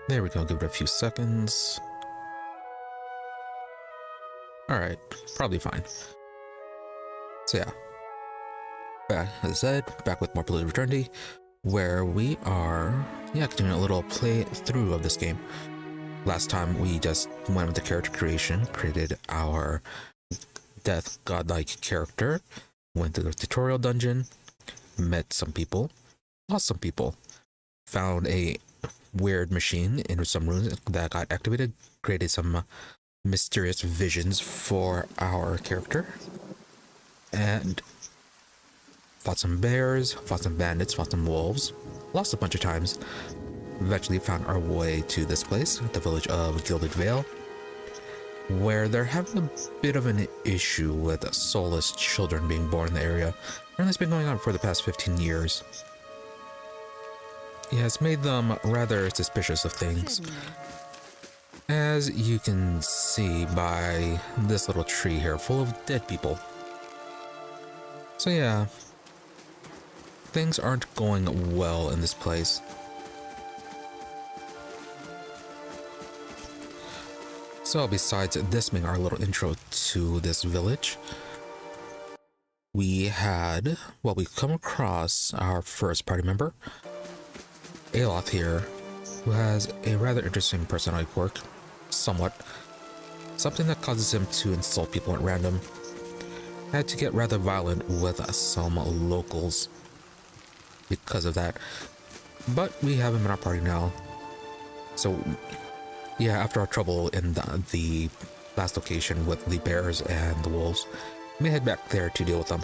There we go, give it a few seconds. Alright, probably fine. So yeah, back, as I said, back with more Polluted Fraternity, where we are, continuing a little playthrough of this game. Last time we just went with the character creation, created our death godlike character, went through the tutorial dungeon, met some people, lost some people, found a weird machine in some rooms that got activated, created some mysterious visions for our character, and fought some bears, fought some bandits, fought some wolves, lost a bunch of times. Eventually found our way to this place, the village of Gilded Vale, where they're having a bit of an issue with soulless children being born in the area. Apparently it's been going on for the past 15 years. It has made them rather suspicious of things, as you can see by this little tree here full of dead people. So yeah, things aren't going well in this place. So besides this being our little intro to this village, we come across our first party member, Aloth here, who has a rather interesting personality quirk, somewhat. Something that causes him to insult people at random. Had to get rather violent with some locals because of that. But we have him in our party now. So yeah, after our trouble in the last location with the bears and the wolves, we may head back there to deal with them.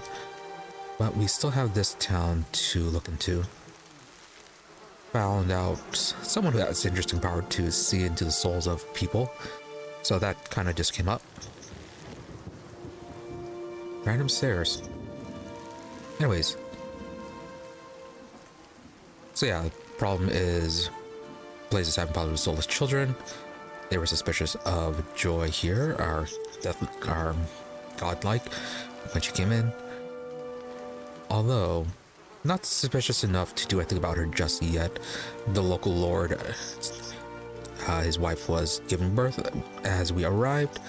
But we still have this town to look into. Found out someone who has interesting power to see into the souls of people, so that kind of just came up. Random stairs. Anyways, so yeah, the problem is places having problems with soulless children. They were suspicious of Joy here, our godlike, when she came in. Although not suspicious enough to do anything about her just yet. The local lord, his wife was giving birth as we arrived,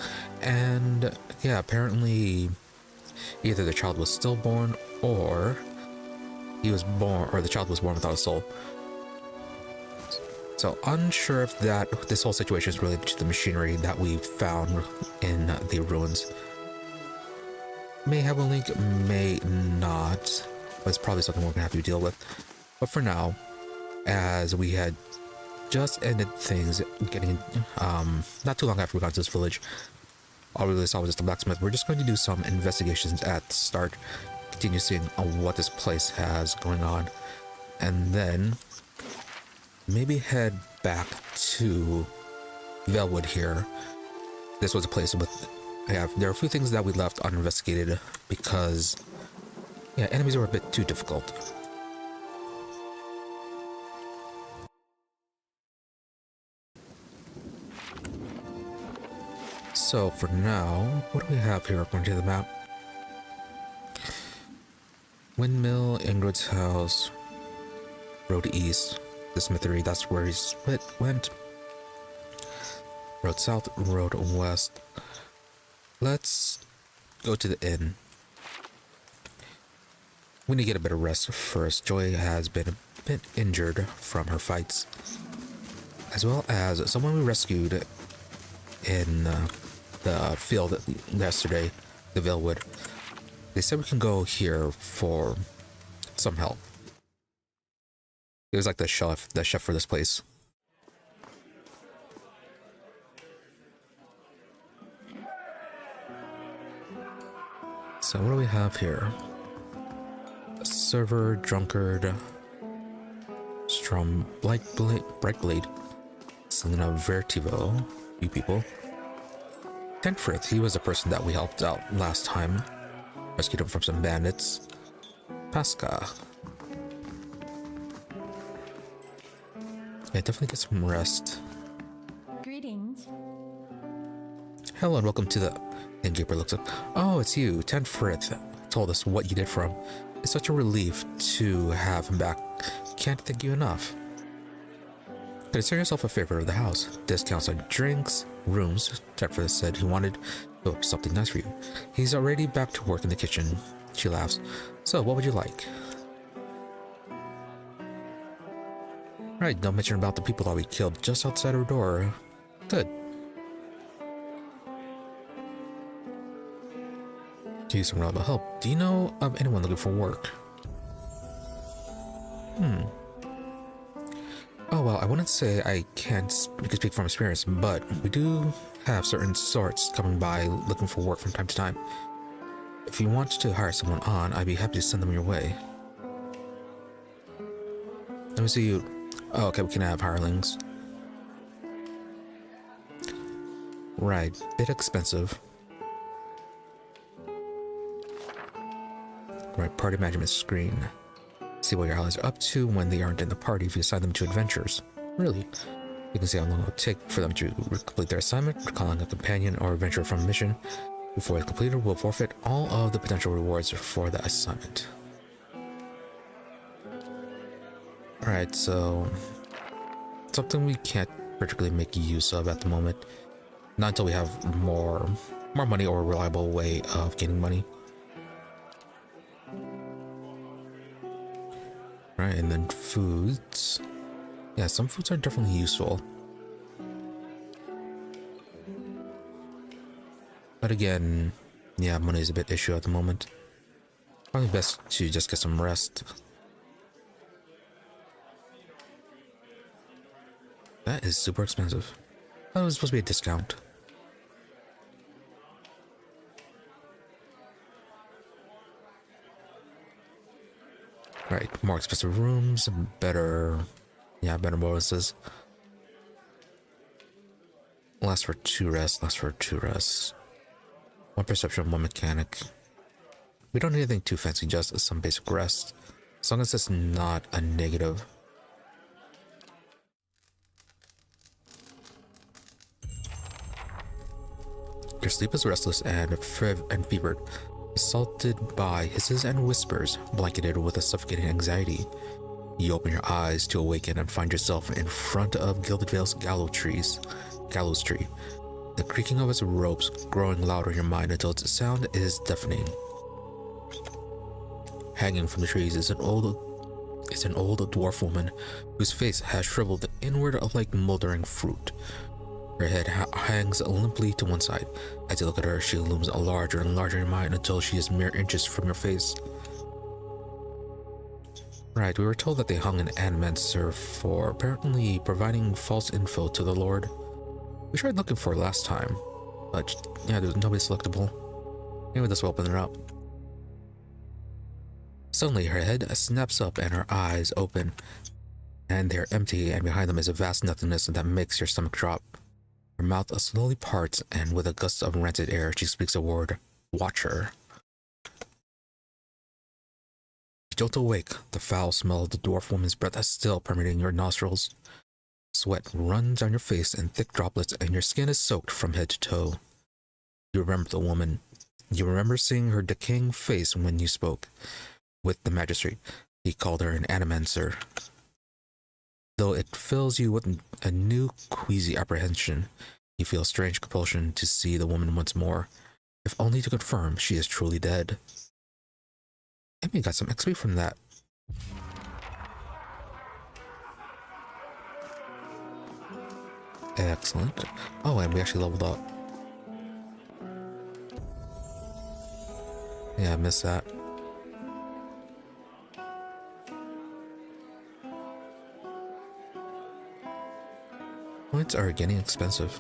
and yeah, apparently either the child was stillborn or the child was born without a soul. So unsure if this whole situation is related to the machinery that we found in the ruins. May have a link, may not. But it's probably something we're gonna have to deal with. But for now, as we had just ended things getting not too long after we got to this village, all we really saw was just a blacksmith. We're just going to do some investigations at the start, continue seeing what this place has going on, and then maybe head back to Velwood here. This was a place with there are a few things that we left uninvestigated because enemies were a bit too difficult. So for now, what do we have here according to the map? Windmill, Ingrid's house, road east, the smithery, that's where he went. Road south, road west. Let's go to the inn. We need to get a bit of rest first. Joy has been a bit injured from her fights, as well as someone we rescued in the field yesterday, the Valewood. They said we can go here for some help. It was like the chef for this place. So what do we have here? Server, drunkard, Strom, Brightblade, Selena Vertivo, few people. Tenfrith, he was the person that we helped out last time. Rescued him from some bandits. Pasca. Yeah, definitely get some rest. Greetings. Hello and welcome to the innkeeper looks up. Oh, it's you. Tenfrith told us what you did for him. It's such a relief to have him back. Can't thank you enough. Consider yourself a favorite of the house. Discounts on drinks, rooms. Jennifer said he wanted to up something nice for you. He's already back to work in the kitchen. She laughs. So, what would you like? Right, don't mention about the people that we killed just outside our door. Good. To use some reliable help. Do you know of anyone looking for work? Oh, well, I wouldn't say I can't speak from experience, but we do have certain sorts coming by looking for work from time to time. If you want to hire someone on, I'd be happy to send them your way. Let me see you. Oh, okay, we can have hirelings. Right, bit expensive. Right, party management screen. See what your allies are up to when they aren't in the party if you assign them to adventures. Really? You can see how long it will take for them to complete their assignment, recalling a companion or adventure from a mission. Before it's completed, will forfeit all of the potential rewards for the assignment. Alright, so something we can't particularly make use of at the moment. Not until we have more money or a reliable way of getting money. Right, and then foods. Yeah, some foods are definitely useful. But again, yeah, money is a bit issue at the moment. Probably best to just get some rest. That is super expensive. That was supposed to be a discount. Right, more expensive rooms, better bonuses. Last for 2 rests. 1 perception, 1 mechanic. We don't need anything too fancy, just some basic rest. As long as it's not a negative. Your sleep is restless and fevered, assaulted by hisses and whispers, blanketed with a suffocating anxiety. You open your eyes to awaken and find yourself in front of Gilded Vale's gallows tree. The creaking of its ropes growing louder in your mind until its sound is deafening. Hanging from the trees is an old dwarf woman whose face has shriveled inward like moldering fruit. Her head hangs limply to one side. As you look at her, she looms larger and larger in your mind until she is mere inches from your face. Right, we were told that they hung an animancer for apparently providing false info to the Lord. We tried looking for it last time, but yeah, there's nobody selectable. Anyway, this will open her up. Suddenly, her head snaps up and her eyes open, and they're empty, and behind them is a vast nothingness that makes your stomach drop. Her mouth slowly parts, and with a gust of rancid air, she speaks a word. Watch her. You jolt awake, the foul smell of the dwarf woman's breath is still permeating your nostrils. Sweat runs down your face in thick droplets, and your skin is soaked from head to toe. You remember the woman. You remember seeing her decaying face when you spoke with the magistrate. He called her an animancer. Though it fills you with a new queasy apprehension, you feel a strange compulsion to see the woman once more, if only to confirm she is truly dead. And we got some XP from that. Excellent. Oh, and we actually leveled up. Yeah, I missed that. Points are getting expensive.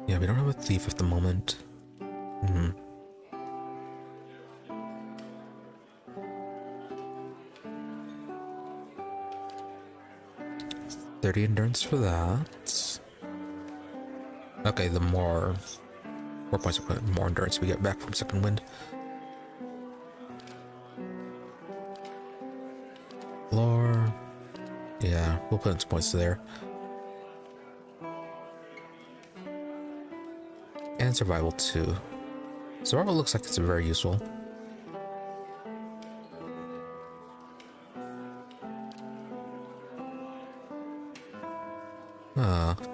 Yeah, we don't have a thief at the moment. 30 endurance for that. Okay, the more points, more endurance we get back from second wind. Lore. Yeah, we'll put in some points there. And survival too. Survival looks like it's very useful.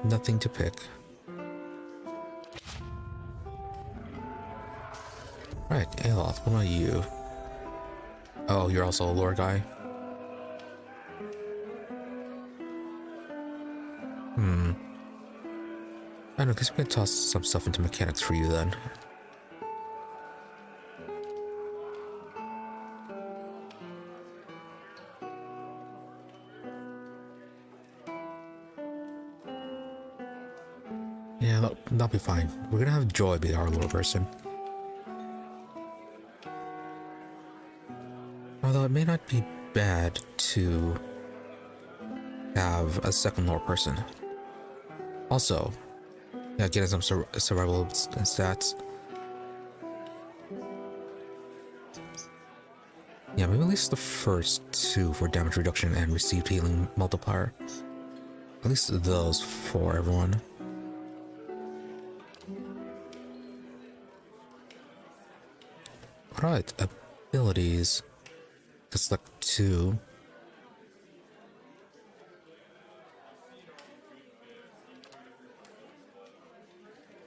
Nothing to pick. Right, Aloth, what about you? Oh, you're also a lore guy? I don't know, guess we can toss some stuff into mechanics for you then. Yeah, that'll be fine. We're gonna have Joy be our lore person. Although it may not be bad to have a second lore person. Also, yeah, getting some survival stats. Yeah, maybe at least the first two for damage reduction and received healing multiplier. At least those for everyone. Alright, abilities. Just like two.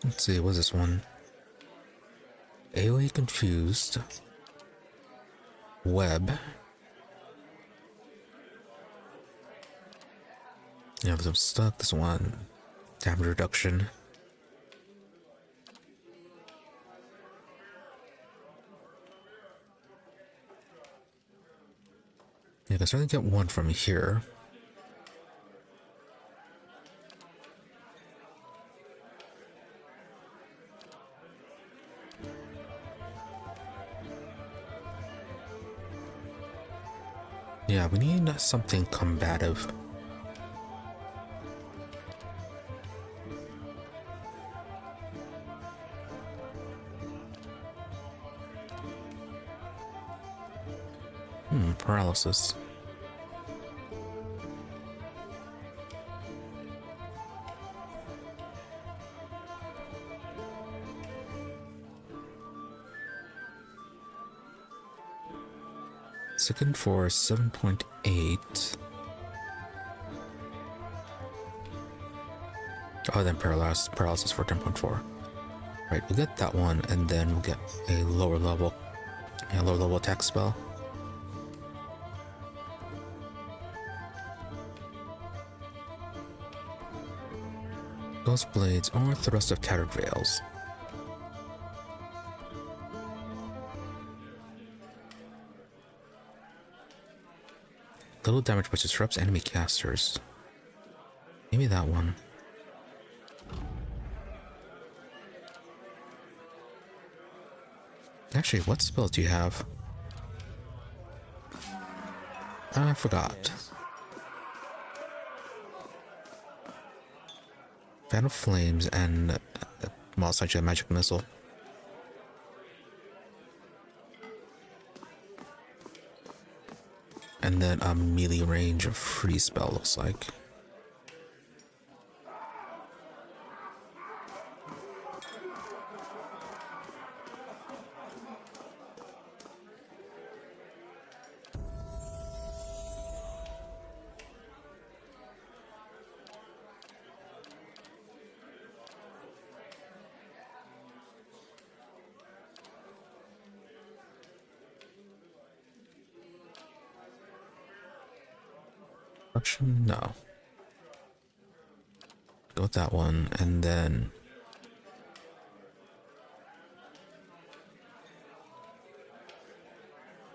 Let's see, what's this one? AoE confused. Web. Yeah, but I'm stuck. This one. Damage reduction. Yeah, I can certainly get one from here. Yeah, we need something combative. Paralysis. Second for 7.8. Oh, then paralysis for 10.4. Right, we'll get that one, and then we'll get a lower level attack spell. Ghost Blades or Thrust of Tattered Veils. Little damage which disrupts enemy casters. Maybe that one. Actually, what spells do you have? I forgot. Fan of Flames and well, essentially a magic missile. And then a melee range of free spell looks like. No. Go with that one, and then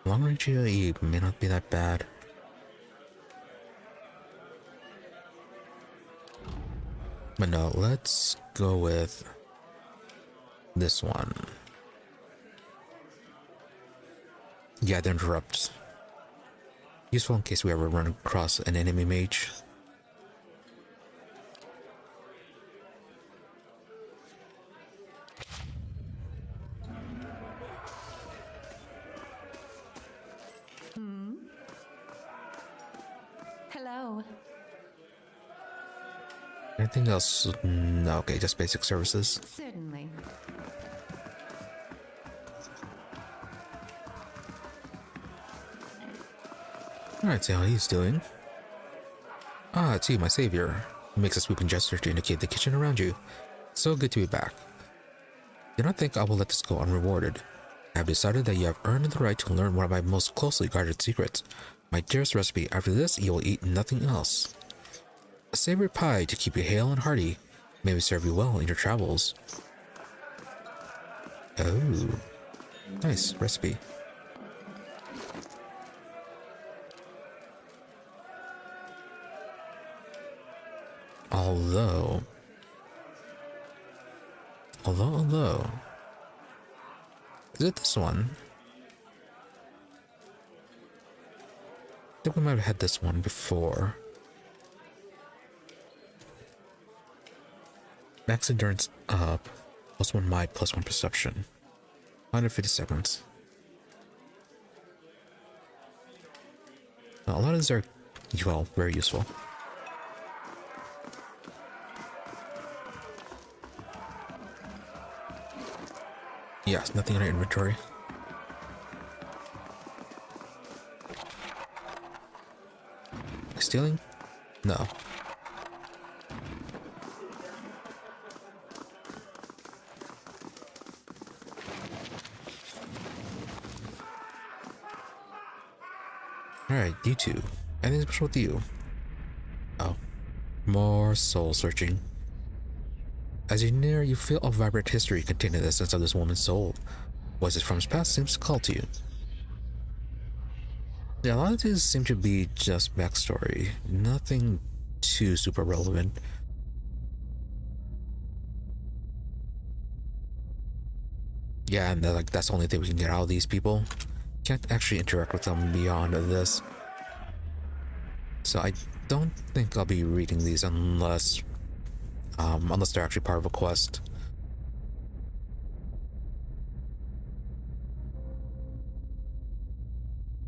long range AoE may not be that bad. But no, let's go with this one. Yeah, the interrupt. Useful in case we ever run across an enemy mage. Hello. Anything else? No, okay, just basic services. Certainly. Alright, see how he's doing. Ah, it's you, my savior. He makes a sweeping gesture to indicate the kitchen around you. So good to be back. Do not think I will let this go unrewarded. I have decided that you have earned the right to learn one of my most closely guarded secrets. My dearest recipe. After this, you will eat nothing else. A savory pie to keep you hale and hearty. May we serve you well in your travels. Oh, nice recipe. Although, is it this one? I think we might have had this one before. Max endurance up, +1 might, +1 perception. 150 seconds. Now, a lot of these are, well, very useful. Yes, nothing in our inventory. Stealing? No. Alright, you two. Anything special with you? Oh. More soul searching. As you near, you feel a vibrant history contained in the essence of this woman's soul. Voices from his past seems to call to you. Yeah, a lot of these seem to be just backstory. Nothing too super relevant. Yeah, and that's the only thing we can get out of these people. Can't actually interact with them beyond this. So I don't think I'll be reading these unless they're actually part of a quest.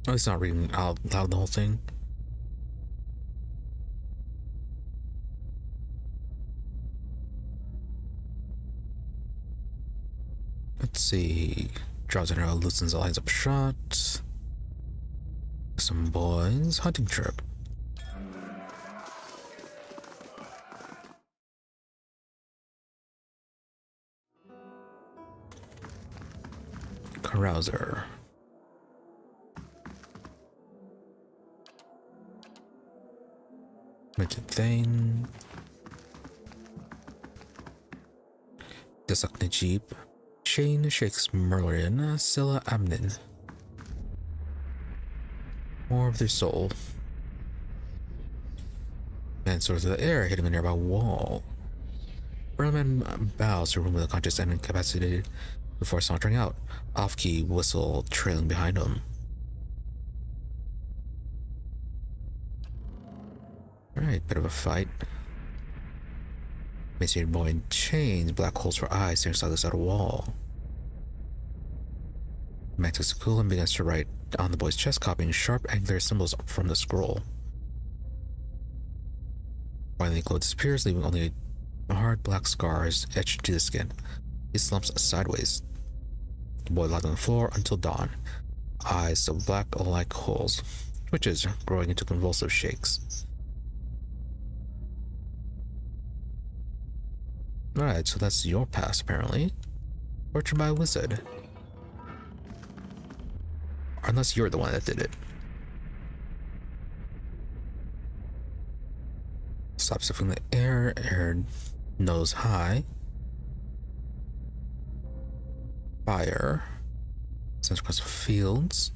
At least not reading out loud the whole thing. Let's see. Draws an arrow, loosens the lines up shot. Some boys. Hunting trip. Carouser. Mentioned Thane. Desuck Najib. Shane Shakes Merlin. Scylla Amnin. More of their soul. Man soars through the air, hitting a nearby wall. Merlin bows to remove the conscious and incapacitated before sauntering out, off-key whistle trailing behind him. Alright, bit of a fight. Emaciated boy in chains, black holes for eyes, staring sideways at a wall. Man takes a cool and begins to write on the boy's chest, copying sharp, angular symbols from the scroll. Finally, the glow disappears, leaving only hard black scars etched into the skin. He slumps sideways. The boy lies on the floor until dawn. Eyes so black like holes. Twitches, growing into convulsive shakes. Alright, so that's your past apparently. Tortured by a wizard. Unless you're the one that did it. Stop sniffing the air nose high. Fire. Sends across fields.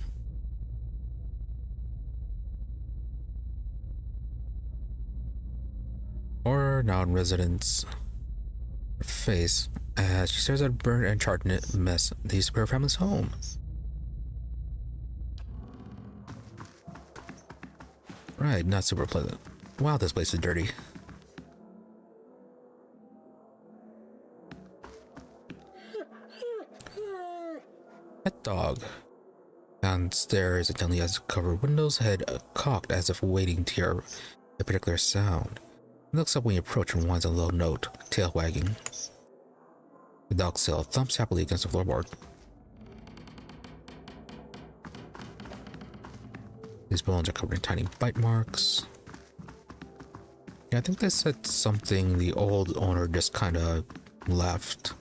Or now in residence. Her face as she stares at a burned and charred mess that used to be her family's home. Right, not super pleasant. Wow, this place is dirty. Pet dog. Downstairs, it only has covered windows, head cocked as if waiting to hear a particular sound. It looks up when you approach and whines a low note, tail wagging. The dog still thumps happily against the floorboard. These bones are covered in tiny bite marks. Yeah, I think they said something the old owner just kind of left.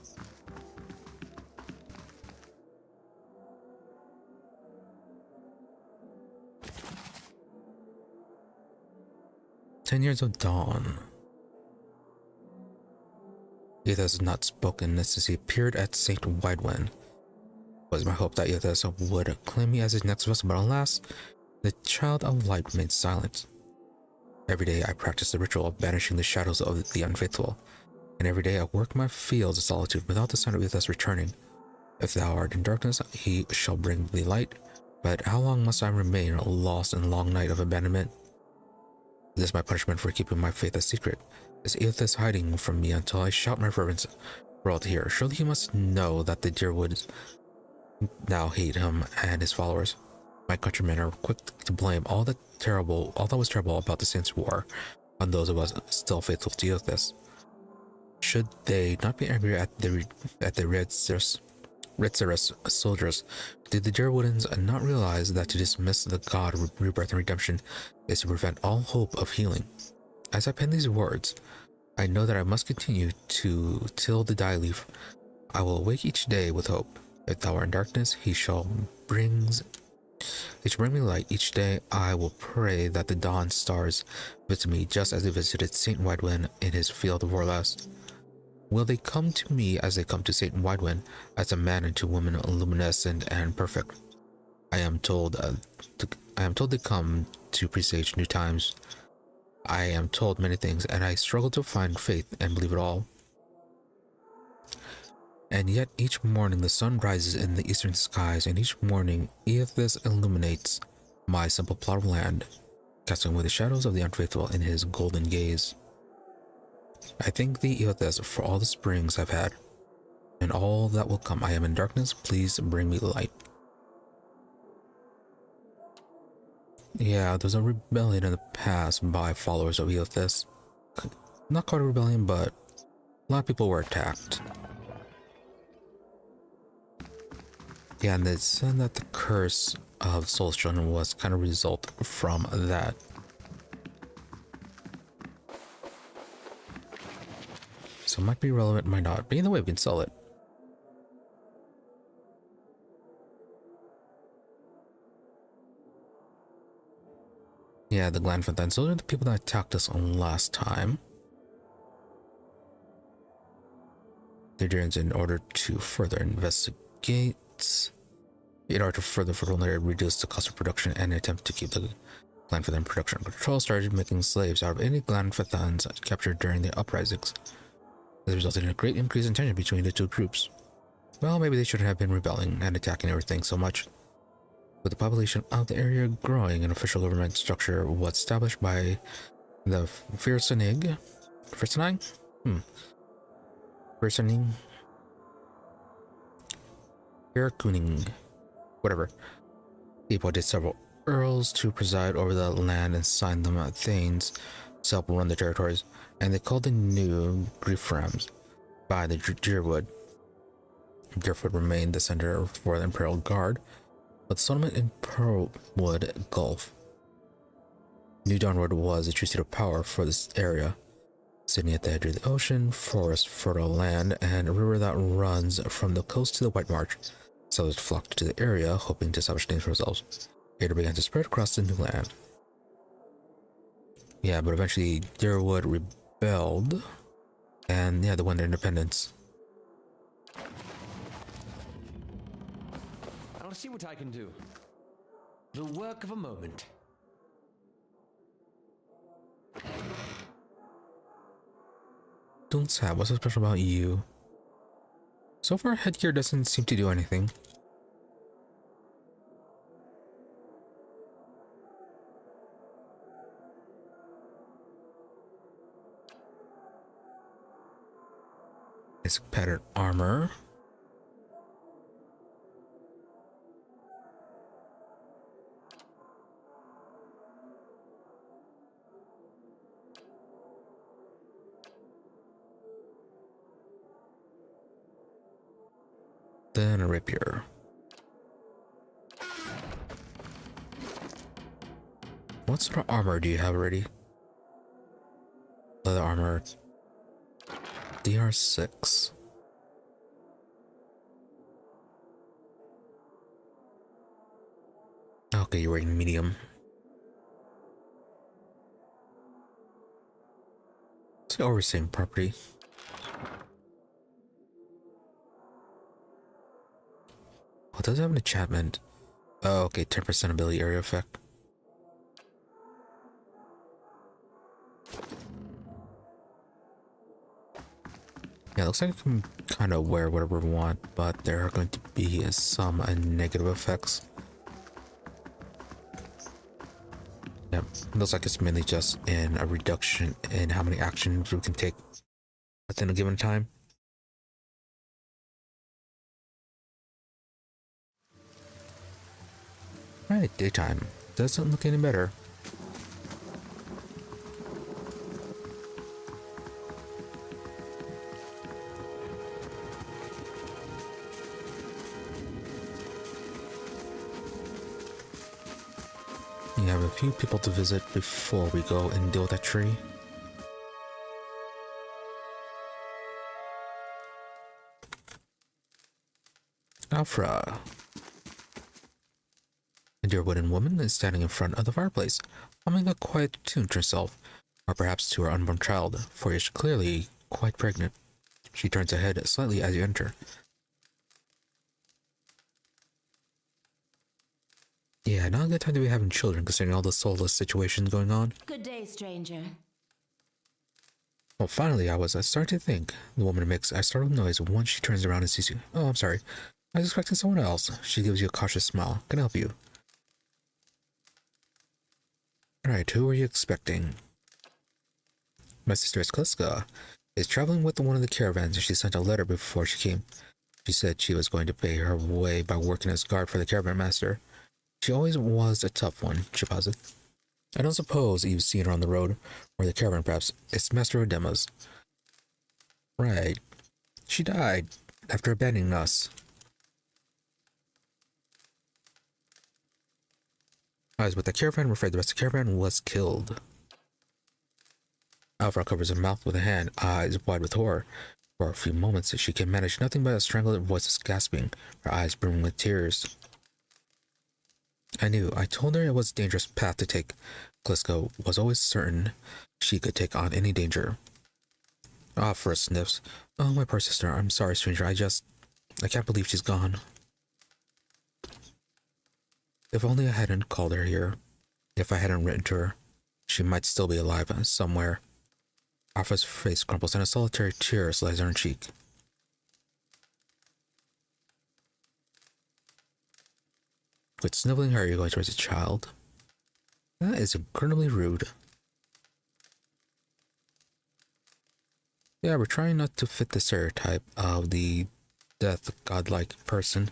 "10 years of dawn." Ethos has not spoken since he appeared at St. Widewin. It was my hope that Ethos would claim me as his next vessel, but alas, the child of light remained silent. Every day I practice the ritual of banishing the shadows of the unfaithful, and every day I work my fields of solitude without the sign of Ethos returning. If thou art in darkness, he shall bring thee light, but how long must I remain lost in a long night of abandonment? This is my punishment for keeping my faith a secret. Is Ethos hiding from me until I shout my reverence for all to hear? Surely he must know that the dear woods now hate him and his followers. My countrymen are quick to blame all that was terrible about the Saints' War on those of us still faithful to Ethos. Should they not be angry at the Red Cirrus soldiers, did the Jerwoodans not realize that to dismiss the god of rebirth and redemption is to prevent all hope of healing? As I pen these words, I know that I must continue to till the die leaf. I will awake each day with hope. If thou art in darkness, he shall bring me light. Each day I will pray that the dawn stars visit me just as they visited St. Widewin in his field of Orlas. Will they come to me as they come to St. Widewin, as a man and two women, luminescent and perfect? I am told they come to presage new times. I am told many things, and I struggle to find faith and believe it all. And yet each morning the sun rises in the eastern skies, and each morning Ethos illuminates my simple plot of land, casting away the shadows of the unfaithful in his golden gaze. I thank thee, Ethos, for all the springs I've had, and all that will come. I am in darkness, please bring me light. Yeah, there's a rebellion in the past by followers of Ethos. Not quite a rebellion, but a lot of people were attacked. Yeah, and they said that the curse of Soul's Children was kind of a result from that. So it might be relevant, might not. But either way, we can sell it. Yeah, the Glanfantines. Those are the people that attacked us on last time. The Adrians, in order to further investigate, in order to further reduce the cost of production and attempt to keep the Glanfathan production under control, started making slaves out of any Glanfathans captured during the uprisings. This resulted in a great increase in tension between the two groups. Well, maybe they shouldn't have been rebelling and attacking everything so much. With the population of the area growing, an official government structure was established by the Firsening? Firkuning, whatever. He appointed several earls to preside over the land and signed them thanes to help run the territories, and they called the new Grieframs by the Deerwood. Deerwood remained the center for the Imperial Guard, but the settlement in Pearlwood Gulf. New Dawnwood was a true seat of power for this area, sitting at the edge of the ocean, forest, fertile land, and a river that runs from the coast to the White March. Settlers flocked to the area, hoping to establish names for themselves. Later began to spread across the new land. Yeah, but eventually Deerwood rebelled, and yeah, they won their independence. I'll see what I can do. The work of a moment. Don't sad. What's so special about you? So far, headgear doesn't seem to do anything. It's patterned armor. Then a rapier. sort of armor do you have already? Leather armor. DR6. Okay, you're wearing medium. It's the overseeing property. Oh, it does have an enchantment. Oh, okay, 10% ability area effect. Yeah, it looks like I can kind of wear whatever we want, but there are going to be some negative effects. Yep, looks like it's mainly just in a reduction in how many actions we can take within a given time. Right, daytime. Doesn't look any better. We have a few people to visit before we go and deal with that tree. Alfra. A dear wooden woman is standing in front of the fireplace, humming a quiet tune to herself, or perhaps to her unborn child, for she is clearly quite pregnant. She turns her head slightly as you enter. Yeah, not a good time to be having children considering all the soulless situations going on. Good day, stranger. Well, finally, I was starting to think. The woman makes a startled noise once she turns around and sees you. Oh, I'm sorry. I was expecting someone else. She gives you a cautious smile. Can I help you? Alright, who were you expecting? My sister Iskliska is traveling with one of the caravans and she sent a letter before she came. She said she was going to pay her way by working as guard for the caravan master. She always was a tough one, she posits. I don't suppose you've seen her on the road, or the caravan perhaps. It's Master Odema's. Right. She died after abandoning us. I was with the caravan, I'm afraid the rest of the caravan was killed. Alfra covers her mouth with a hand, eyes wide with horror. For a few moments, she can manage nothing but a strangled voice gasping, her eyes brimming with tears. I knew. I told her it was a dangerous path to take. Klisko was always certain she could take on any danger. Alfra sniffs. Oh, my poor sister. I'm sorry, stranger. I can't believe she's gone. If only I hadn't called her here. If I hadn't written to her, she might still be alive somewhere. Alpha's face crumples and a solitary tear slides on her cheek. Quit sniveling her, you're going to raise a child. That is incredibly rude. Yeah, we're trying not to fit the stereotype of the death godlike person.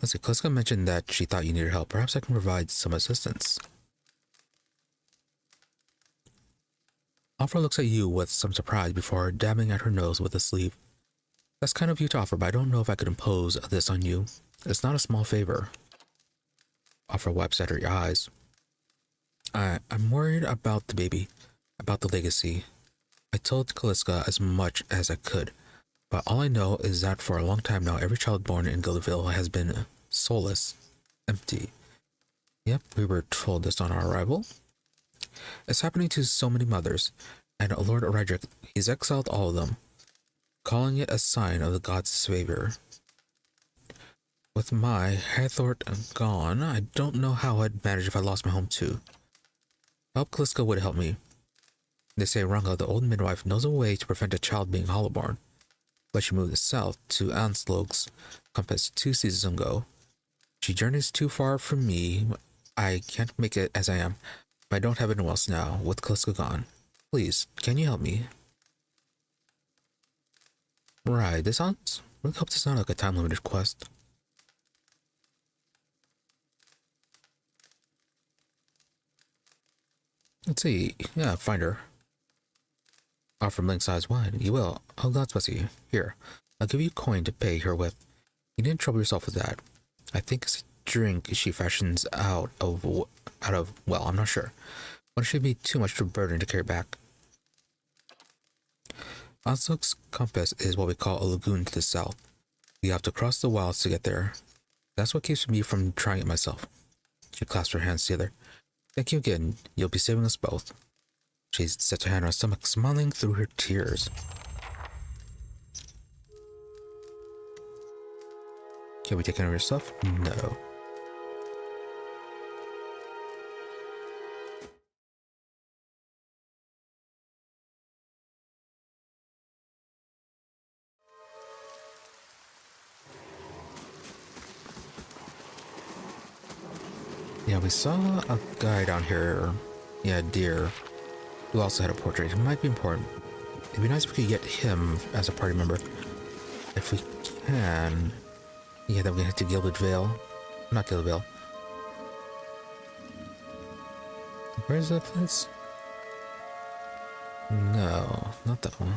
Let's see, Kleska mentioned that she thought you needed help. Perhaps I can provide some assistance. Alpha looks at you with some surprise before dabbing at her nose with a sleeve. That's kind of you to offer, but I don't know if I could impose this on you. It's not a small favor. Alpha wipes at her eyes. I'm worried about the baby, about the legacy. I told Kaliska as much as I could, but all I know is that for a long time now, every child born in Gilderville has been soulless, empty. Yep, we were told this on our arrival. It's happening to so many mothers, and Lord Redrick, he's exiled all of them, calling it a sign of the gods' favor. With my Hathort gone, I don't know how I'd manage if I lost my home too. Help Kaliska would help me. They say Ranga, the old midwife, knows a way to prevent a child being hollowborn, but she moved south to Anslog's compass 2 seasons ago. She journeys too far from me. I can't make it as I am, but I don't have anyone else now, with Kaliska gone. Please, can you help me? Right, this sounds... really hope this is not like a time-limited quest. Let's see. Yeah, find her. Offer blinks eyes wide. You will. Oh, God's bless you. Here, I'll give you a coin to pay her with. You didn't trouble yourself with that. I think drink she fashions well, I'm not sure. But it should be too much to burden to carry back. Ansuk's compass is what we call a lagoon to the south. You have to cross the wilds to get there. That's what keeps me from trying it myself. She clasped her hands together. Thank you again. You'll be saving us both. She set her hand on her stomach, smiling through her tears. Can we take care of your stuff? No. Yeah, we saw a guy down here. Yeah, deer. Who also had a portrait. It might be important. It'd be nice if we could get him as a party member. If we can. Yeah, then we head to Gilded Vale. Not Gilded Vale. Where's that place? No, not that one.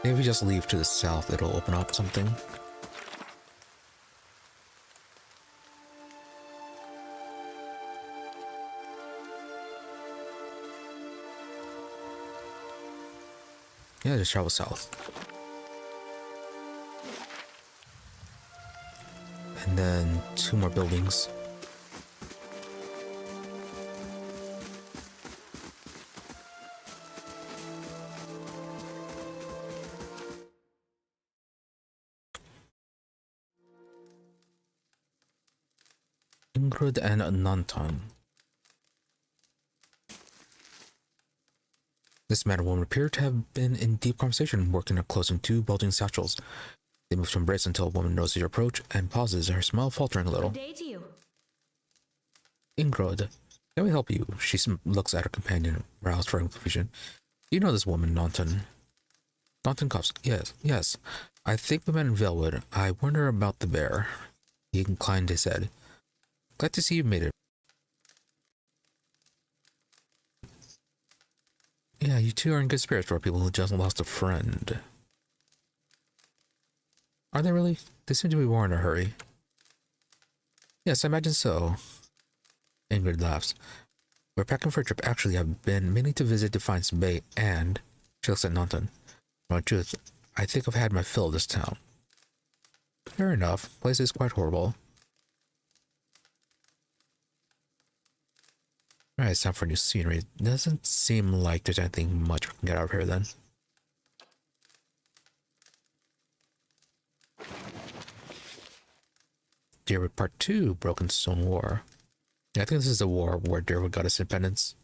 Maybe if we just leave to the south, it'll open up something. Yeah, just travel south. And then 2 more buildings. Ingrid and Nantan. This man and woman appear to have been in deep conversation, working on closing 2 bulging satchels. They move to embrace until a woman notices your approach and pauses, her smile faltering a little. Good day to you. Ingrid, can we help you? She looks at her companion, roused for confusion. You know this woman, Nantan. Nantan coughs. Yes. I think we met in Valewood. I wonder about the bear. He inclined his head. Glad to see you made it. Yeah, you two are in good spirits for people who just lost a friend. Are they really? They seem to be more in a hurry. Yes, I imagine so. Ingrid laughs. We're packing for a trip. Actually, I've been meaning to visit Defiance Bay and... She looks at Nantan. No truth, I think I've had my fill of this town. Fair enough. Place is quite horrible. Alright, it's time for new scenery. Doesn't seem like there's anything much we can get out of here then. Deerwood Part 2, Broken Stone War. Yeah, I think this is the war where Deerwood got its independence.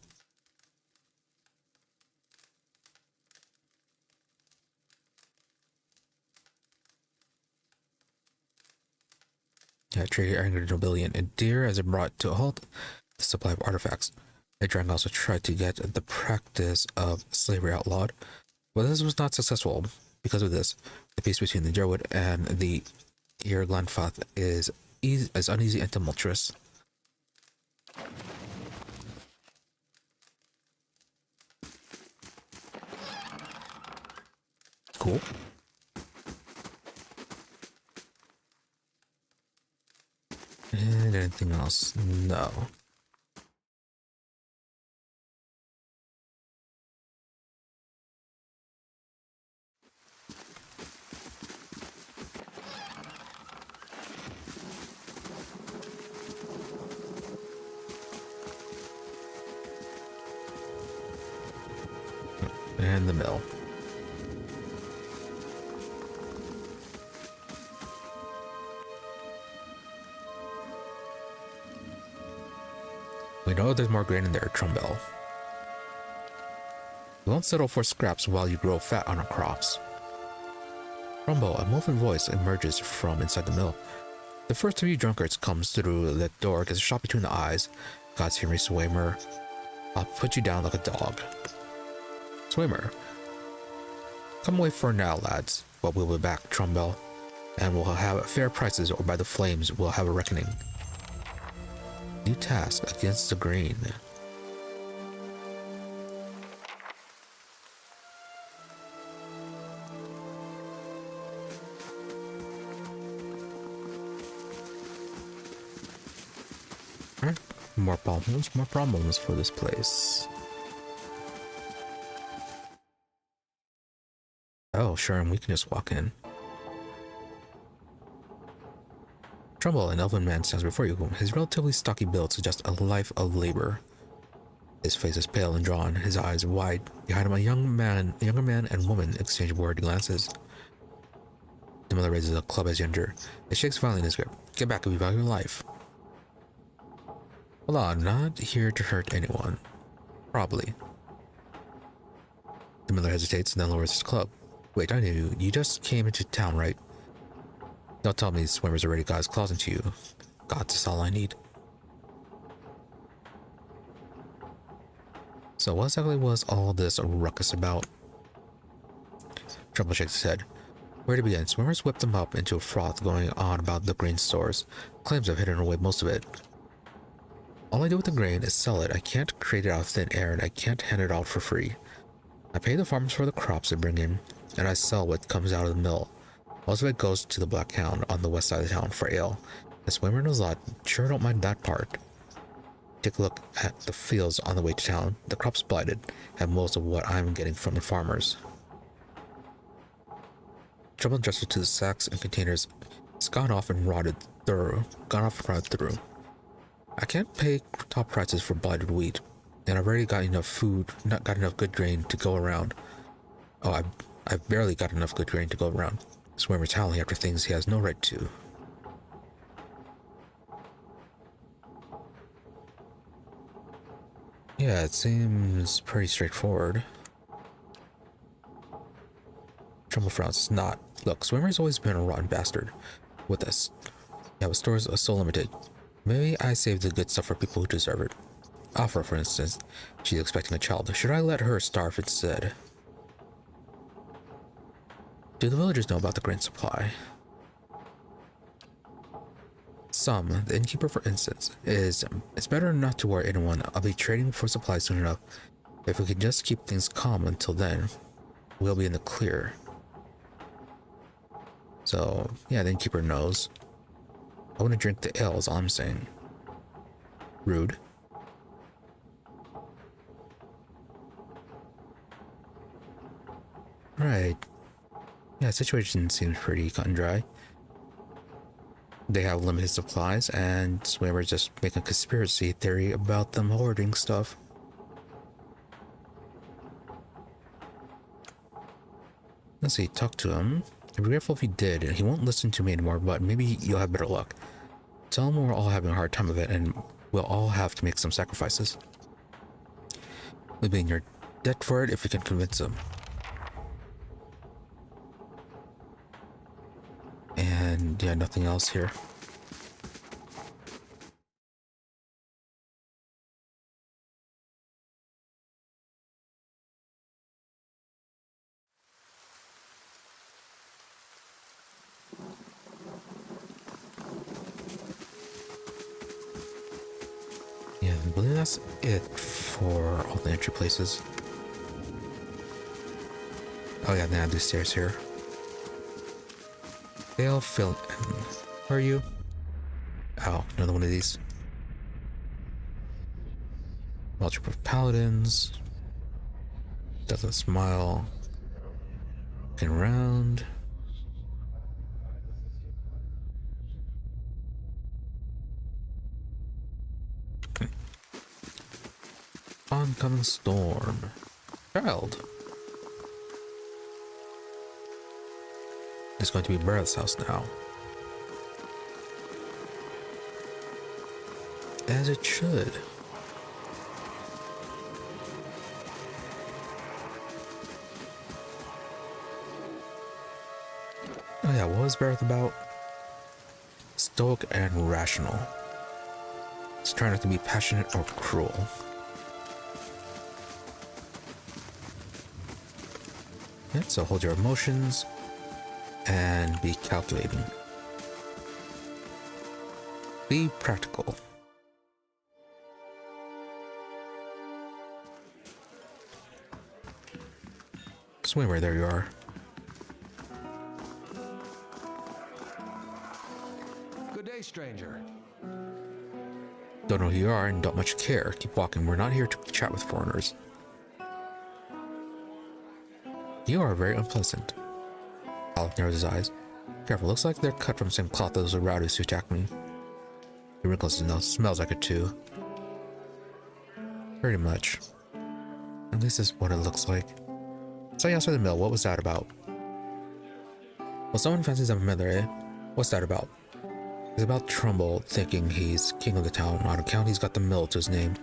Yeah, trade angered nobility and Deer as it brought to a halt the supply of artifacts. The dragon also tried to get the practice of slavery outlawed, but this was not successful. Because of this, the peace between the Deerwood and the Irglanfath is uneasy and tumultuous. Cool. And anything else? No. And the mill. We know there's more grain in there, Trumbell. We won't settle for scraps while you grow fat on our crops. Trumbo, a muffled voice emerges from inside the mill. The first of you drunkards comes through the door, gets a shot between the eyes. God's Henry Swaymer. I'll put you down like a dog. Swaymer. Come away for now, lads, but we'll be back, Trumbell. And we'll have fair prices, or by the flames, we'll have a reckoning. New task against the green. More problems for this place. Oh, sure, and we can just walk in. Trumbull, an elven man, stands before you. His relatively stocky build suggests a life of labor. His face is pale and drawn, his eyes wide. Behind him, a younger man and woman exchange worried glances. The miller raises a club as you enter. It shakes violently in his grip. Get back if you value your life. Hold on, not here to hurt anyone. Probably. The miller hesitates and then lowers his club. Wait, I knew you. You just came into town, right? Don't tell me Swimmer's already got his claws into you. God, that's all I need. So what exactly was all this ruckus about? Trumbull shakes his head. Where to begin? Swimmers whipped them up into a froth going on about the grain stores. Claims I've hidden away most of it. All I do with the grain is sell it. I can't create it out of thin air, and I can't hand it out for free. I pay the farmers for the crops they bring in, and I sell what comes out of the mill. Most of it goes to the Black Hound on the west side of the town for ale. The swimmer knows a lot. Sure don't mind that part. Take a look at the fields on the way to town. The crop's blighted, and most of what I'm getting from the farmers. Trouble adjusted to the sacks and containers. It's gone off and rotted through. I can't pay top prices for blighted wheat, and I've already got enough food, not got enough good grain to go around. Oh, I've barely got enough good grain to go around. Swimmer's howling after things he has no right to. Yeah, it seems pretty straightforward. Trumbull frowns. It's not. Look, Swimmer's always been a rotten bastard. With us. Yeah, but stores are so limited. Maybe I save the good stuff for people who deserve it. Alpha, for instance. She's expecting a child. Should I let her starve instead? Do the villagers know about the grain supply? Some, the innkeeper for instance, it's better not to worry anyone. I'll be trading for supplies soon enough. If we can just keep things calm until then, we'll be in the clear. So, yeah, the innkeeper knows. I want to drink the ale is all I'm saying. Rude. Right. Yeah, the situation seems pretty cut and dry. They have limited supplies, and Swimmer's just making a conspiracy theory about them hoarding stuff. Let's see, talk to him. I'd be grateful if you did. He won't listen to me anymore, but maybe you'll have better luck. Tell him we're all having a hard time of it, and we'll all have to make some sacrifices. We'll be in your debt for it if we can convince him. And yeah, nothing else here. Yeah, I believe that's it for all the entry places. Oh yeah, they have these stairs here. They'll fill in. Where are you? Oh, another one of these. Multiple paladins. Doesn't smile. Looking around. Oncoming storm. Child. It's going to be Barrett's house now. As it should. Oh yeah, what was Barrett about? Stoic and rational. He's trying not to be passionate or cruel. Yeah, so hold your emotions and be calculating. Be practical. Swimmer, there you are. Good day, stranger. Don't know who you are and don't much care. Keep walking. We're not here to chat with foreigners. You are very unpleasant. Alec narrows his eyes. Careful, looks like they're cut from the same cloth as the rowdies who attacked me. He wrinkles his nose. Smells like it too. Pretty much. At least this is what it looks like. Saw you outside the mill. What was that about? Well, someone fancies I'm familiar, eh? What's that about? It's about Trumbull thinking he's king of the town. On account he's got the mill to his name.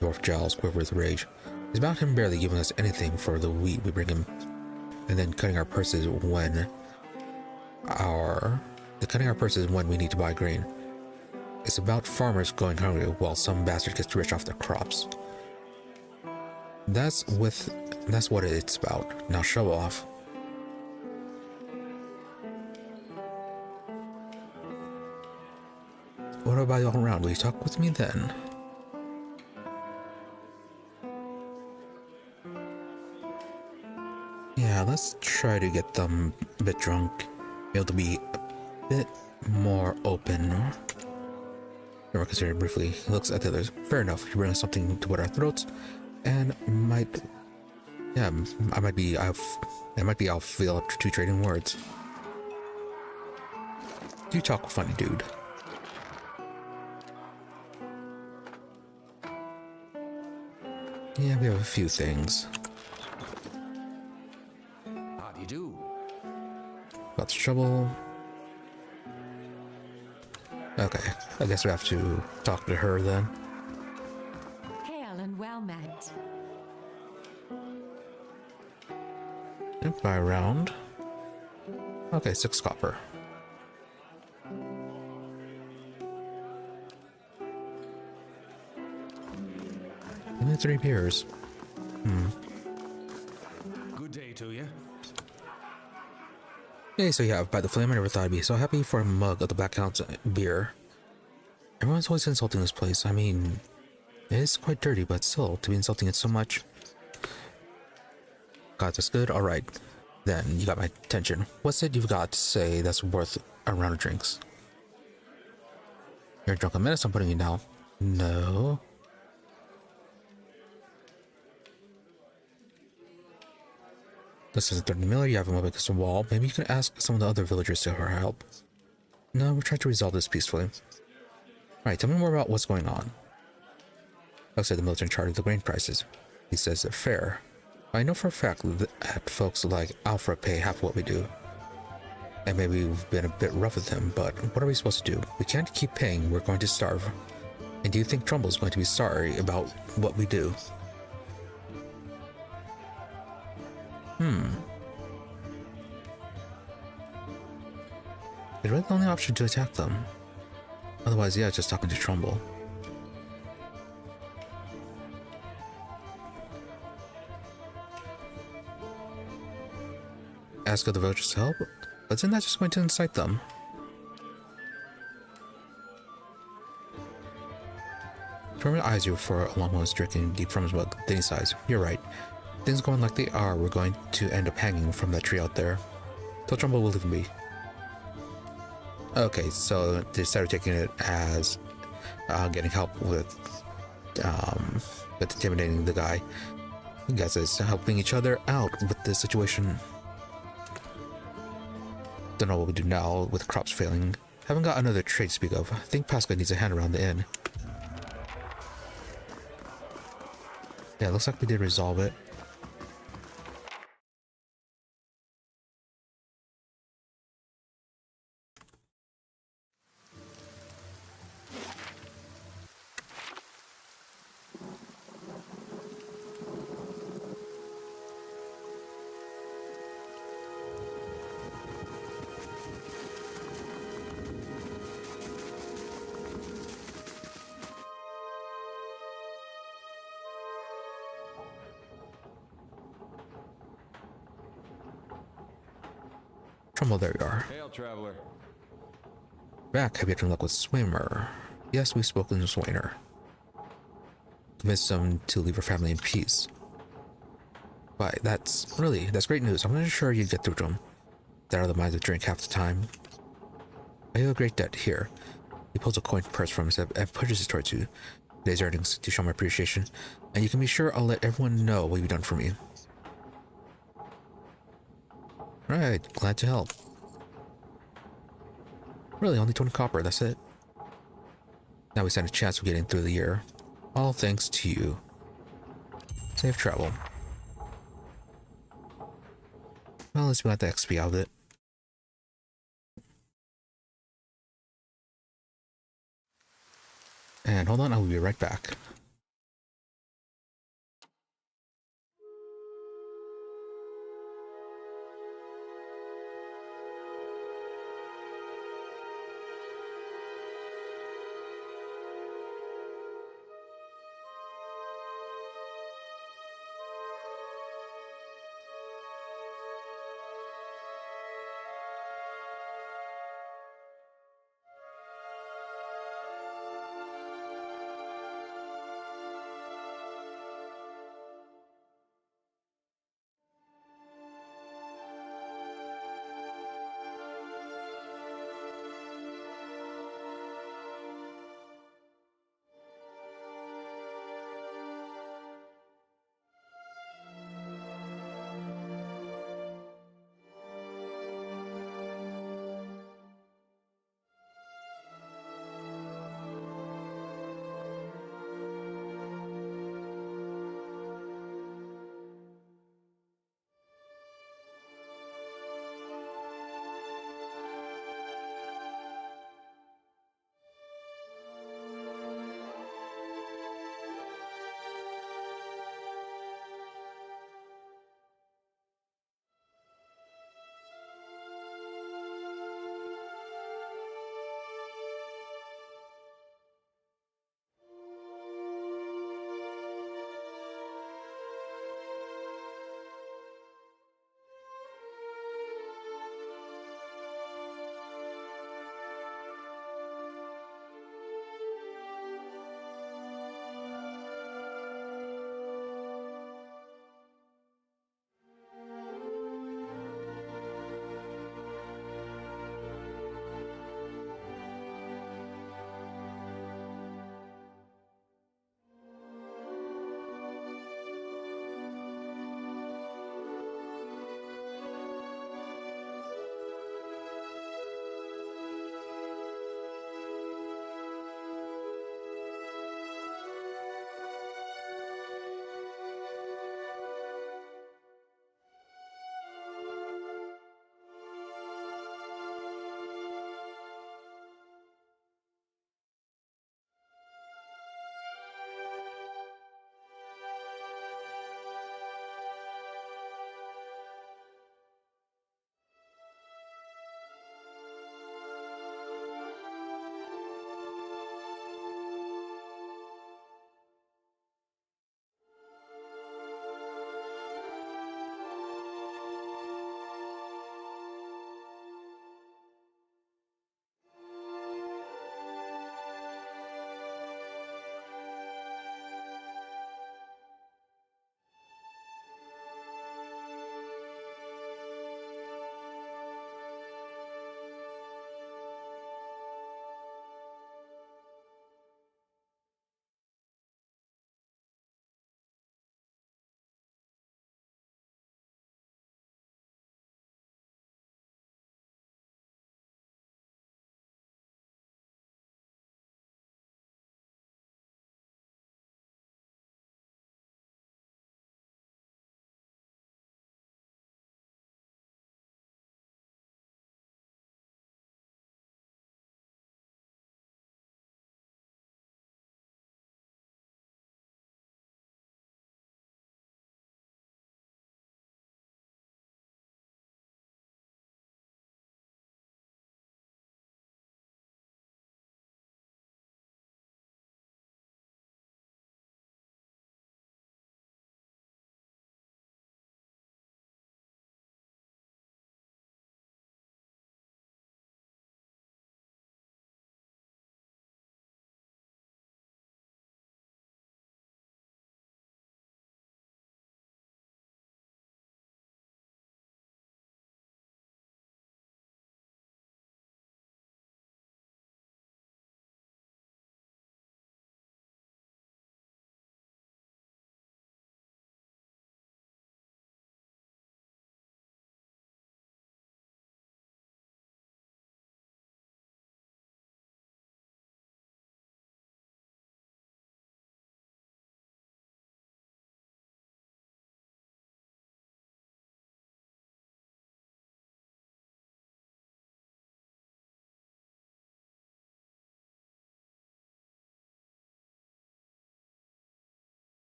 Dwarf jowls quiver with rage. It's about him barely giving us anything for the wheat we bring him, and then cutting our purses when we need to buy grain. It's about farmers going hungry while some bastard gets rich off their crops. That's what it's about. Now show off. What about you all around? Will you talk with me then? Yeah, let's try to get them a bit drunk. Be able to be a bit more open. Never considered briefly. He looks at the others. Fair enough. You bring us something to wet our throats, and it might be I'll feel up to trading words. You talk funny, dude. Yeah, we have a few things. How do you do? Lots of trouble. Okay, I guess we have to talk to her then. Hail and well met. And buy a round. Okay, 6 copper. Only 3 beers. Good day to you. Okay, so yeah, by the flame, I never thought I'd be so happy for a mug of the Black Count's beer. Everyone's always insulting this place. I mean, it is quite dirty, but still, to be insulting it so much. God, that's good? Alright. Then, you got my attention. What's it you've got to say that's worth a round of drinks? You're a drunken menace, I'm putting you down. No. This isn't 30 Miller, you have him up against a wall. Maybe you can ask some of the other villagers to her help. No, we're trying to resolve this peacefully. Alright, tell me more about what's going on. I'll say the miller's in charge of the grain prices. He says they're fair. I know for a fact that folks like Alfred pay half what we do. And maybe we've been a bit rough with him, but what are we supposed to do? We can't keep paying, we're going to starve. And do you think Trumbull's going to be sorry about what we do? It's really the only option to attack them. Otherwise, yeah, just talking to Trumbull. Ask other villagers to help? But isn't that just going to incite them? Torment eyes you for a long moment, drinking deep from his mug. Then he sighs. You're right. Things going like they are, we're going to end up hanging from that tree out there. Tell Trumbull we'll leave him be. Okay, so they started taking it as getting help with intimidating the guy. I guess it's helping each other out with this situation. Don't know what we do now with crops failing. Haven't got another trade to speak of. I think Pasca needs a hand around the inn. Yeah, looks like we did resolve it. Trumbull, there you are. Hail, traveler. Back, have you had any luck with Swimmer? Yes, we've spoken to Swainer. Convinced him to leave her family in peace. Why, that's great news. I'm not sure you'd get through to him. They're out of the mind to drink half the time. I owe a great debt here. He pulls a coin purse from his hip and pushes it towards you. Today's earnings to show my appreciation, and you can be sure I'll let everyone know what you've done for me. Right, glad to help. Really, only 20 copper, that's it. Now we stand a chance of getting through the year. All thanks to you. Safe travel. Well, at least we got the XP out of it. And hold on, I will be right back.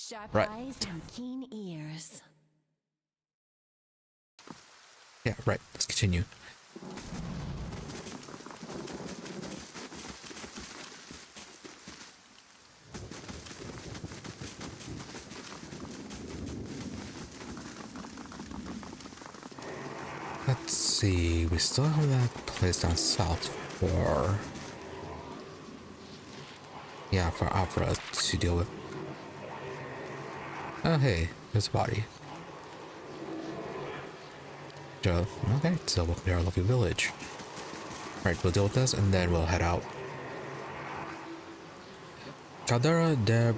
Sharp Right. eyes and keen ears. Yeah, right. Let's continue. Let's see. We still have that place down south for... Yeah, for Opera to deal with. Oh, hey. There's a body. Joe. Okay, so welcome to our lovely village. Alright, we'll deal with this and then we'll head out. Caldera de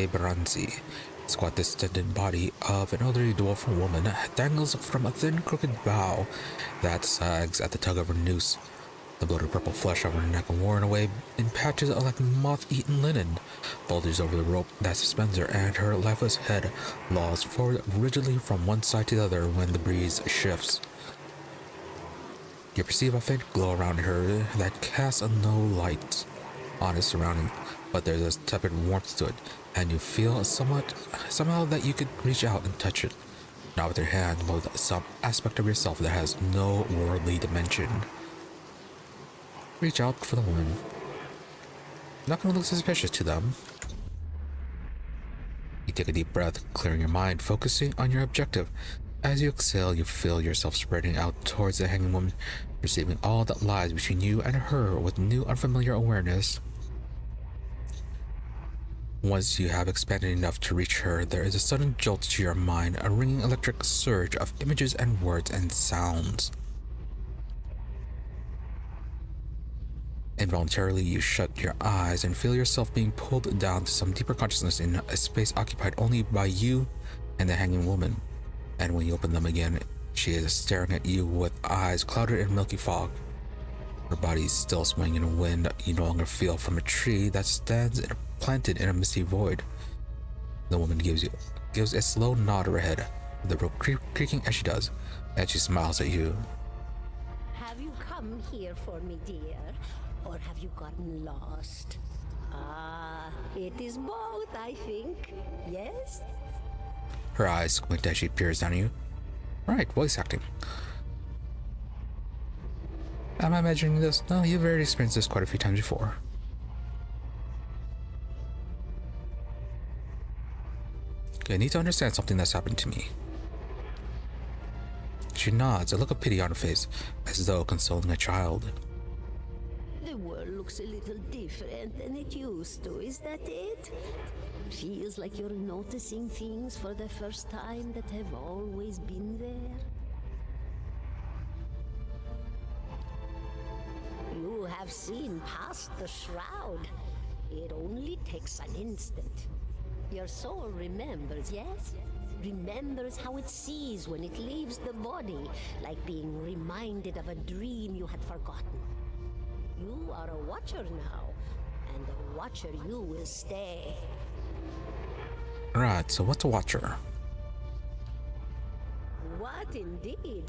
Baranzi. The squat distended body of an elderly dwarf woman dangles from a thin crooked bough that sags at the tug of her noose. The bloated purple flesh of her neck worn away in patches like moth-eaten linen bulges over the rope that suspends her, and her lifeless head lolls forward rigidly from one side to the other when the breeze shifts. You perceive a faint glow around her that casts no light on its surrounding, but there's a tepid warmth to it, and you feel somehow that you could reach out and touch it. Not with your hand, but with some aspect of yourself that has no worldly dimension. Reach out for the woman. Not gonna look suspicious to them. You take a deep breath, clearing your mind, focusing on your objective. As you exhale, you feel yourself spreading out towards the hanging woman, perceiving all that lies between you and her with new unfamiliar awareness. Once you have expanded enough to reach her, there is a sudden jolt to your mind, a ringing electric surge of images and words and sounds. Involuntarily, you shut your eyes and feel yourself being pulled down to some deeper consciousness in a space occupied only by you and the hanging woman. And when you open them again, she is staring at you with eyes clouded in milky fog. Her body is still swaying in a wind you no longer feel from a tree that stands planted in a misty void. The woman gives a slow nod of her head, the rope creaking as she does, and she smiles at you. Have you come here for me, dear? Or have you gotten lost? Ah, it is both, I think. Yes? Her eyes squint as she peers down at you. Right, voice acting. Am I imagining this? No, you've already experienced this quite a few times before. Okay, I need to understand something that's happened to me. She nods, a look of pity on her face, as though consoling a child. The world looks a little different than it used to, is that it? Feels like you're noticing things for the first time that have always been there. You have seen past the shroud. It only takes an instant. Your soul remembers, yes? Remembers how it sees when it leaves the body, like being reminded of a dream you had forgotten. You are a watcher now, and a watcher you will stay. Right, so what's a watcher? What indeed?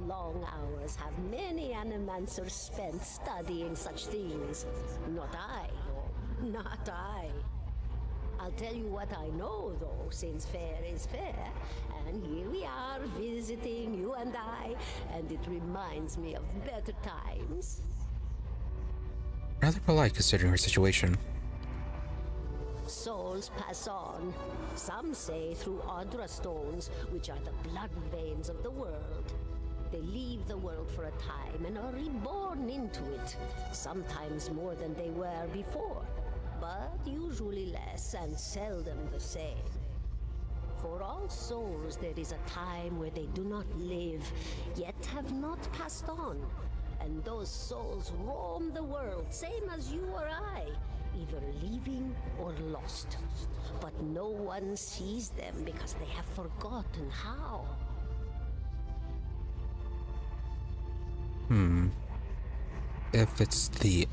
Long hours have many animancers spent studying such things. Not I, though. Not I. I'll tell you what I know, though, since fair is fair. And here we are, visiting, you and I, and it reminds me of better times. Rather polite considering her situation. Souls pass on. Some say through Audra stones, which are the blood veins of the world. They leave the world for a time and are reborn into it, sometimes more than they were before, but usually less and seldom the same. For all souls there is a time where they do not live, yet have not passed on, and those souls roam the world, same as you or I, either leaving or lost. But no one sees them because they have forgotten how. If it's the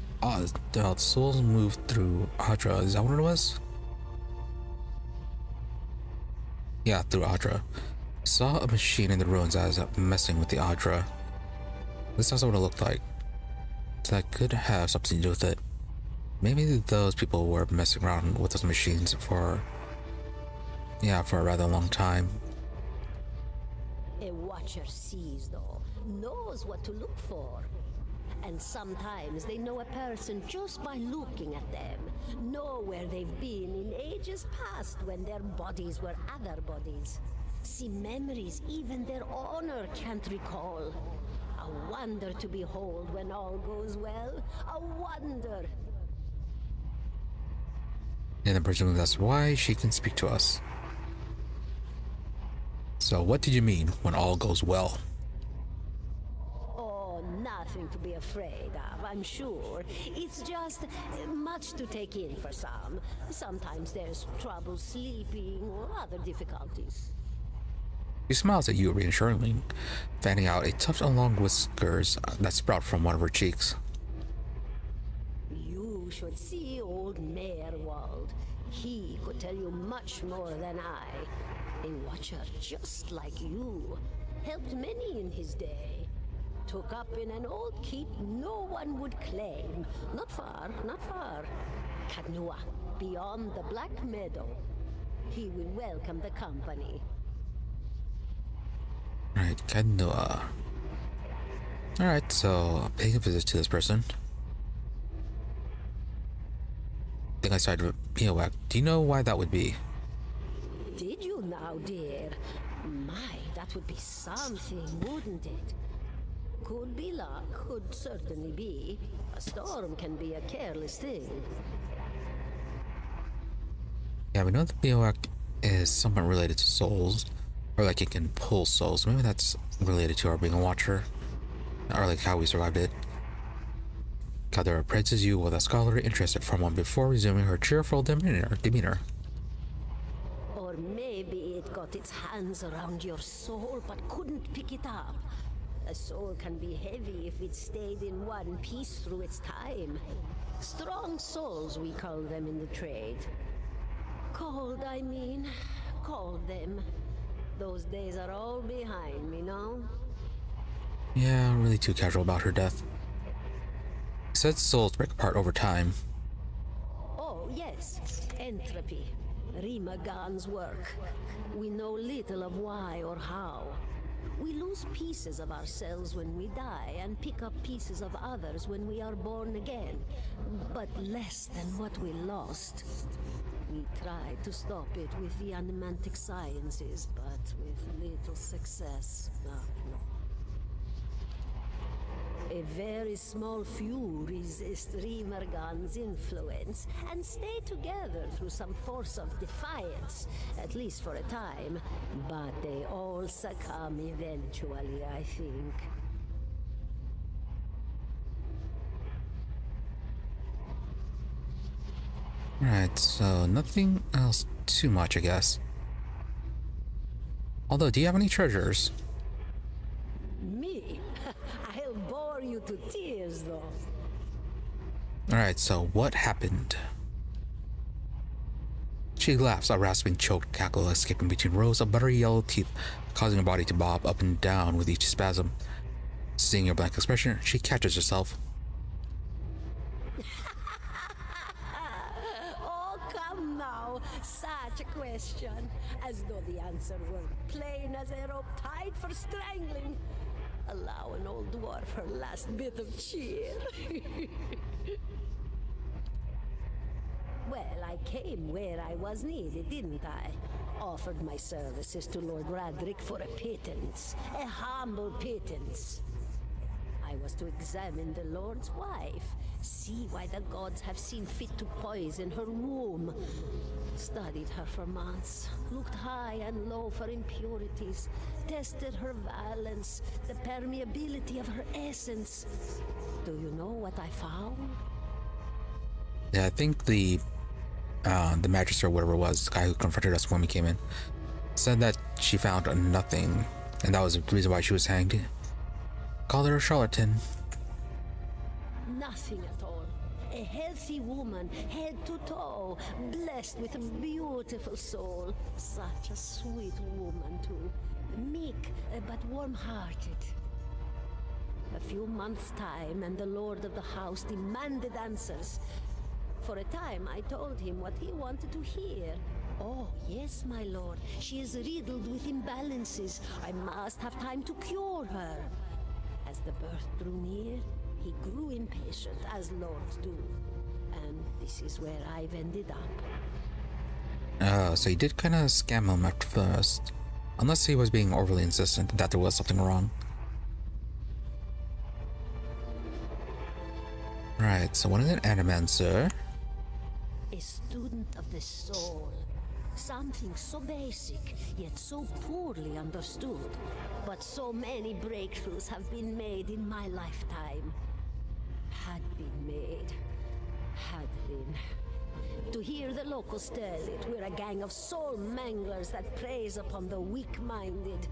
souls moved through Audra, is that what it was? Yeah, through Audra. Saw a machine in the ruins as messing with the Audra. This is what it looked like. So that could have something to do with it. Maybe those people were messing around with those machines for yeah, for a rather long time. A watcher sees, though, knows what to look for. And sometimes they know a person just by looking at them, know where they've been in ages past when their bodies were other bodies. See memories even their owner can't recall. A wonder to behold when all goes well. A wonder. And then presumably that's why she can speak to us. So what did you mean when all goes well? Oh, nothing to be afraid of, I'm sure. It's just much to take in for some. Sometimes there's trouble sleeping or other difficulties. She smiles at you reassuringly, fanning out a tuft of long whiskers that sprout from one of her cheeks. You should see old Merwald. He could tell you much more than I. A watcher just like you. Helped many in his day. Took up in an old keep no one would claim. Not far, not far. Kadnua, beyond the Black Meadow. He will welcome the company. Alright, Kadnua. Alright, so paying a visit to this person. I think I started with Beowak. Do you know why that would be? Did you now, dear? My, that would be something, wouldn't it? Could be luck, could certainly be. A storm can be a careless thing. Yeah, we know that Beowak is somewhat related to souls. Or like it can pull souls. Maybe that's related to our being a watcher. Or like how we survived it. Kadura praises you with a scholarly interest from one before resuming her cheerful demeanor. Or maybe it got its hands around your soul but couldn't pick it up. A soul can be heavy if it stayed in one piece through its time. Strong souls, we call them in the trade. Cold, I mean. Call them. Those days are all behind me, no? Yeah, really too casual about her death. Said souls break apart over time. Oh, yes. Entropy. Rimagan's work. We know little of why or how. We lose pieces of ourselves when we die and pick up pieces of others when we are born again. But less than what we lost. We tried to stop it with the animantic sciences, but with little success. No. A very small few resist Rimergan's influence and stay together through some force of defiance, at least for a time. But they all succumb eventually, I think. Alright, so nothing else too much, I guess. Although, do you have any treasures? Me? I'll bore you to tears, though. Alright, so what happened? She laughs, a rasping, choked cackle escaping between rows of buttery yellow teeth, causing her body to bob up and down with each spasm. Seeing your blank expression, she catches herself. Oh, come now. Such a question. As though the answer were plain as a rope tied for strangling. Allow an old dwarf her last bit of cheer. Well, I came where I was needed, didn't I? Offered my services to Lord Radric for a pittance. A humble pittance. I was to examine the Lord's wife, see why the gods have seen fit to poison her womb. Studied her for months, looked high and low for impurities, tested her valence, the permeability of her essence. Do you know what I found? Yeah, I think the magistrate or whatever it was, the guy who confronted us when we came in, said that she found nothing, and that was the reason why she was hanged. Called her a charlatan. Nothing at all. A healthy woman, head to toe, blessed with a beautiful soul. Such a sweet woman, too. Meek, but warm-hearted. A few months' time, and the lord of the house demanded answers. For a time, I told him what he wanted to hear. Oh, yes, my lord. She is riddled with imbalances. I must have time to cure her. As the birth drew near, he grew impatient, as lords do. And this is where I've ended up. Oh, so you did kind of scam him at first. Unless he was being overly insistent that there was something wrong. Right, so what is an animancer? A student of the soul. Something so basic, yet so poorly understood. But so many breakthroughs have been made in my lifetime. Had been made. Had been. To hear the locals tell it, we're a gang of soul manglers that preys upon the weak-minded.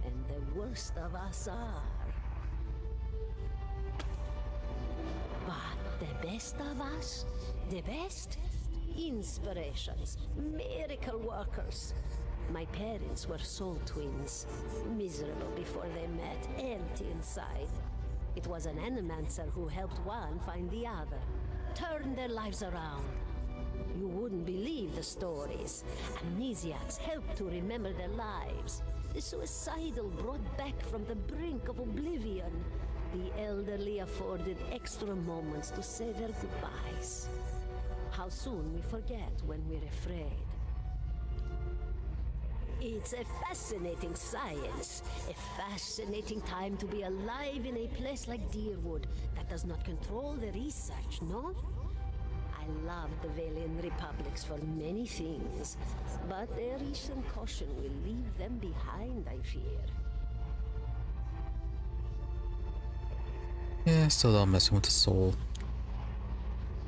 And the worst of us are. But the best of us, the best? Inspirations, miracle workers. My parents were soul twins, miserable before they met, empty inside. It was an animancer who helped one find the other, turned their lives around. You wouldn't believe the stories. Amnesiacs helped to remember their lives. The suicidal brought back from the brink of oblivion. The elderly afforded extra moments to say their goodbyes. How soon we forget when we're afraid. It's a fascinating science. A fascinating time to be alive in a place like Deerwood that does not control the research, no? I love the Valian Republics for many things, but their recent caution will leave them behind, I fear. Yeah, still though messing with the soul.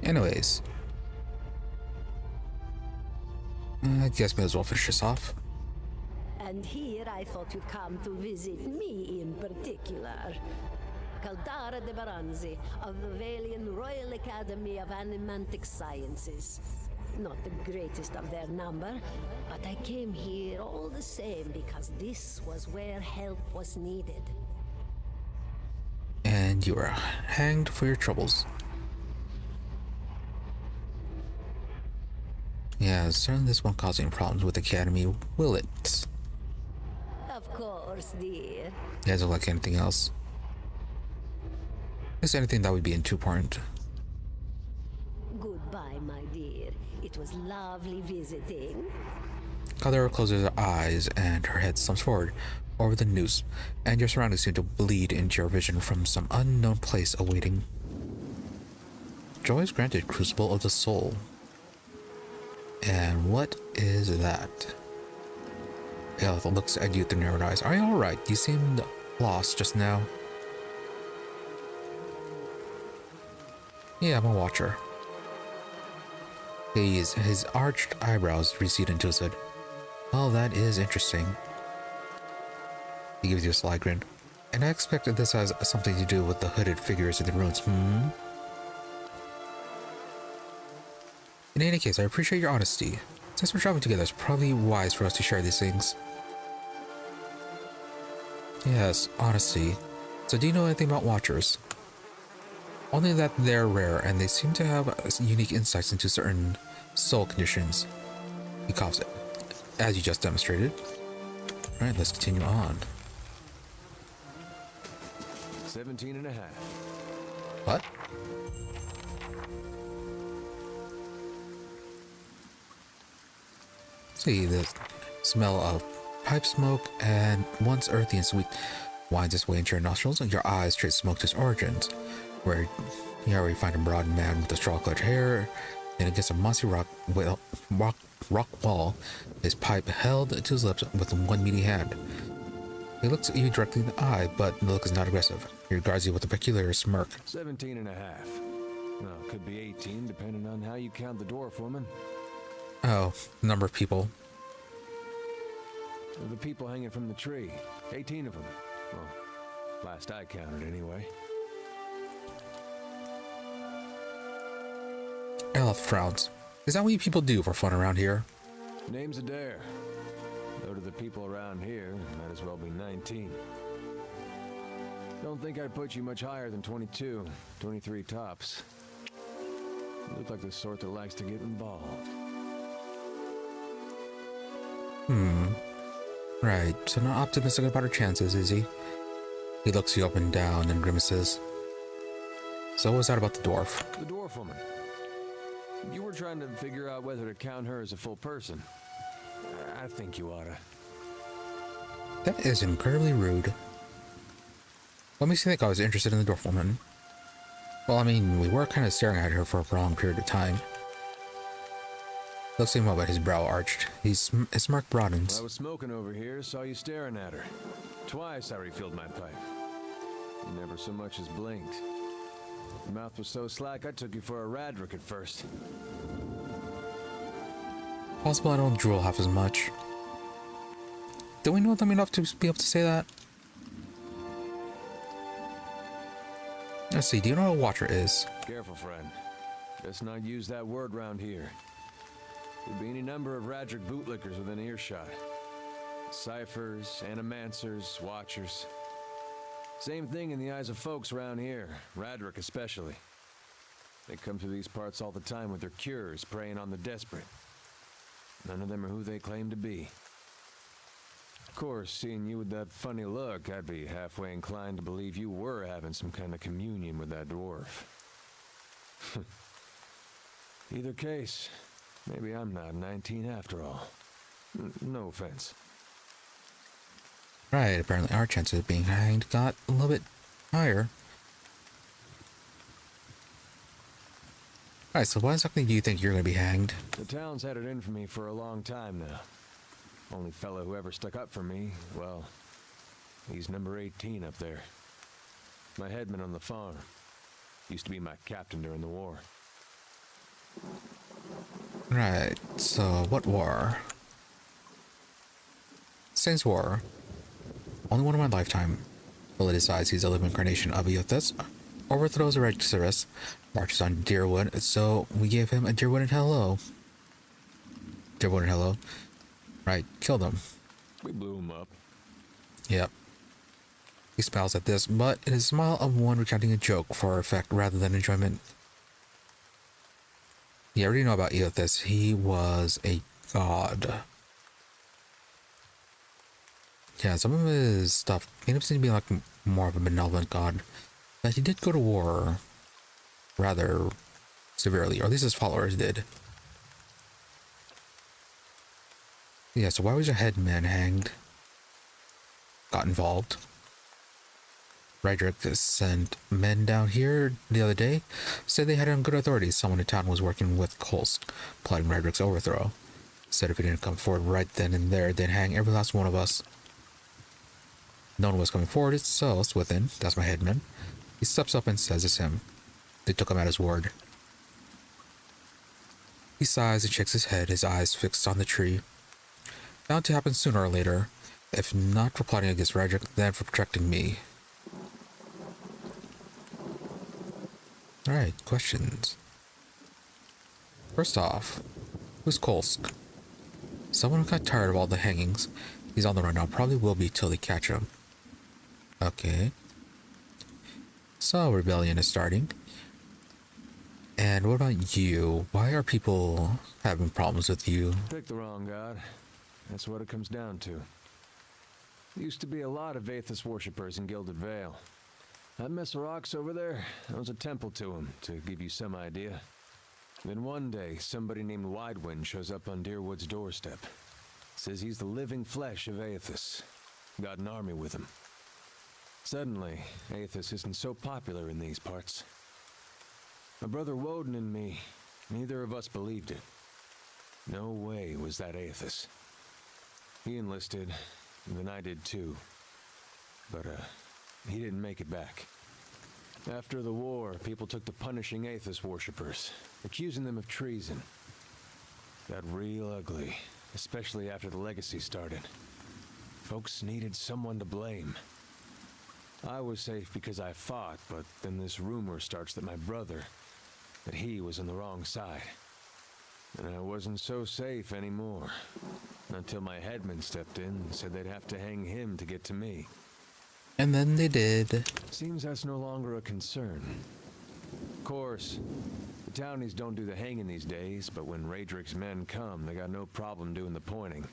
Anyways. I guess may as well finish this off. And here I thought you'd come to visit me in particular. Caldara de Baranzi of the Valian Royal Academy of Animantic Sciences. Not the greatest of their number, but I came here all the same because this was where help was needed. And you were hanged for your troubles. Yeah, certainly this won't cause any problems with the Academy, will it? Of course, dear. You guys don't like anything else? Is anything that would be too important? Goodbye, my dear. It was lovely visiting. Caldera closes her eyes and her head slumps forward over the noose, and your surroundings seem to bleed into your vision from some unknown place awaiting. Joy is granted, Crucible of the Soul. And what is that? Elth looks at you through narrowed eyes. Are you alright? You seemed lost just now. Yeah, I'm a watcher. His arched eyebrows recede into his head. Well, that is interesting. He gives you a sly grin. And I expect that this has something to do with the hooded figures in the ruins. In any case, I appreciate your honesty. Since we're traveling together, it's probably wise for us to share these things. Yes, honesty. So do you know anything about Watchers? Only that they're rare and they seem to have unique insights into certain soul conditions. He coughs it, as you just demonstrated. Alright, let's continue on. 17 and a half. What? See, the smell of pipe smoke and once earthy and sweet winds its way into your nostrils, and your eyes trace smoke to its origins. Where you find a broad man with a straw-colored hair, and against a mossy rock wall, his pipe held to his lips with one meaty hand. He looks at you directly in the eye, but the look is not aggressive. He regards you with a peculiar smirk. 17 and a half. Well, could be 18, depending on how you count the dwarf woman. Oh, number of people. The people hanging from the tree. 18 of them. Well, last I counted anyway. Elf frowns. Is that what you people do for fun around here? Name's Adair. Though to the people around here, might as well be 19. Don't think I'd put you much higher than 22, 23 tops. You look like the sort that likes to get involved. Right, so not optimistic about our chances, is he? He looks you up and down and grimaces. So what was that about the dwarf? The dwarf woman. You were trying to figure out whether to count her as a full person. I think you oughta. That is incredibly rude. What makes you think I was interested in the dwarf woman? Well, I mean, we were kind of staring at her for a prolonged period of time. Looks him up at his brow arched. His smirk broadens. I was smoking over here, saw you staring at her. Twice I refilled my pipe. You never so much as blinked. Your mouth was so slack I took you for a Radric at first. Possible I don't drool half as much. Do we know them enough to be able to say that? Let's see, do you know what a watcher is? Careful, friend. Let's not use that word round here. There'd be any number of Radric bootlickers within earshot. Ciphers, animancers, watchers. Same thing in the eyes of folks around here, Radric especially. They come through these parts all the time with their cures, preying on the desperate. None of them are who they claim to be. Of course, seeing you with that funny look, I'd be halfway inclined to believe you were having some kind of communion with that dwarf. Either case, maybe I'm not 19 after all. No offense. Right, apparently our chances of being hanged got a little bit higher. Alright, so why exactly do you think you're going to be hanged? The town's had it in for me for a long time now. Only fellow who ever stuck up for me, well, he's number 18 up there. My headman on the farm. Used to be my captain during the war. Right, so what war? Saints War. Only one in my lifetime. Bullet decides he's a living incarnation of Eothas, overthrows a Regicirus, marches on Deerwood, so we gave him a Deerwood and hello. Deerwood and hello. Right, killed him. We blew him up. Yep. He smiles at this, but it is a smile of one recounting a joke for effect rather than enjoyment. You already know about Eothas. He was a god. Yeah, some of his stuff made him seem to be like more of a benevolent god. But he did go to war rather severely, or at least his followers did. Yeah, so why was your headman hanged? Got involved. Radric sent men down here the other day. Said they had it on good authority. Someone in town was working with Kolsk, plotting Radric's overthrow. Said if he didn't come forward right then and there, they'd hang every last one of us. No one was coming forward, so Swithin, that's my headman, he steps up and says it's him. They took him at his word. He sighs and shakes his head, his eyes fixed on the tree. Bound to happen sooner or later, if not for plotting against Radric, then for protecting me. Alright, questions. First off, who's Kolsk? Someone who got tired of all the hangings. He's on the run now, probably will be till they catch him. Okay. So, rebellion is starting. And what about you? Why are people having problems with you? Picked the wrong god. That's what it comes down to. There used to be a lot of Aethys worshippers in Gilded Vale. That mess of rocks over there, that was a temple to him, to give you some idea. Then one day, somebody named Widewind shows up on Deerwood's doorstep. Says he's the living flesh of Aethys. Got an army with him. Suddenly, Aethys isn't so popular in these parts. My brother Woden and me, neither of us believed it. No way was that Aethys. He enlisted, and then I did too. But, he didn't make it back. After the war, people took to punishing Aethys worshippers, accusing them of treason. Got real ugly, especially after the legacy started. Folks needed someone to blame. I was safe because I fought, but then this rumor starts that my brother, that he was on the wrong side. And I wasn't so safe anymore. Until my headman stepped in and said they'd have to hang him to get to me. And then they did. Seems that's no longer a concern. Of course, the townies don't do the hanging these days, but when Radric's men come, they got no problem doing the pointing.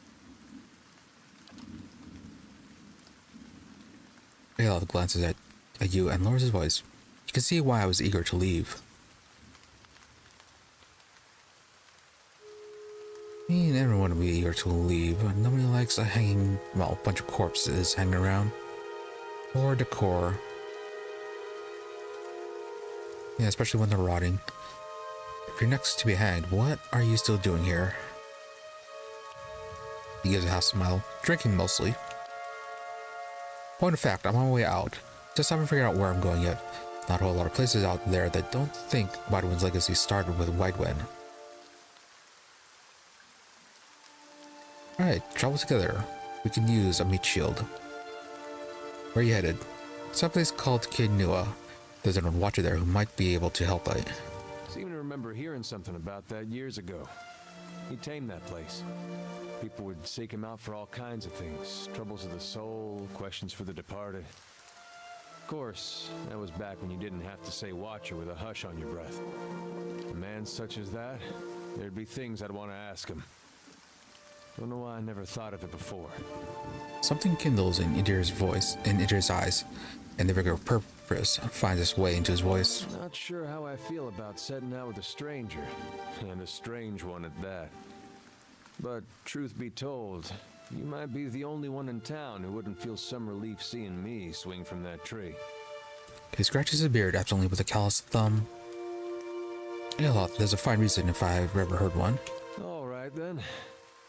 Ayla glances at you and lowers his voice. You can see why I was eager to leave. Me and everyone will be eager to leave. Nobody likes a bunch of corpses hanging around. Or decor. Yeah, especially when they're rotting. If you're next to be hanged, what are you still doing here? He gives a half smile, drinking mostly. Point of fact, I'm on my way out. Just haven't figured out where I'm going yet. Not a whole lot of places out there that don't think Whitewind's legacy started with Whitewind. Alright, travel together. We can use a meat shield. Where are you headed? Someplace called Kainua. There's an watcher there who might be able to help out. Seem to remember hearing something about that years ago. He tamed that place. People would seek him out for all kinds of things. Troubles of the soul, questions for the departed. Of course, that was back when you didn't have to say watcher with a hush on your breath. A man such as that, there'd be things I'd want to ask him. Don't know why I never thought of it before. Something kindles in Idrir's eyes, and the vigor of purpose finds its way into his voice. Not sure how I feel about setting out with a stranger, and a strange one at that. But truth be told, you might be the only one in town who wouldn't feel some relief seeing me swing from that tree. He scratches his beard absently with a calloused thumb. Yeah, there's a fine reason if I've ever heard one. All right then.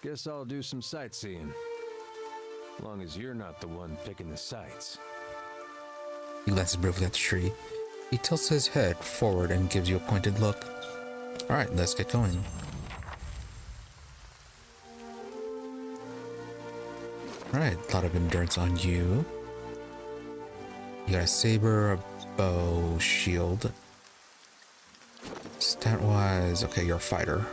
Guess I'll do some sightseeing. Long as you're not the one picking the sights. He glances briefly at the tree. He tilts his head forward and gives you a pointed look. Alright, let's get going. Alright, a lot of endurance on you. You got a saber, a bow, shield. Stat-wise, okay, you're a fighter.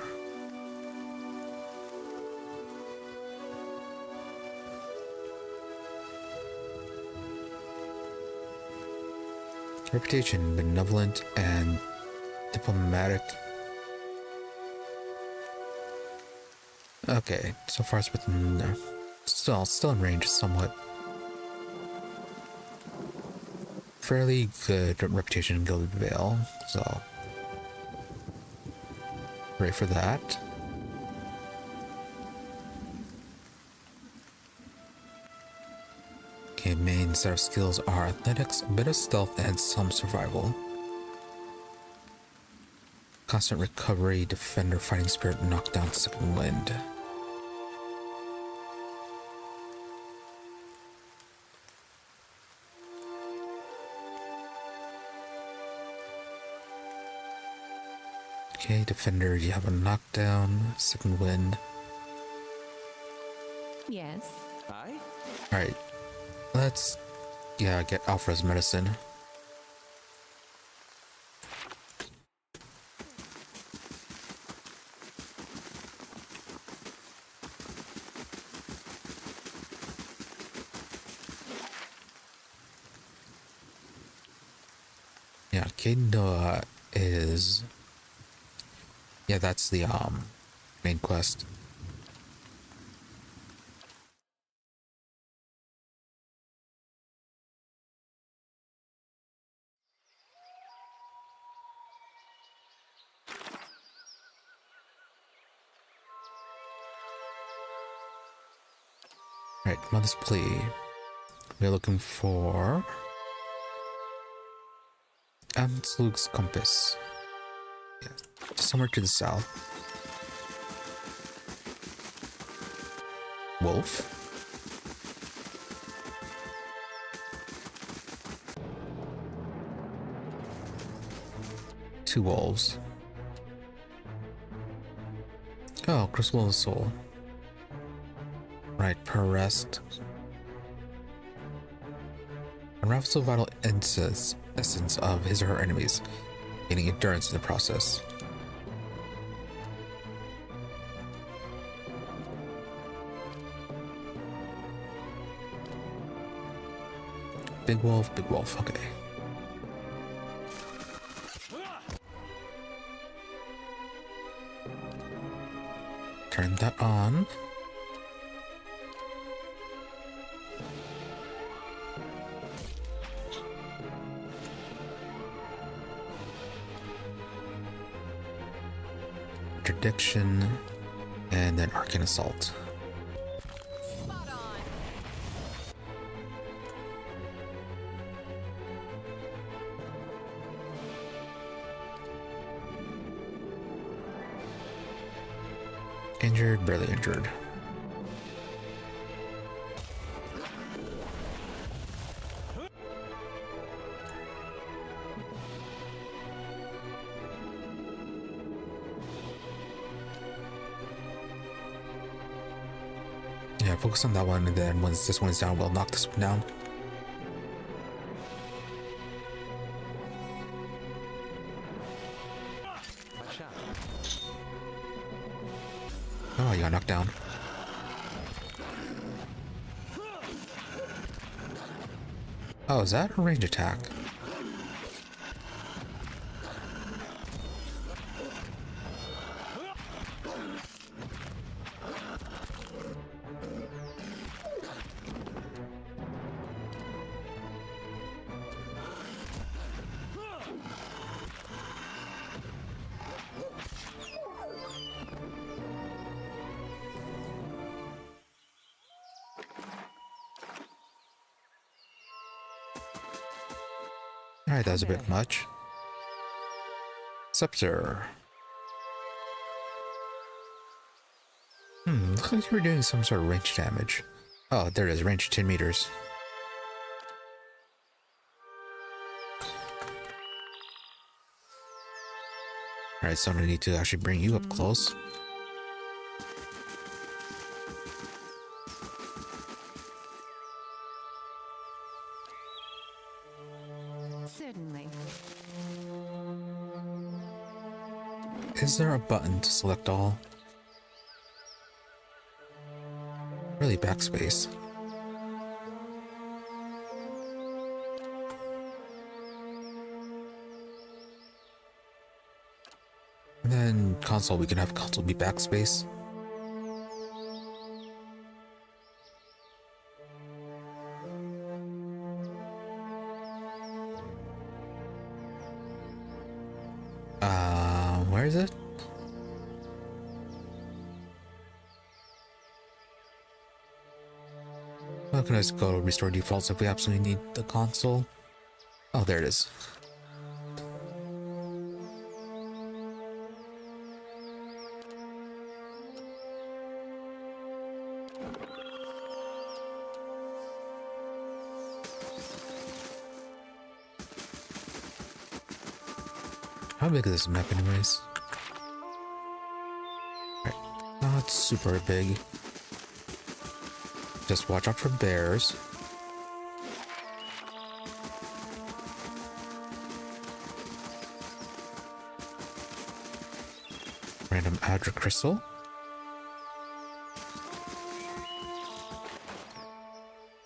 Reputation, benevolent and diplomatic. Okay, so far it's within still in range somewhat. Fairly good reputation in Gilded Vale, so ready for that. Okay, main set of skills are athletics, a bit of stealth, and some survival. Constant recovery, defender, fighting spirit, knockdown, second wind. Okay, defender, you have a knockdown, second wind. Yes. Hi? Alright, let's, get Alfred's medicine. Yeah, Kainua is... Yeah, that's the main quest. Right, Mother's Plea. We're looking for Amslug's Compass. Yeah, just somewhere to the south. Wolf. Two wolves. Oh, Crucible of the Soul. Right, per rest. Unravels the vital essence of his or her enemies, gaining endurance in the process. Big wolf, okay. Turn that on. interdiction, and then arcane assault. Injured, barely injured. Yeah, focus on that one, and then once this one's down, we'll knock this one down. Oh, you got knocked down. Oh, is that a range attack? Alright, that was a bit much. Scepter. Looks like you were doing some sort of range damage. Oh, there it is, range 10 meters. Alright, so I need to actually bring you up close. Certainly. Is there a button to select all? Really, backspace. And then console, we can have console be backspace. Where is it? Well, can I just go restore defaults if we absolutely need the console? Oh, there it is. How big is this map anyways? Right. Not super big. Just watch out for bears. Random Adra crystal.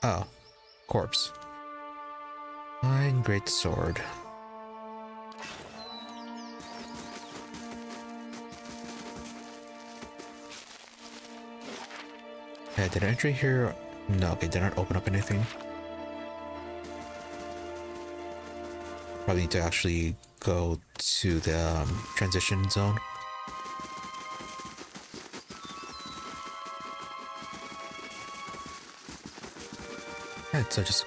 Oh, corpse. Fine, great sword. Okay, did I enter here? No, okay, did not open up anything. Probably need to actually go to the transition zone. Right, so just...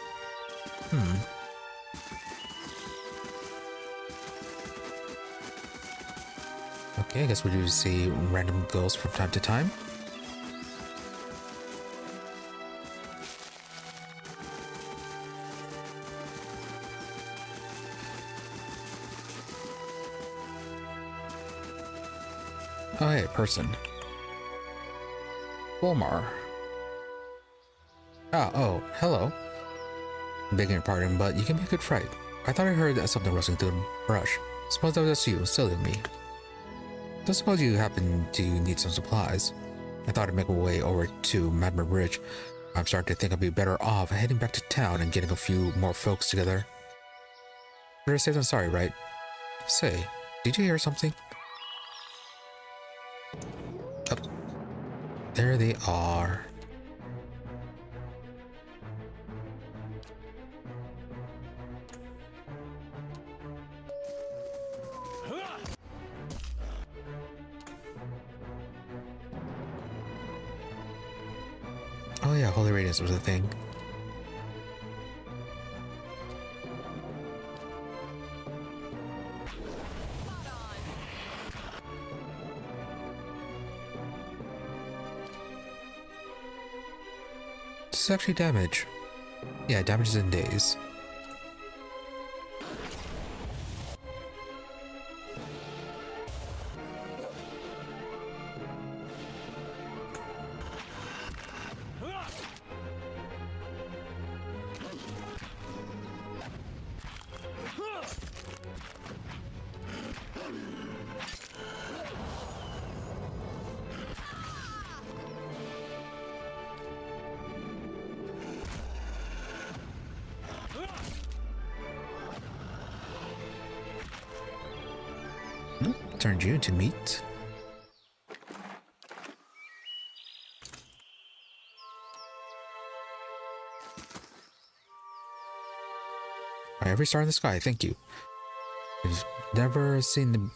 Okay, I guess we do see random ghosts from time to time. Oh, hey, person. Volmar. Ah, oh, hello. Begging your pardon, but you can be a good fright. I thought I heard something rustling through the brush. Suppose that was just you, silly of me. Don't suppose you happen to need some supplies. I thought I'd make my way over to Magma Bridge. I'm starting to think I'd be better off heading back to town and getting a few more folks together. Better safe than sorry, right? Say, did you hear something? Oh, there they are. Holy Radiance was a thing. This is actually damage. Yeah, damage is in days. Turned you into meat. Every star in the sky, thank you. I've never seen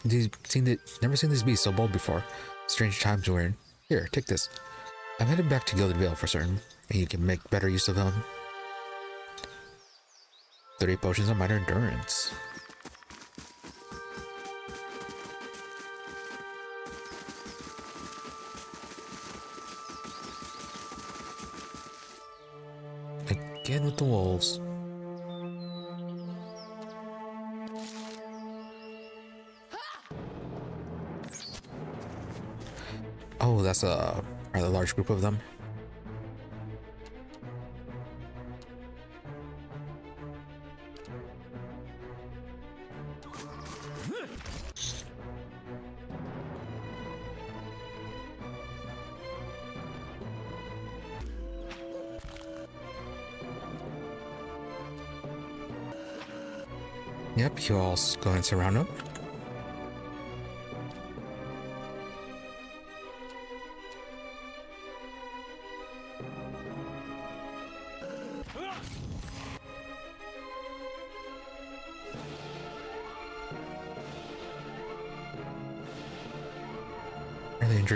never seen these beasts so bold before. Strange times we're in. Here, take this. I'm headed back to Gilded Vale for certain, and you can make better use of them. 30 potions of minor endurance. Again with the wolves. Oh, that's a rather large group of them. Yep, you all go and surround them.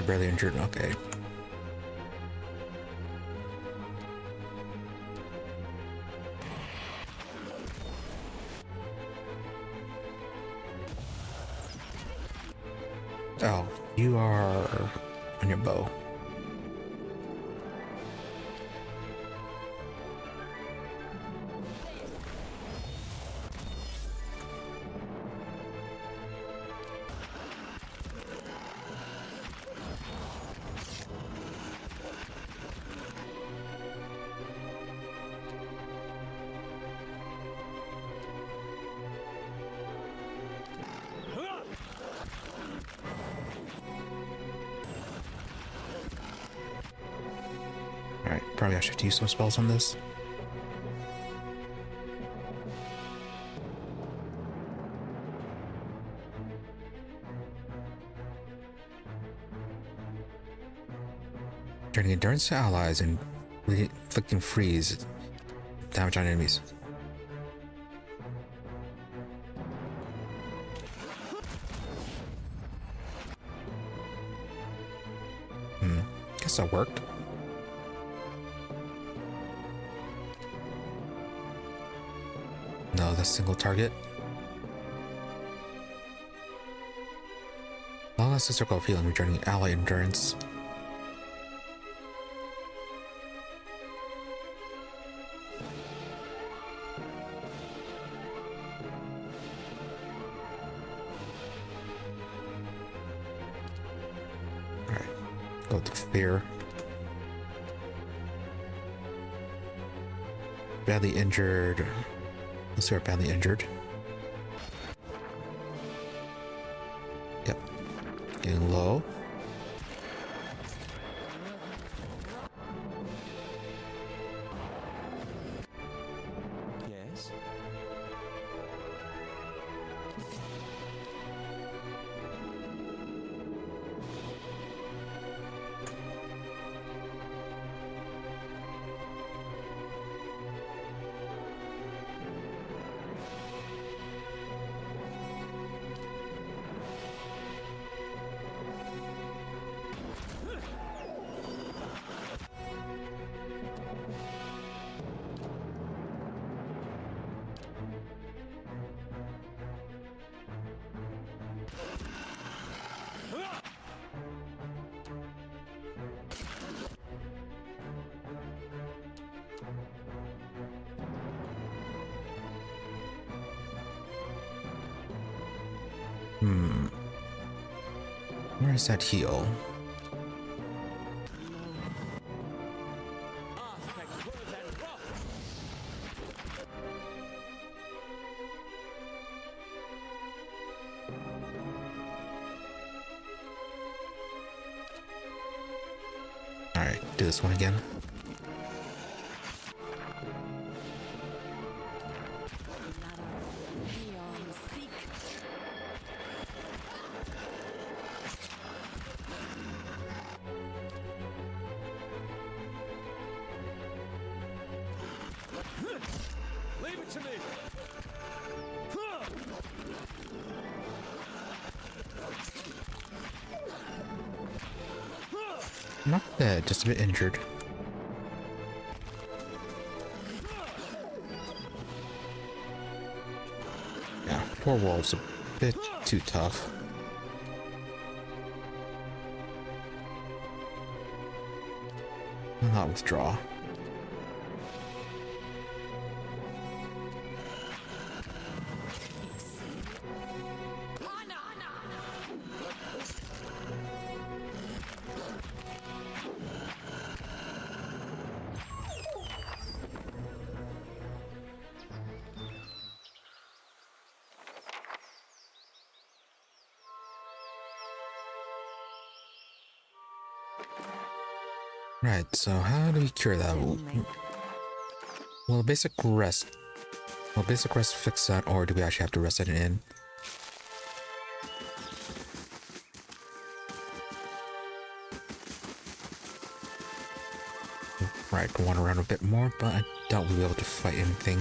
Barely injured, okay. Oh, you are on your bow. Alright, probably I should use some spells on this. Turning endurance to allies and inflicting freeze damage on enemies. Guess that worked. No, that's single target. Long lasts a circle of healing, returning ally endurance. Alright, go with the fear. Badly injured. Let's see, we're badly injured. Yep. Getting low. Yes? Where is that heal? Alright, do this one again. Leave it to me. Not dead, just a bit injured. Yeah, poor wolf's a bit too tough. Will not withdraw. Right, so how do we cure that? Certainly. Will basic rest fix that, or do we actually have to rest it in? Right, go on around a bit more, but I doubt we'll be able to fight anything.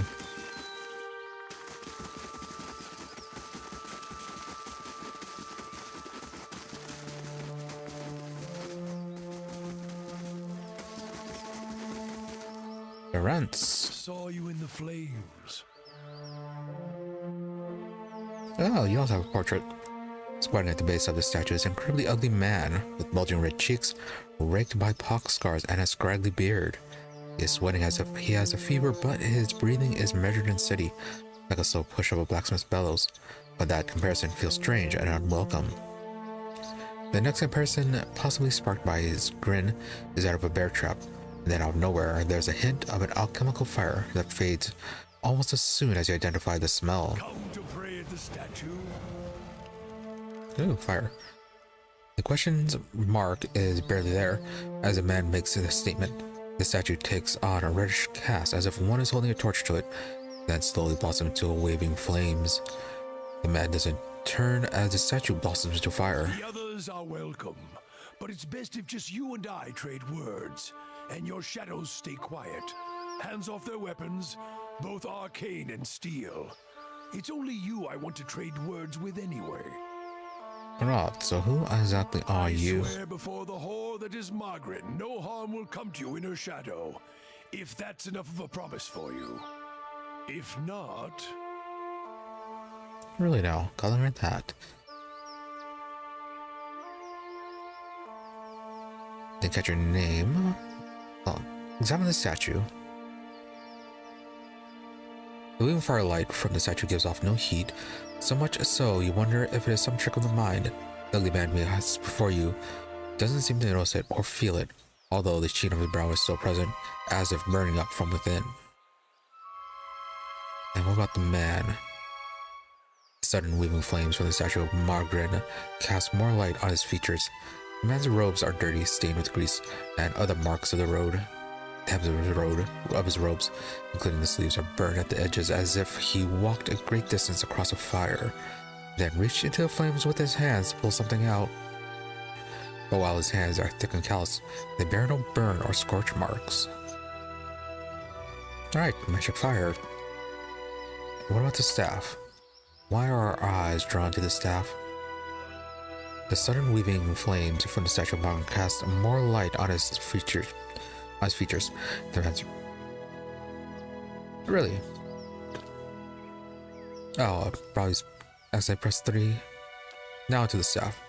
Rents. Saw you in the flames. Oh, you also have a portrait. Squatting at the base of the statue is an incredibly ugly man with bulging red cheeks, raked by pox scars, and a scraggly beard. He is sweating as if he has a fever, but his breathing is measured and steady, like a slow push of a blacksmith's bellows. But that comparison feels strange and unwelcome. The next comparison, possibly sparked by his grin, is that of a bear trap. Then out of nowhere, there's a hint of an alchemical fire that fades almost as soon as you identify the smell. Come to pray at the statue. Ooh, fire. The question's mark is barely there as the man makes this statement. The statue takes on a reddish cast as if one is holding a torch to it, then slowly blossoms into waving flames. The man doesn't turn as the statue blossoms into fire. The others are welcome, but it's best if just you and I trade words. And your shadows stay quiet. Hands off their weapons, both arcane and steel. It's only you I want to trade words with anyway. Right, so who exactly are you? I swear before the whore that is Margaret, no harm will come to you in her shadow. If that's enough of a promise for you. If not... Really now, calling her that. Didn't catch your name. Well, examine the statue. The waving firelight from the statue gives off no heat, so much so you wonder if it is some trick of the mind. The ugly man before you doesn't seem to notice it or feel it, although the sheen of his brow is still present, as if burning up from within. And what about the man? Sudden weaving flames from the statue of Margaret cast more light on his features. The man's robes are dirty, stained with grease, and other marks of the road. Of his robes, including the sleeves, are burned at the edges as if he walked a great distance across a fire, then reached into the flames with his hands to pull something out. But while his hands are thick and callous, they bear no burn or scorch marks. Alright, magic fire. What about the staff? Why are our eyes drawn to the staff? The sudden weaving flames from the statue of Margaret cast more light on his features. Their hands. Really? Oh, probably as I press 3. Now to the staff.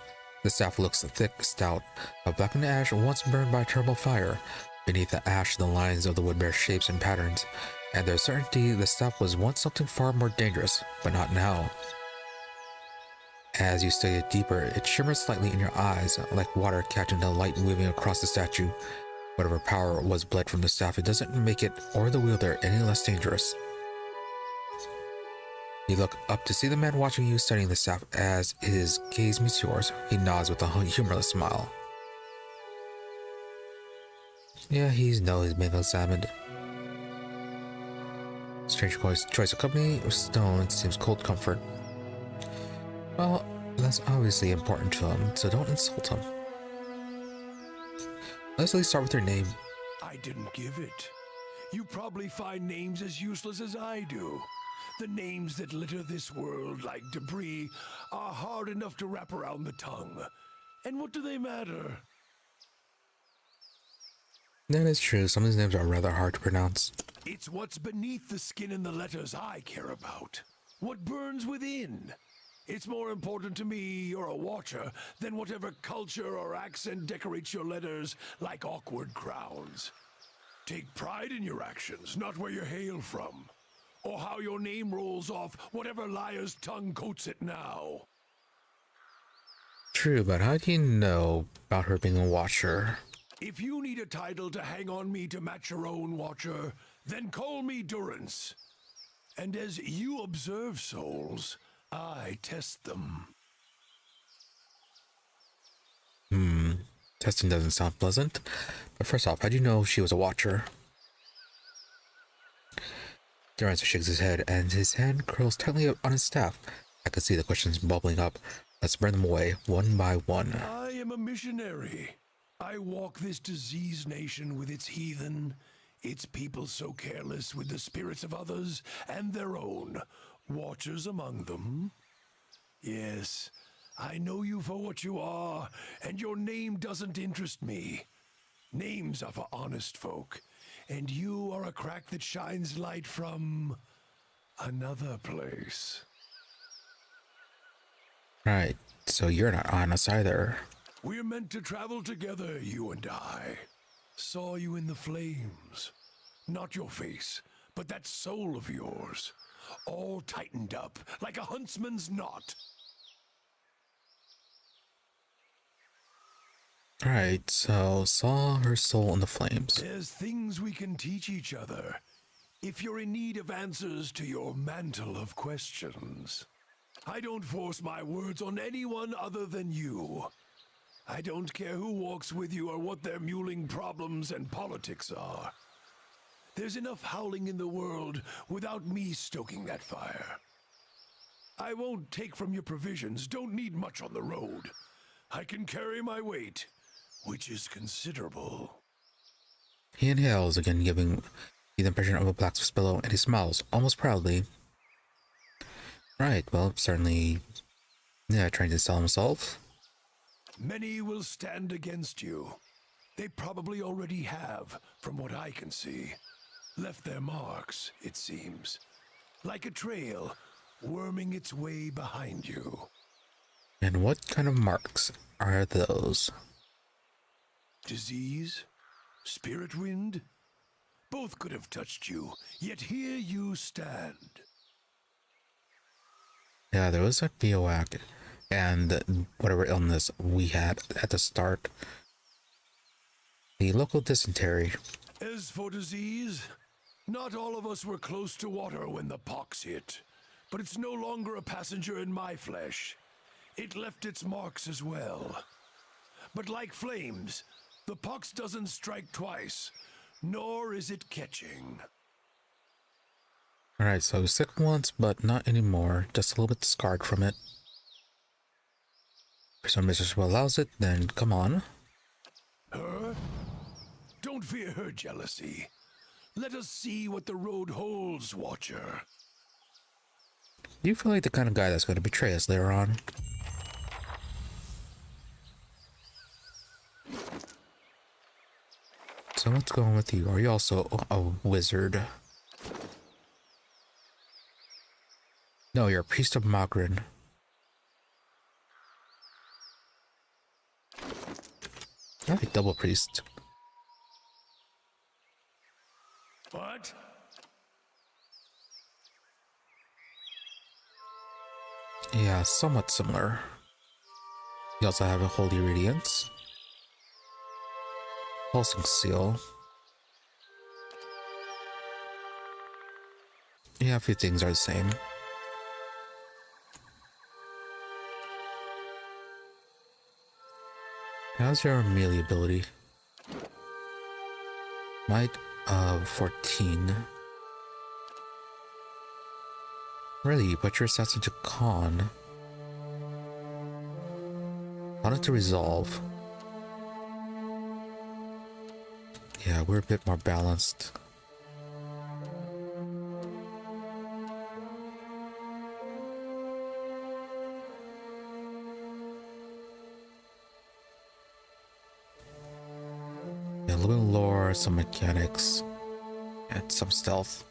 The staff looks thick, stout, but blackened ash once burned by a terrible fire. Beneath the ash, the lines of the wood bear shapes and patterns, and there's certainty the staff was once something far more dangerous, but not now. As you study it deeper, it shimmers slightly in your eyes, like water catching the light moving across the statue. Whatever power was bled from the staff, it doesn't make it or the wielder any less dangerous. You look up to see the man watching you studying the staff. As his gaze meets yours, he nods with a humorless smile. Yeah, he's been examined. Strange choice of company or stone seems cold comfort. Well, that's obviously important to him, so don't insult him. Let's at least start with your name. I didn't give it. You probably find names as useless as I do. The names that litter this world like debris are hard enough to wrap around the tongue. And what do they matter? That is true, some of these names are rather hard to pronounce. It's what's beneath the skin and the letters I care about. What burns within. It's more important to me you're a watcher than whatever culture or accent decorates your letters like awkward crowns. Take pride in your actions, not where you hail from. Or how your name rolls off whatever liar's tongue coats it now. True, but how do you know about her being a watcher? If you need a title to hang on me to match your own watcher, then call me Durance. And as you observe souls, I test them. Testing doesn't sound pleasant. But first off, how'd you know she was a watcher? Durance shakes his head, and his hand curls tightly on his staff. I can see the questions bubbling up. Let's burn them away, one by one. I am a missionary. I walk this diseased nation with its heathen, its people so careless with the spirits of others and their own, watchers among them. Yes, I know you for what you are, and your name doesn't interest me. Names are for honest folk, and you are a crack that shines light from another place. Right, so you're not honest either. We're meant to travel together, you and I. Saw you in the flames. Not your face, but that soul of yours. All tightened up, like a huntsman's knot. Right, so saw her soul in the flames. There's things we can teach each other. If you're in need of answers to your mantle of questions. I don't force my words on anyone other than you. I don't care who walks with you or what their mewling problems and politics are. There's enough howling in the world without me stoking that fire. I won't take from your provisions, don't need much on the road. I can carry my weight, which is considerable. He inhales, again giving you the impression of a blacksmith's billow, and he smiles, almost proudly. Right, well, certainly, trying to sell himself. Many will stand against you. They probably already have, from what I can see. Left their marks, it seems. Like a trail, worming its way behind you. And what kind of marks are those? Disease? Spirit wind? Both could have touched you, yet here you stand. Yeah, there was that bioact and whatever illness we had at the start. The local dysentery. As for disease, not all of us were close to water when the pox hit, but it's no longer a passenger in my flesh. It left its marks as well. But like flames, the pox doesn't strike twice, nor is it catching. Alright, so I was sick once, but not anymore. Just a little bit scarred from it. If some mistress allows it, then come on. Her? Don't fear her jealousy. Let us see what the road holds, Watcher. You feel like the kind of guy that's going to betray us later on. So what's going on with you? Are you also a wizard? No, you're a priest of Magrin. Alright, double priest. What? Yeah, somewhat similar. You also have a Holy Radiance, Pulsing Seal. Yeah, a few things are the same. How's your melee ability? Might of 14. Really, you put your stats into Con. Wanted to resolve. Yeah, we're a bit more balanced. Yeah, a little bit of lore, some mechanics, and some stealth.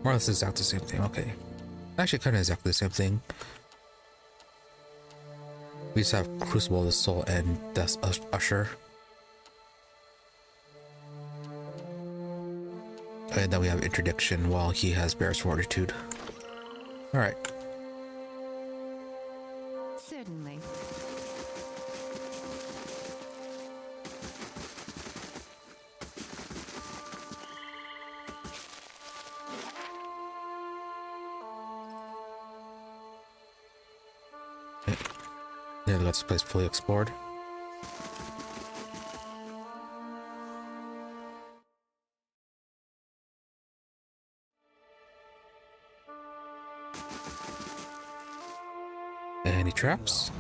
More or less exactly the same thing. Okay. Actually, kind of exactly the same thing. We just have Crucible of the Soul and Death Usher. And then we have Interdiction while he has Bear's Fortitude. Alright. Certainly. Yeah, we got this place fully explored. Any traps?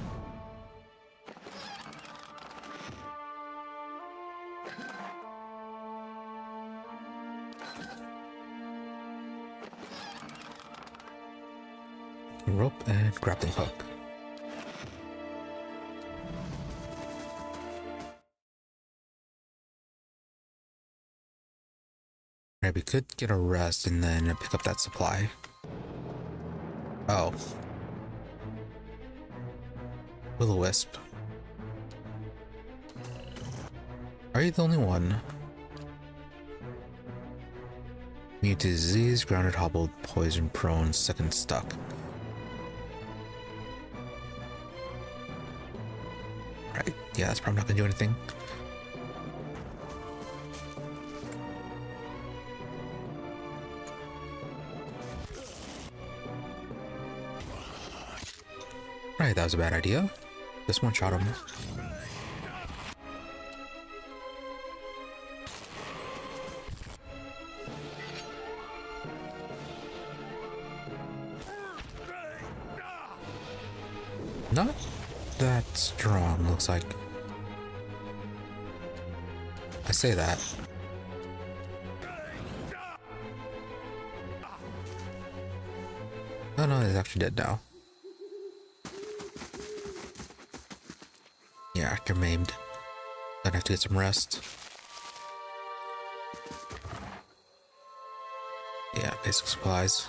Rope and grappling hook. Alright, we could get a rest and then pick up that supply. Oh. Will-o-wisp. Are you the only one? Immune to disease, grounded, hobbled, poison, prone, second stuck. Right, yeah, that's probably not gonna do anything. Right, that was a bad idea. This one shot him. Not that strong, looks like. I say that. Oh no, he's actually dead now. Yeah, you're maimed. Gonna have to get some rest. Yeah, basic supplies.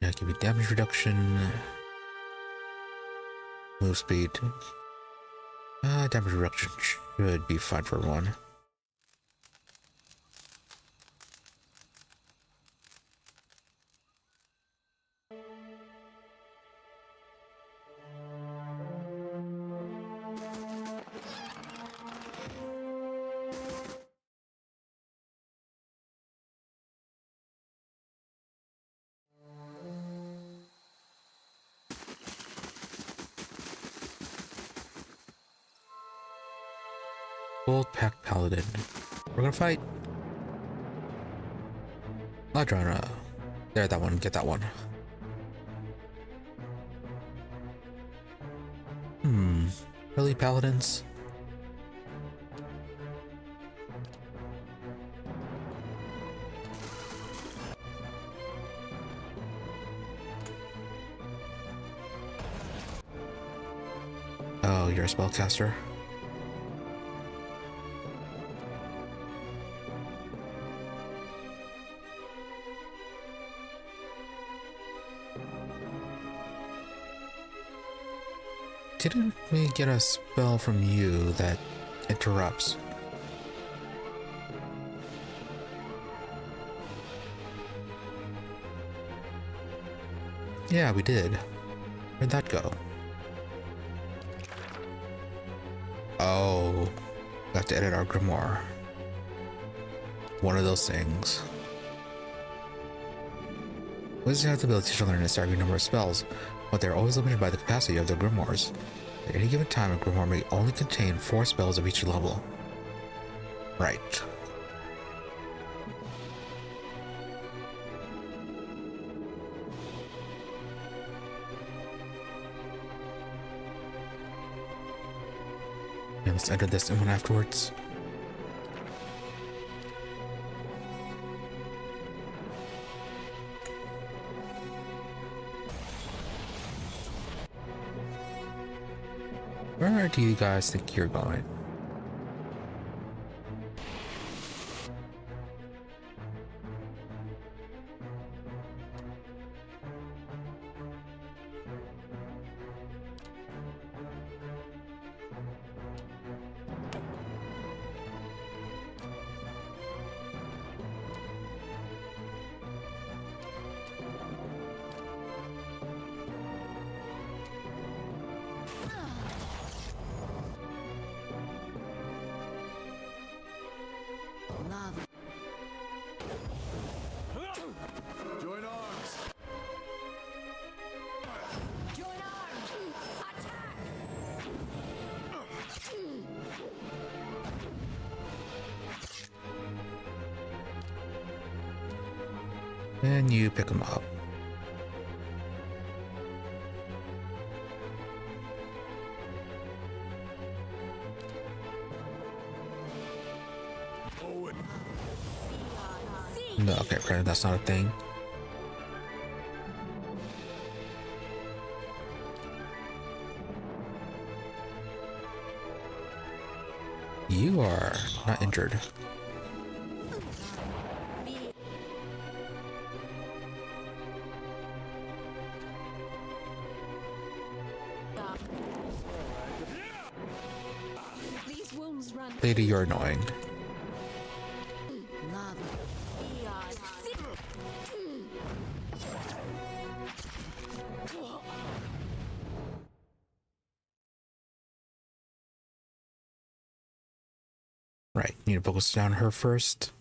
Yeah, give you damage reduction. Move speed. Damage reduction should be fine for one. Gold Pack Paladin. We're gonna fight. Ladrona. There, that one. Get that one. Really, Paladins? Oh, you're a spellcaster. didn't we get a spell from you that interrupts? Yeah, we did. Where'd that go? Oh, we have to edit our grimoire. One of those things. Wizards have the ability to learn a staggering number of spells, but they're always limited by the capacity of their grimoires. At any given time, a grimoire may only contain 4 spells of each level. Right. And let's edit this in one afterwards. Where do you guys think you're going? Join arms! Join arms! Attack! And you pick them up. Owen. No, okay, apparently that's not a thing. You are not injured. These wounds run. Lady, you're annoying. Right, need to focus down her first.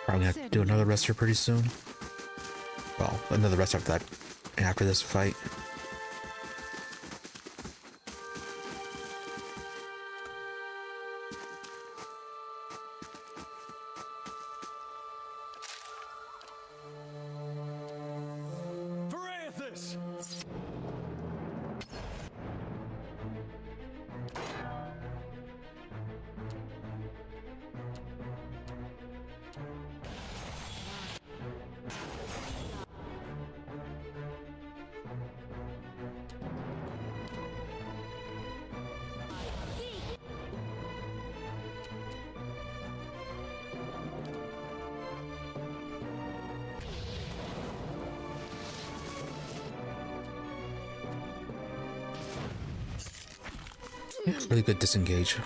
Probably have to do another rest here pretty soon. Well, another rest after that, after this fight. Really good disengage.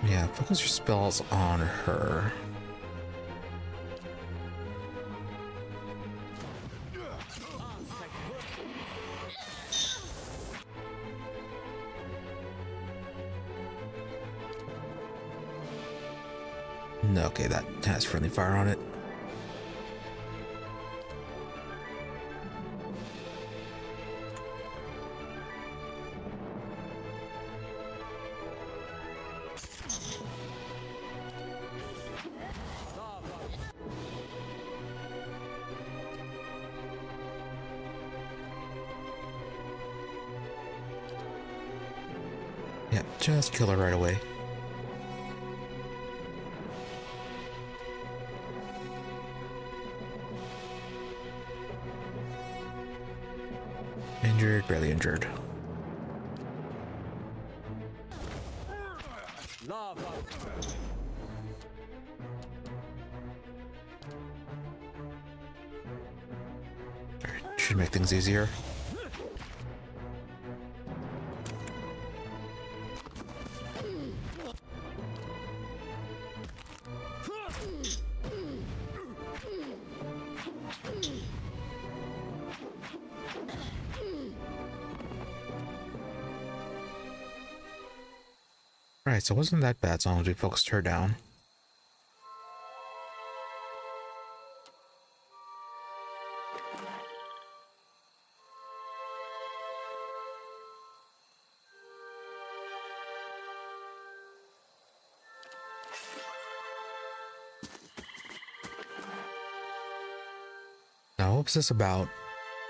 Yeah, focus your spells on her. No, okay, that has friendly fire on it. Yeah, just kill her right away. Injured, barely injured. Lava. Should make things easier. Right, so it wasn't that bad as long as we focused her down. Now, what was this about?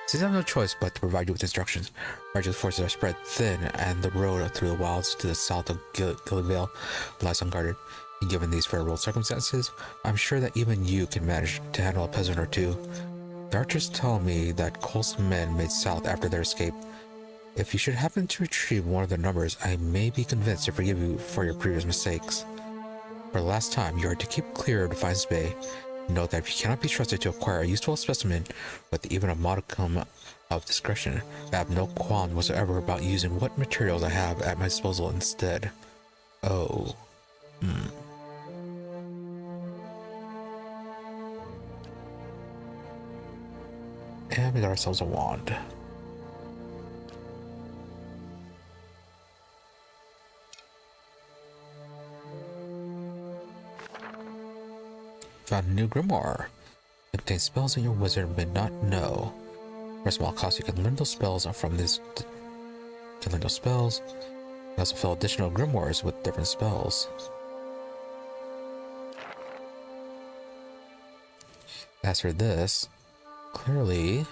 Since I have no choice but to provide you with instructions, Raja's forces are spread thin, and the road through the wilds to the south of Gilligan Vale lies unguarded. Given these favorable circumstances, I'm sure that even you can manage to handle a peasant or two. The archers tell me that Cole's men made south after their escape. If you should happen to retrieve one of their numbers, I may be convinced to forgive you for your previous mistakes. For the last time, you are to keep clear of Defiance Bay. Note that if you cannot be trusted to acquire a useful specimen with even a modicum of discretion, I have no qualm whatsoever about using what materials I have at my disposal instead. Oh. And we got ourselves a wand. Found a new grimoire. It contains spells that your wizard may not know. For a small cost, you can learn those spells from this. You can learn those spells. You can also fill additional grimoires with different spells. As for this, clearly,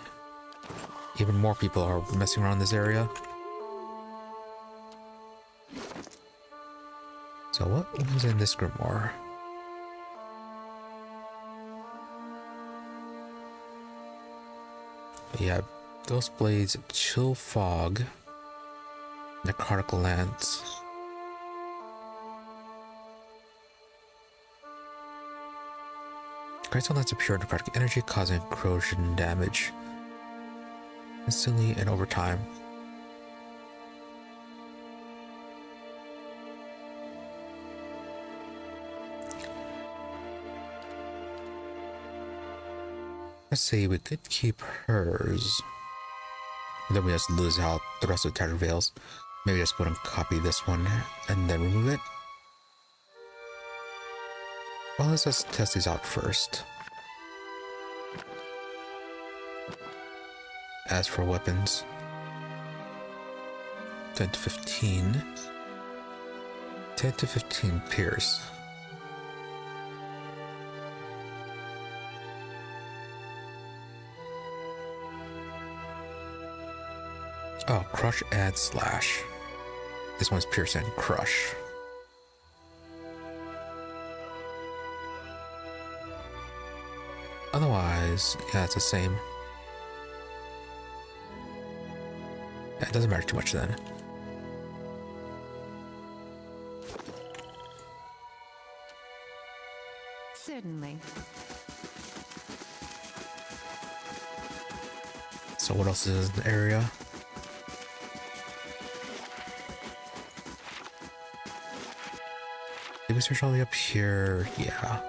even more people are messing around this area. So what was in this grimoire? Yeah, Ghost Blades, Chill Fog, Necrotic Lance. Grants a lance of pure necrotic energy, causing corrosion damage instantly and over time. Let's see, we could keep hers. Then we just lose out the rest of the Tattered Veils. Maybe just go and copy this one and then remove it. Well, let's just test these out first. As for weapons, 10 to 15. 10 to 15 pierce. Oh, crush and slash. This one's pierce and crush. Otherwise, yeah, it's the same. Yeah, it doesn't matter too much then. Certainly. So what else is in the area? Did we search all the way up here? Yeah.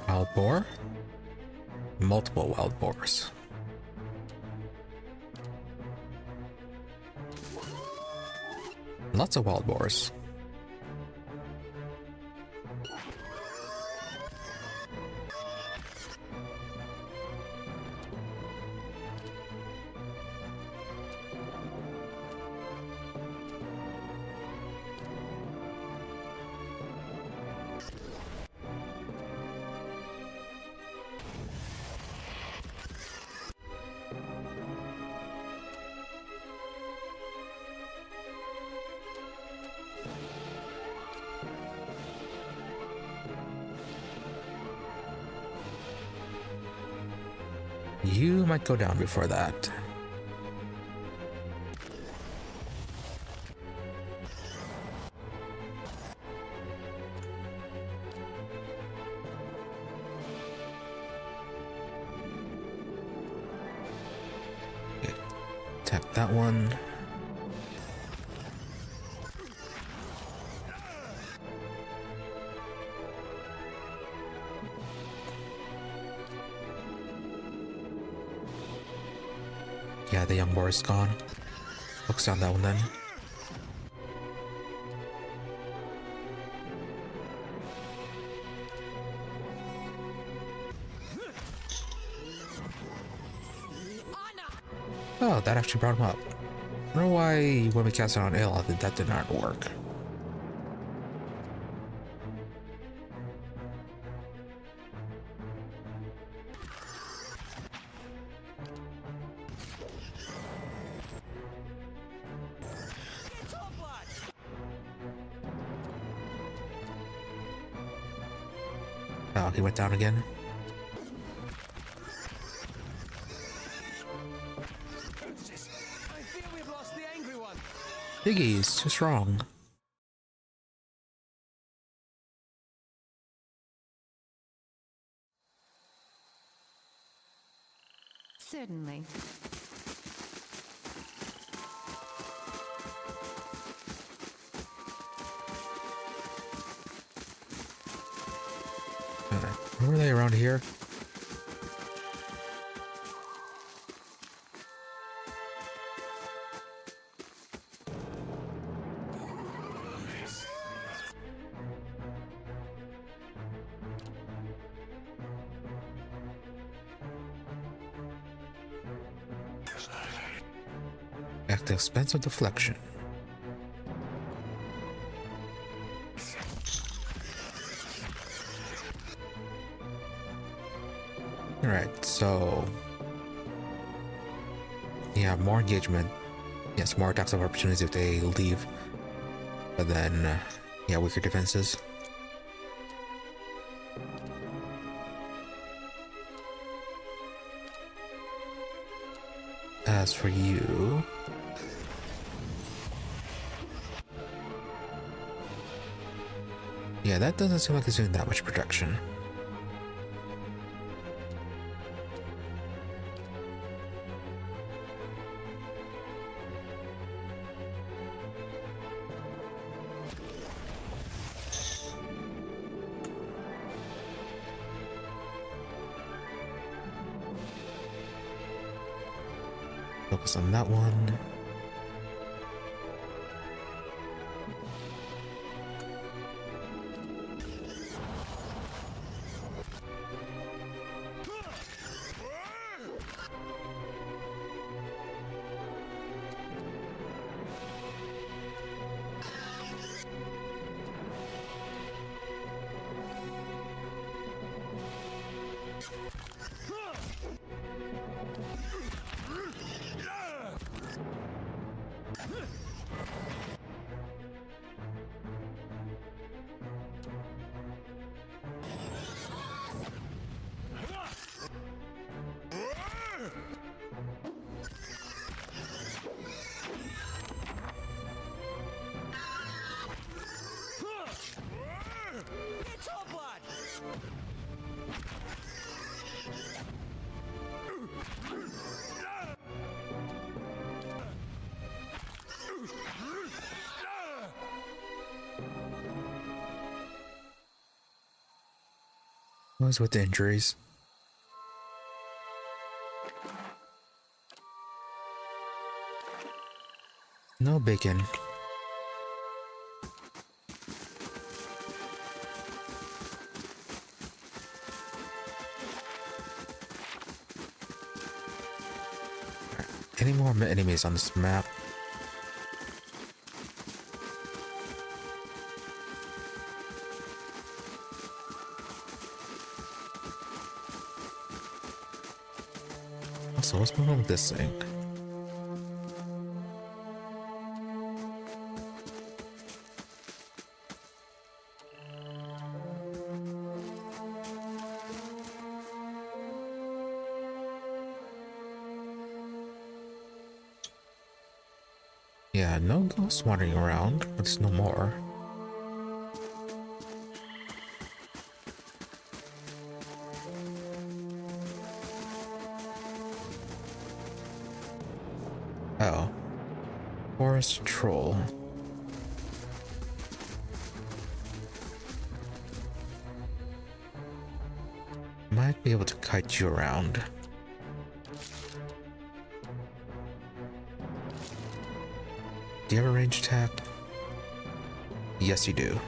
Wild boar? Multiple wild boars. Lots of wild boars. You might go down before that. Okay. Attack that one. Yeah, the young boar is gone. Focus on that one then. Oh, that actually brought him up. I don't know why when we cast it on Ale, that did not work. Oh, he went down again. I fear we've lost the angry one. Piggy's too strong. Certainly. Were they around here? At the expense of deflection. Alright, so yeah, more engagement. Yes, more attacks of opportunities if they leave. But then, yeah, weaker defenses. As for you, yeah, that doesn't seem like it's doing that much protection. Focus on that one. What was with the injuries? No bacon. Any more enemies on this map? So what's going on with this thing? Yeah, no ghosts wandering around, but there's no more. Oh. Forest troll. Might be able to kite you around. Do you have a range attack? Yes, you do.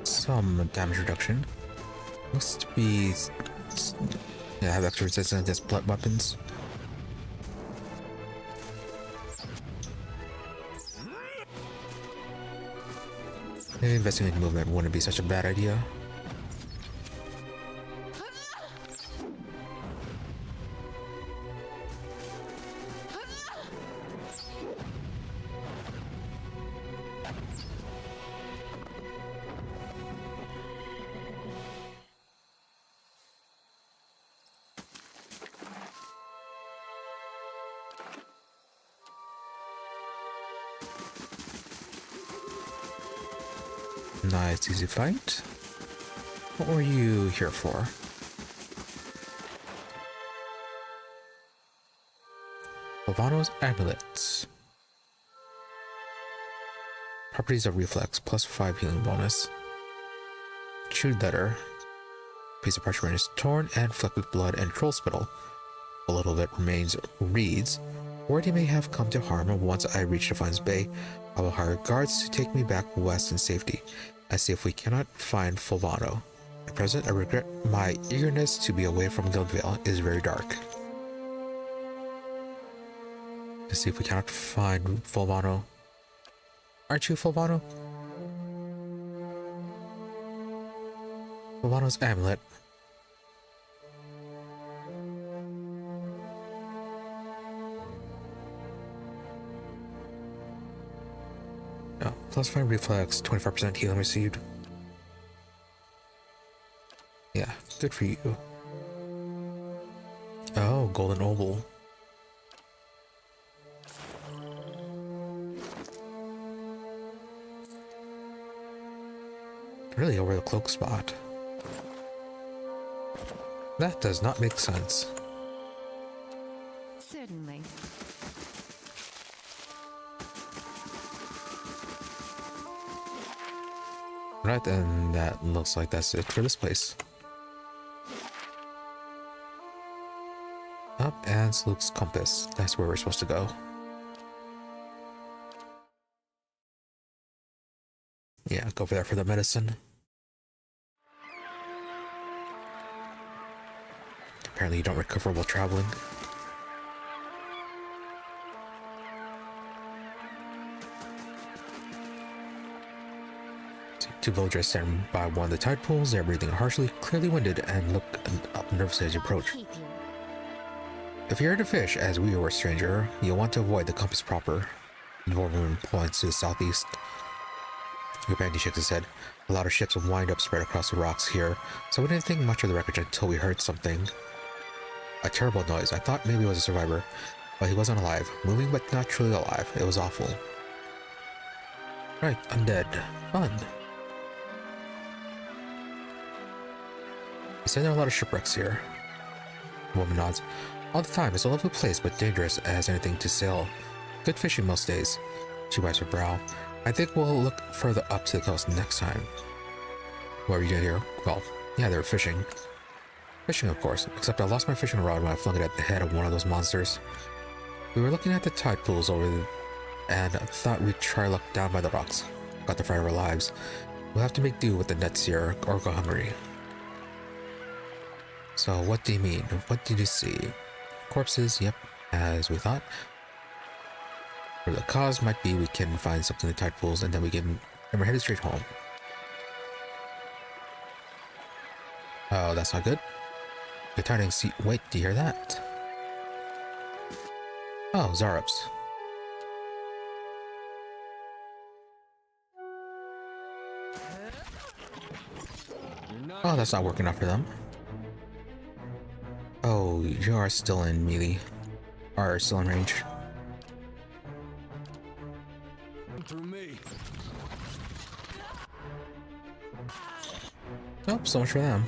Some damage reduction. Must be. Yeah, have extra resistance against blunt weapons. Maybe investing in movement wouldn't be such a bad idea. Nice, easy fight. What were you here for? Fulvano's amulets. Properties of reflex, +5 healing bonus. Chewed letter. Piece of parchment is torn and flecked with blood and troll spittle. A little of it remains reads, word he may have come to harm once I reach Defiance Bay. I will hire guards to take me back west in safety. I see if we cannot find Fulvano. At present, I regret my eagerness to be away from Guildvale. It is very dark. To see if we cannot find Fulvano. Aren't you Fulvano? Fulvano's amulet. Oh, +5 reflex, 25% healing received. Yeah, good for you. Oh, golden oval. Really over the cloak spot. That does not make sense. Certainly. Right, and that looks like that's it for this place. Up and Luke's compass. That's where we're supposed to go. Yeah, go over there for the medicine. Apparently you don't recover while traveling. Two villagers stand by one of the tide pools. They're breathing harshly, clearly winded, and look up nervously as you approach. If you're to fish, as we were a stranger, you'll want to avoid the compass proper. The dwarven points to the southeast. Your bandy shakes his head. A lot of ships wind up spread across the rocks here, so we didn't think much of the wreckage until we heard something. A terrible noise. I thought maybe it was a survivor, but he wasn't alive. Moving but not truly alive. It was awful. Right, undead. Fun. You said there are a lot of shipwrecks here. The woman nods. All the time. It's a lovely place, but dangerous as anything to sail. Good fishing most days. She wipes her brow. I think we'll look further up to the coast next time. What were you doing here? Well, yeah, they were fishing. Fishing, of course, except I lost my fishing rod when I flung it at the head of one of those monsters. We were looking at the tide pools over and thought we'd try luck down by the rocks. Got the fright of our lives. We'll have to make do with the nets here or go hungry. So what do you mean? What did you see? Corpses, yep, as we thought. Where the cause might be, we can find something in the tide pools and then we're headed straight home. Oh, that's not good. You're turning seat. Wait, do you hear that? Oh, Zarups. Oh, that's not working out for them. Oh, you are still in melee. Are still in range. Through me. Oh, so much for them.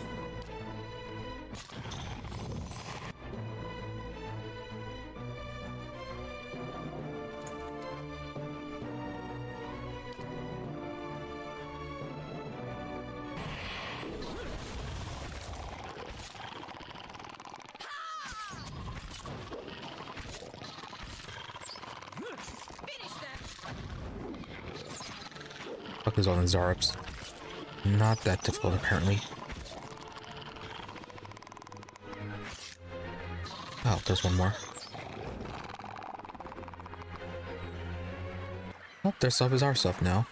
Fuck is on the Zarups. Not that difficult, apparently. Oh, there's one more. Oh, their stuff is our stuff now.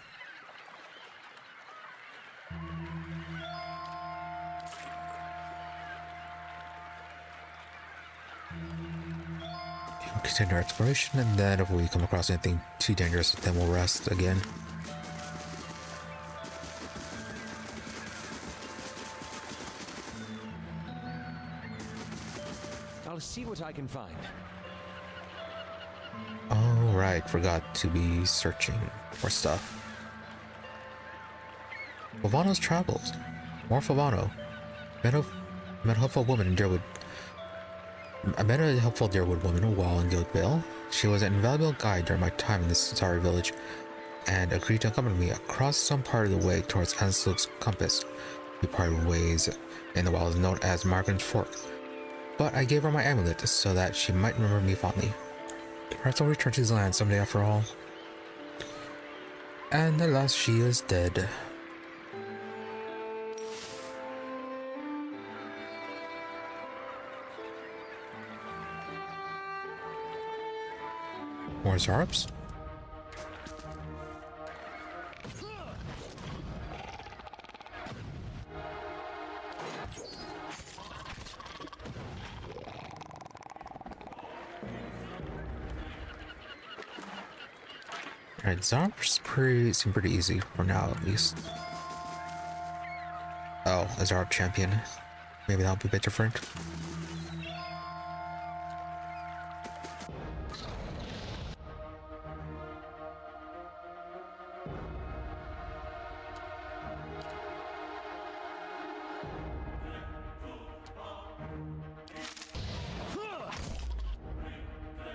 We'll continue our exploration, and then if we come across anything too dangerous, then we'll rest again. I'll see what I can find. Oh, right, forgot to be searching for stuff. Favano's travels. More Favano. Met a helpful woman in Deerwood. I met a helpful Deerwood woman while in Guildvale. She was an invaluable guide during my time in this sorry village, and agreed to accompany me across some part of the way towards Anslug's compass. We parted ways in the wild known as Margaret's Fork, but I gave her my amulet so that she might remember me fondly. Perhaps I'll return to these lands someday after all. And at last she is dead. More Zarups? Alright, Zarups seem pretty easy for now at least. Oh, a Zarup champion. Maybe that'll be a bit different.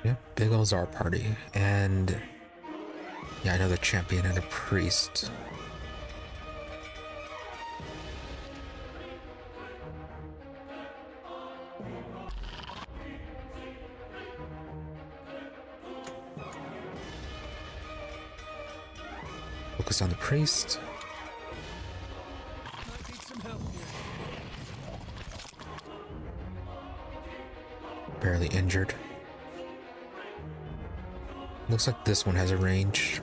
Yeah, big ol' Zarup party. And yeah, another champion and a priest. Focus on the priest. Might need some help here. Barely injured. Looks like this one has a range.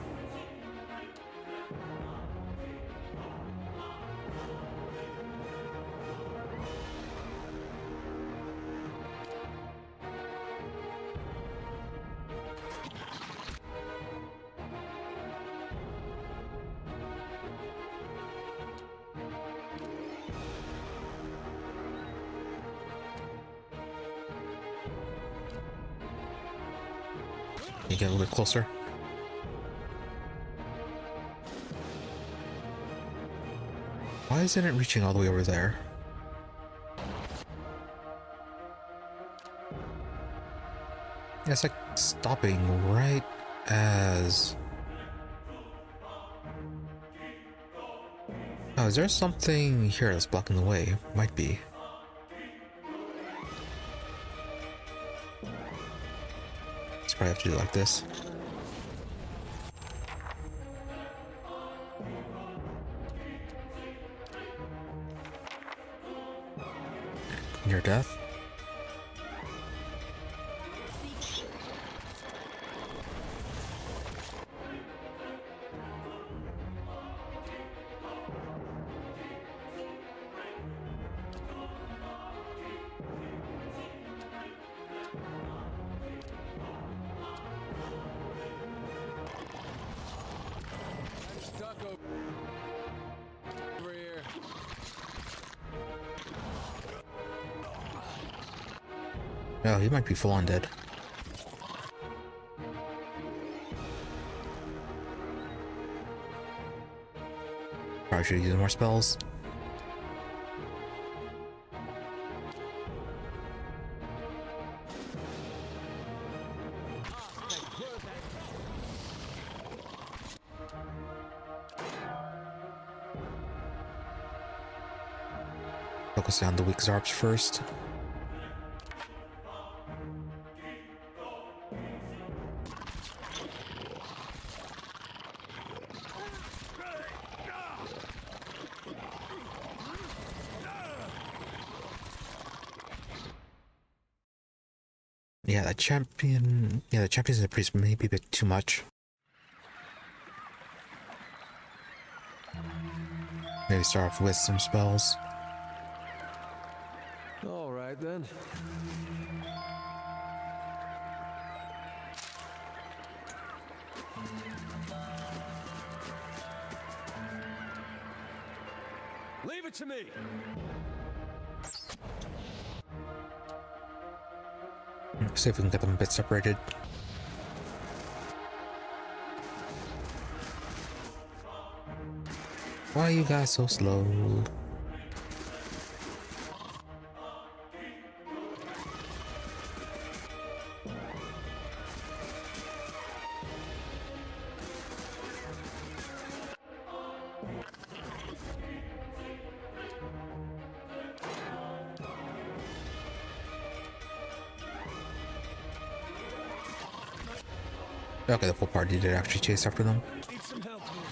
You get a little bit closer. Why isn't it reaching all the way over there? Yeah, it's like stopping right as... Oh, is there something here that's blocking the way? Might be. Probably have to do it like this. near death. Stuck over here. Oh, he might be full on dead. Probably should use more spells. Focus on the weak Zarps first. Yeah, the champion. Yeah, the champions and the priest may be a bit too much. Maybe start off with some spells. All right then. Leave it to me. See if we can get them a bit separated. Why are you guys so slow? Okay, the full party did actually chase after them. Need some help here.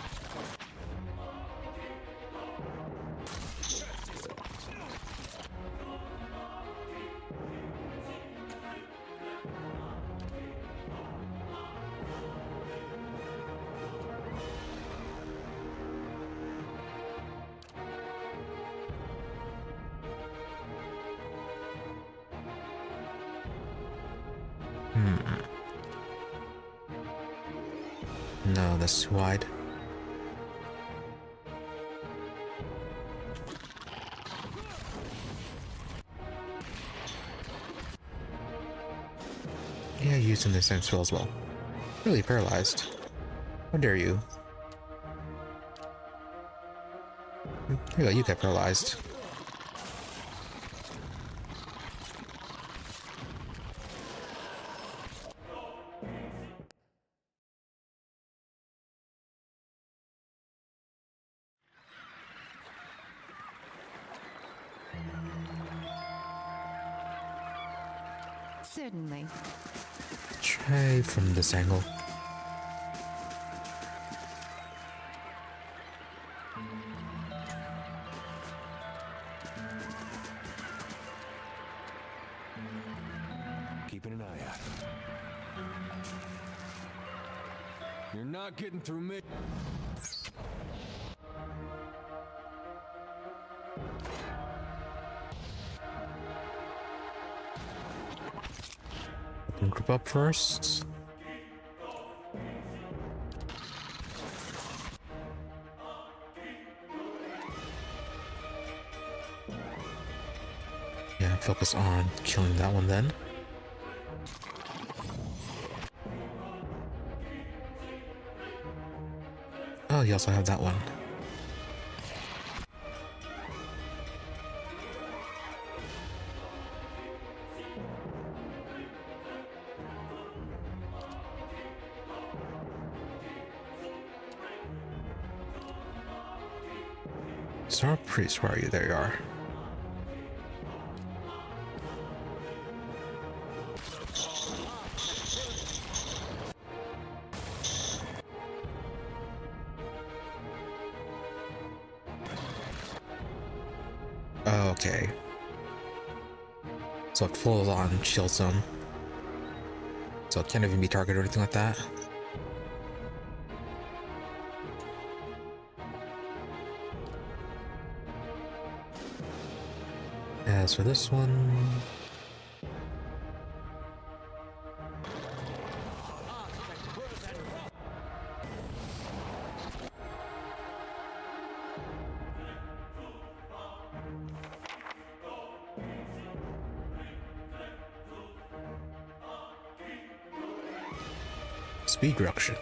No, that's too wide. Yeah, using the same spell as well. Really paralyzed. How dare you? Here you go, you get paralyzed. Certainly. Try from this angle. Keeping an eye out. You're not getting through me. Group up first. Yeah, focus on killing that one then. Oh, you also have that one. Star Priest, where are you? There you are. Okay. So it full on shields them. So it can't even be targeted or anything like that. As for this one, speed reduction.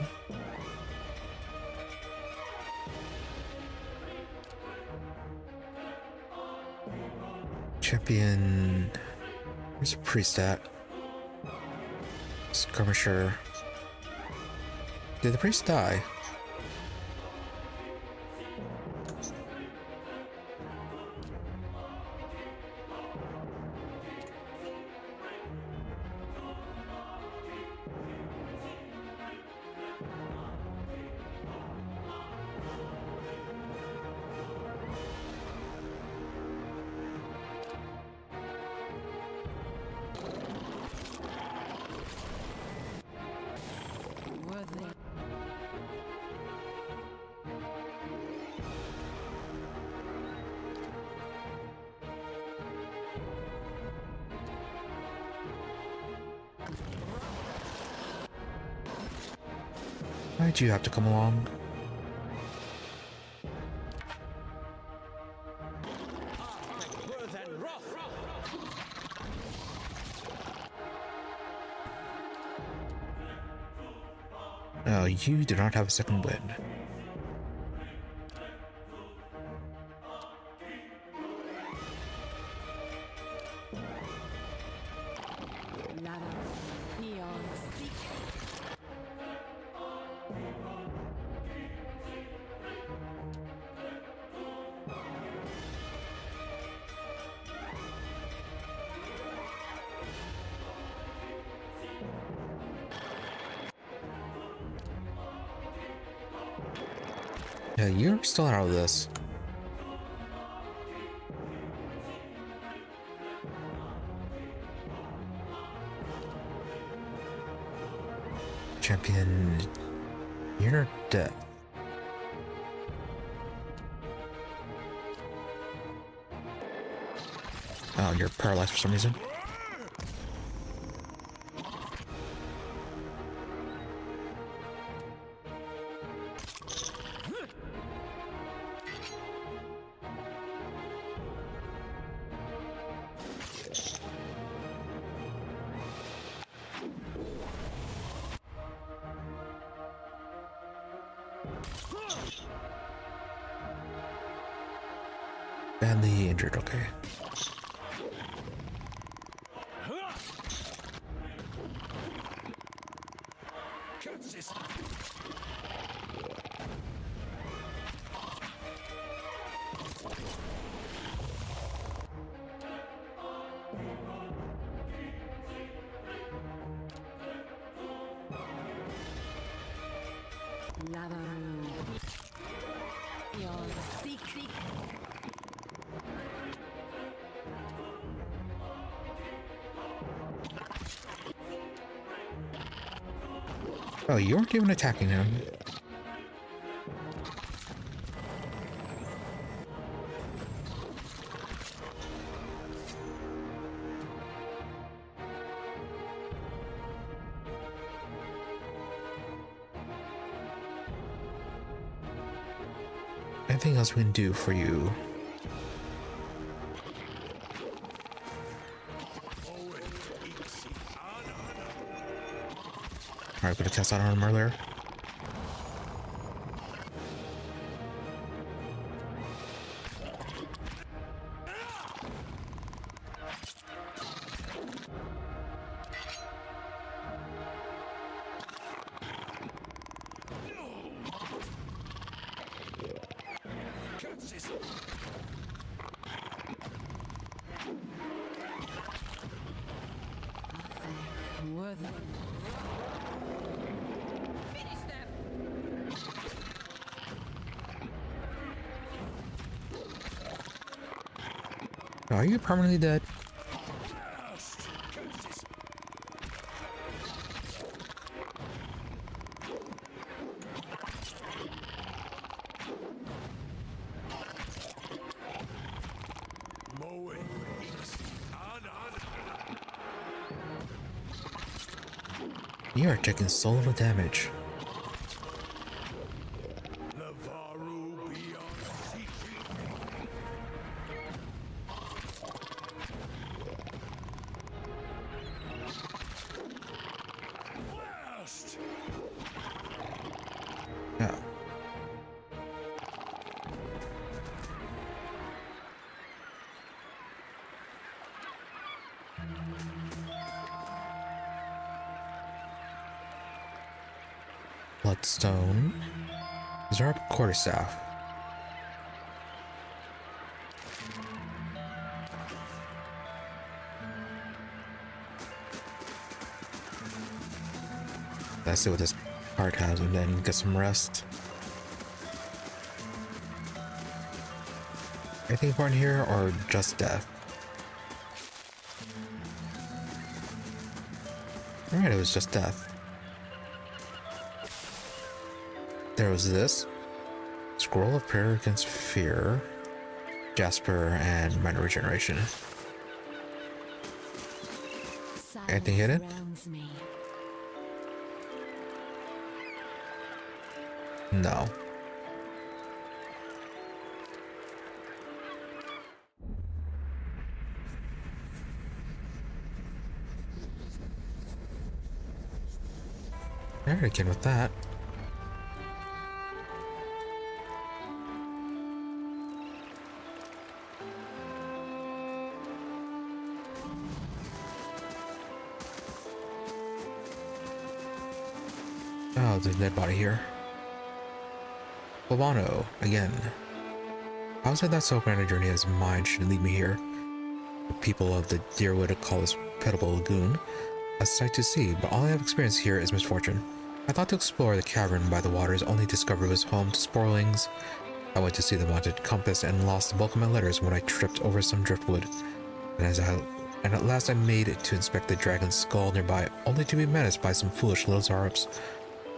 Champion. Where's a priest at? Skirmisher. Did the priest die? Why'd you have to come along? Oh, you do not have a second wind. Yeah, you're still out of this. Champion, you're dead. Oh, you're paralyzed for some reason. Badly injured, okay. Oh, you weren't even attacking him. Anything else we can do for you? Alright, gonna cast out on him earlier. Are you permanently dead? You are taking so little damage. Lavaru beyond seeking. Blast! Yeah. Bloodstone. Is there a quarterstaff? Let's see what this part has and then get some rest. Anything important here or just death? Alright, it was just death. There was this. Scroll of Prayer Against Fear. Jasper and Minor Regeneration. Anything hidden? Surrounds me. No. Alright, again with that. Oh, there's a dead body here. Bovano, again. Outside that so grand a journey as mine should lead me here. The people of the Deerwood call this pitiable lagoon a sight to see, but all I have experienced here is misfortune. I thought to explore the cavern by the waters, only to discover it was home to sporlings. I went to see the wanted compass and lost the bulk of my letters when I tripped over some driftwood. And at last I made it to inspect the dragon's skull nearby, only to be menaced by some foolish little Zarps.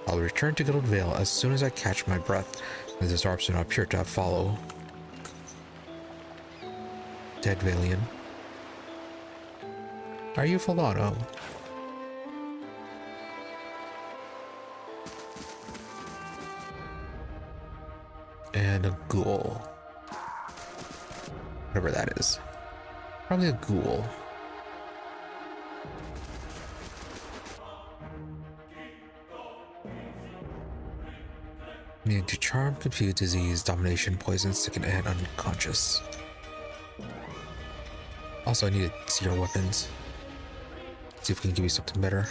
I'll return to Gilded Vale as soon as I catch my breath, as the Zarps do not appear to follow. Dead Valian. Are you Fulano? And a ghoul. Whatever that is. Probably a ghoul. Immune to charm, confuse, disease, domination, poison, sicken, and unconscious. Also, I need to see your weapons. See if we can give you something better.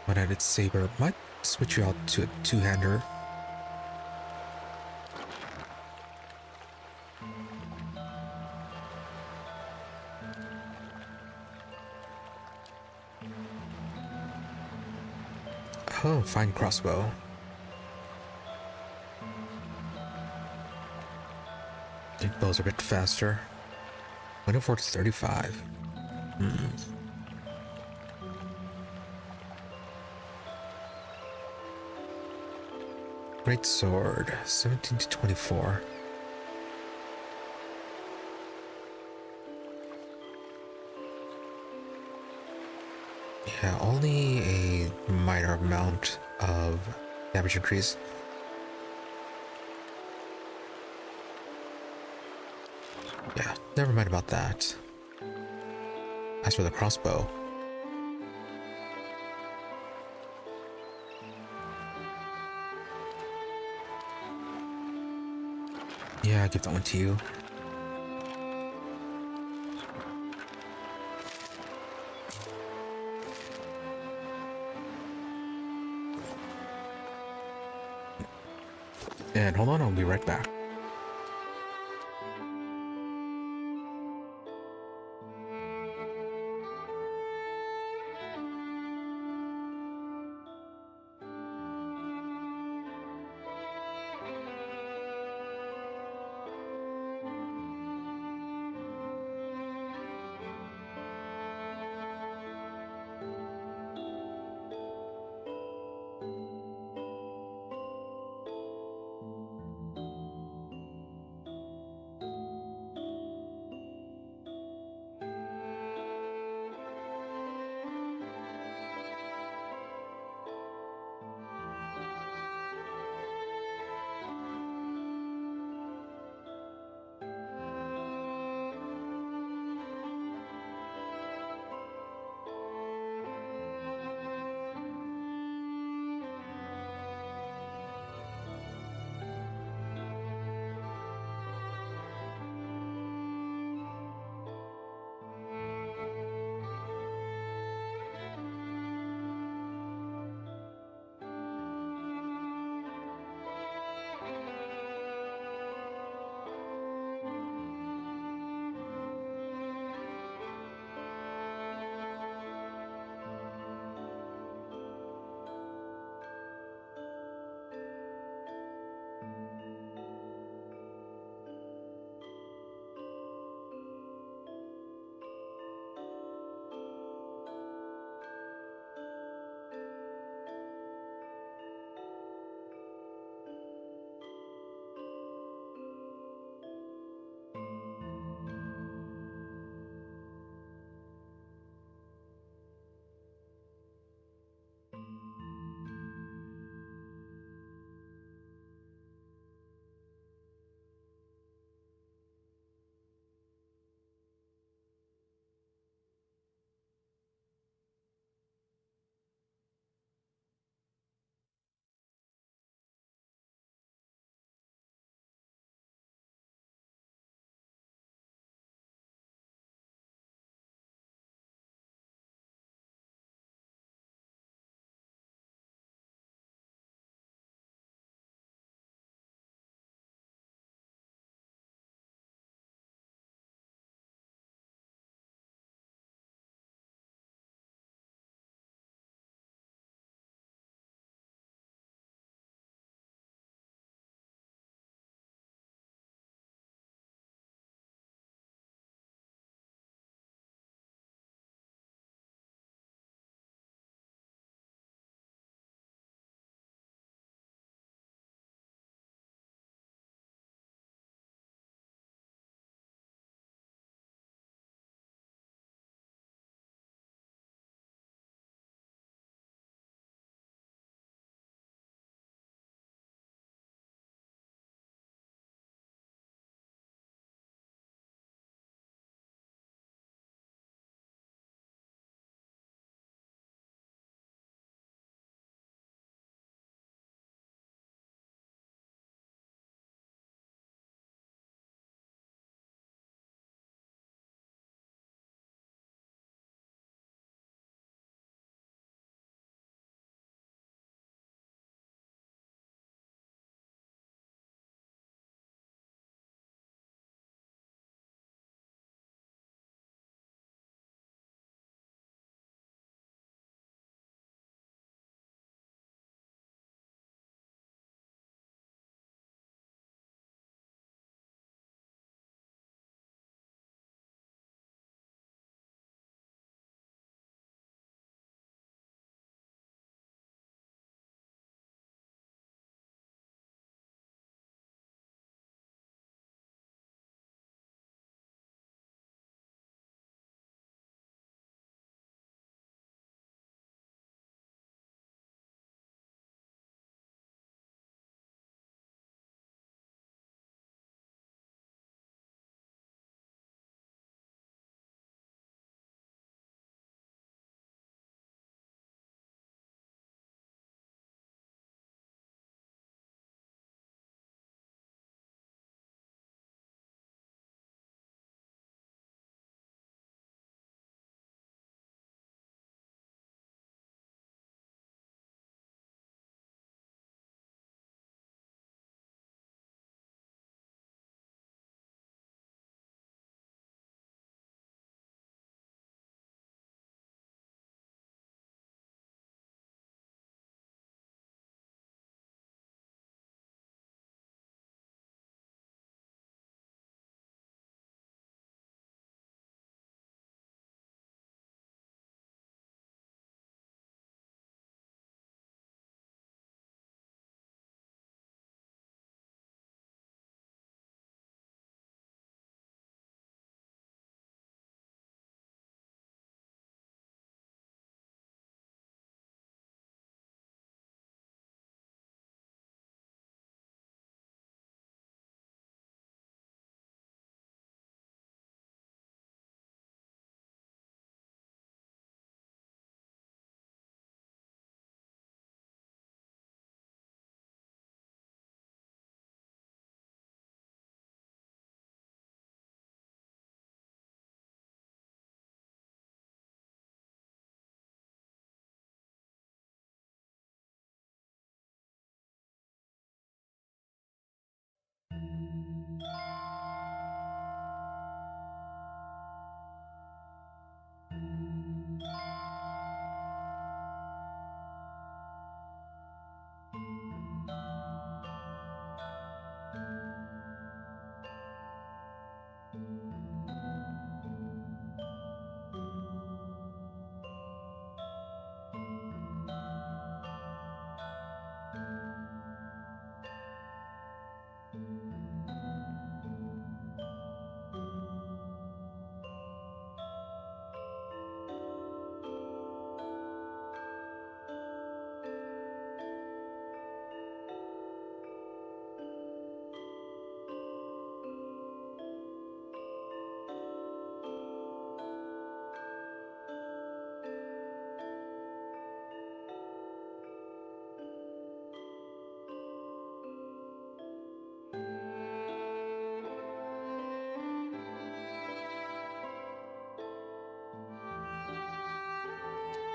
One-handed saber might switch you out to a two-hander. Oh, fine crossbow. I think bows are a bit faster. 24 to 35. Great sword, 17 to 24. Yeah, only a minor amount of damage increase. Yeah, never mind about that. As for the crossbow, yeah, I give that one to you. And hold on, I'll be right back.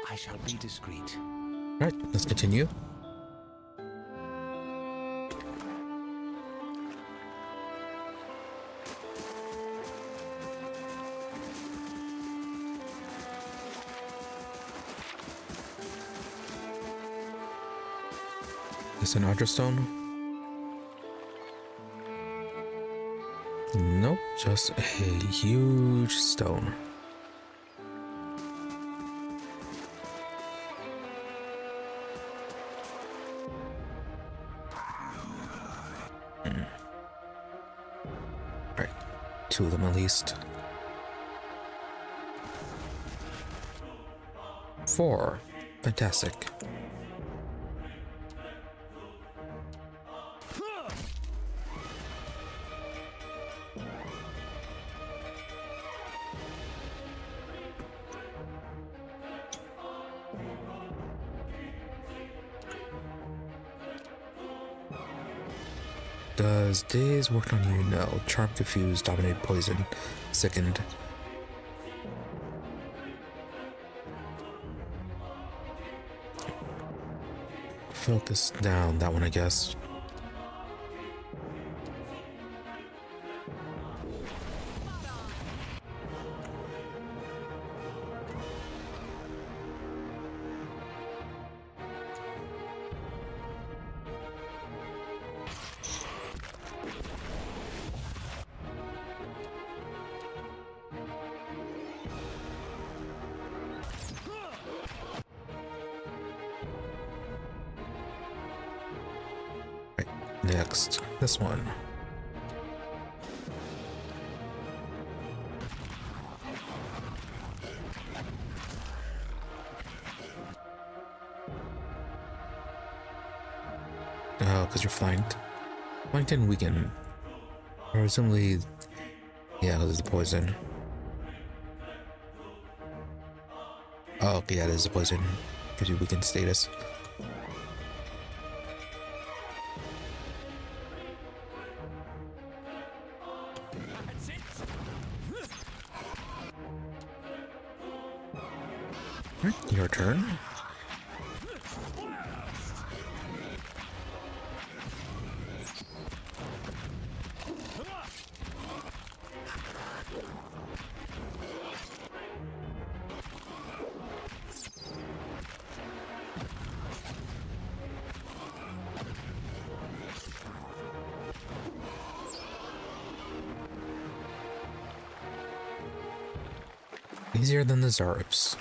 I shall be discreet. Alright, let's continue. Is this an Audra stone? Nope, just a huge stone. Right, two of them at least. 4. Fantastic. Does Daze work on you? No. Charm, Confuse, Dominate, Poison, Sickened. Focus down, that one I guess. Next, this one. Oh, because you're flanked. Flanked and weakened. Presumably, yeah, this is the poison. Oh, okay, yeah, this is the poison. Gives you weakened status. Your turn. Easier than the Zarbs.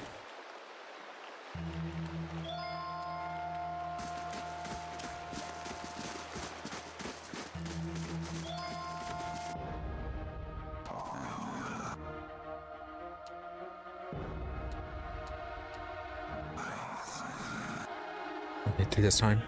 Okay, do this time.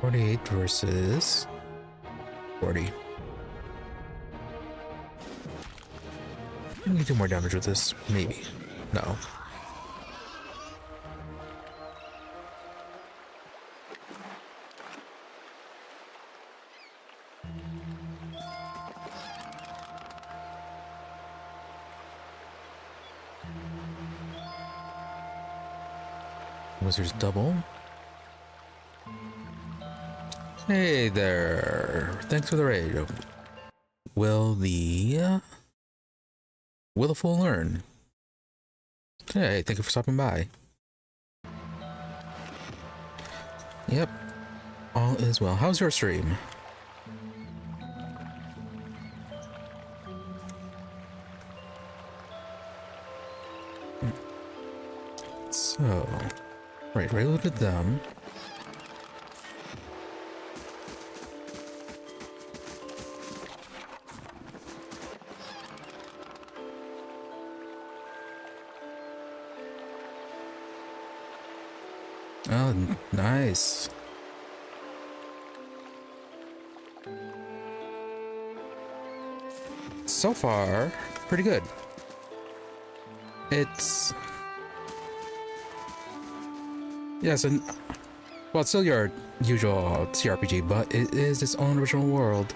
$48 versus 40. Can you do more damage with this? Maybe. No. Wizard's double. Hey there. Thanks for the raid. Will the Willful Learn. Hey, thank you for stopping by. Yep, all is well. How's your stream? So, right, reloaded them. Oh, nice. So far, pretty good. It's... Yes, and... Well, it's still your usual CRPG, but it is its own original world.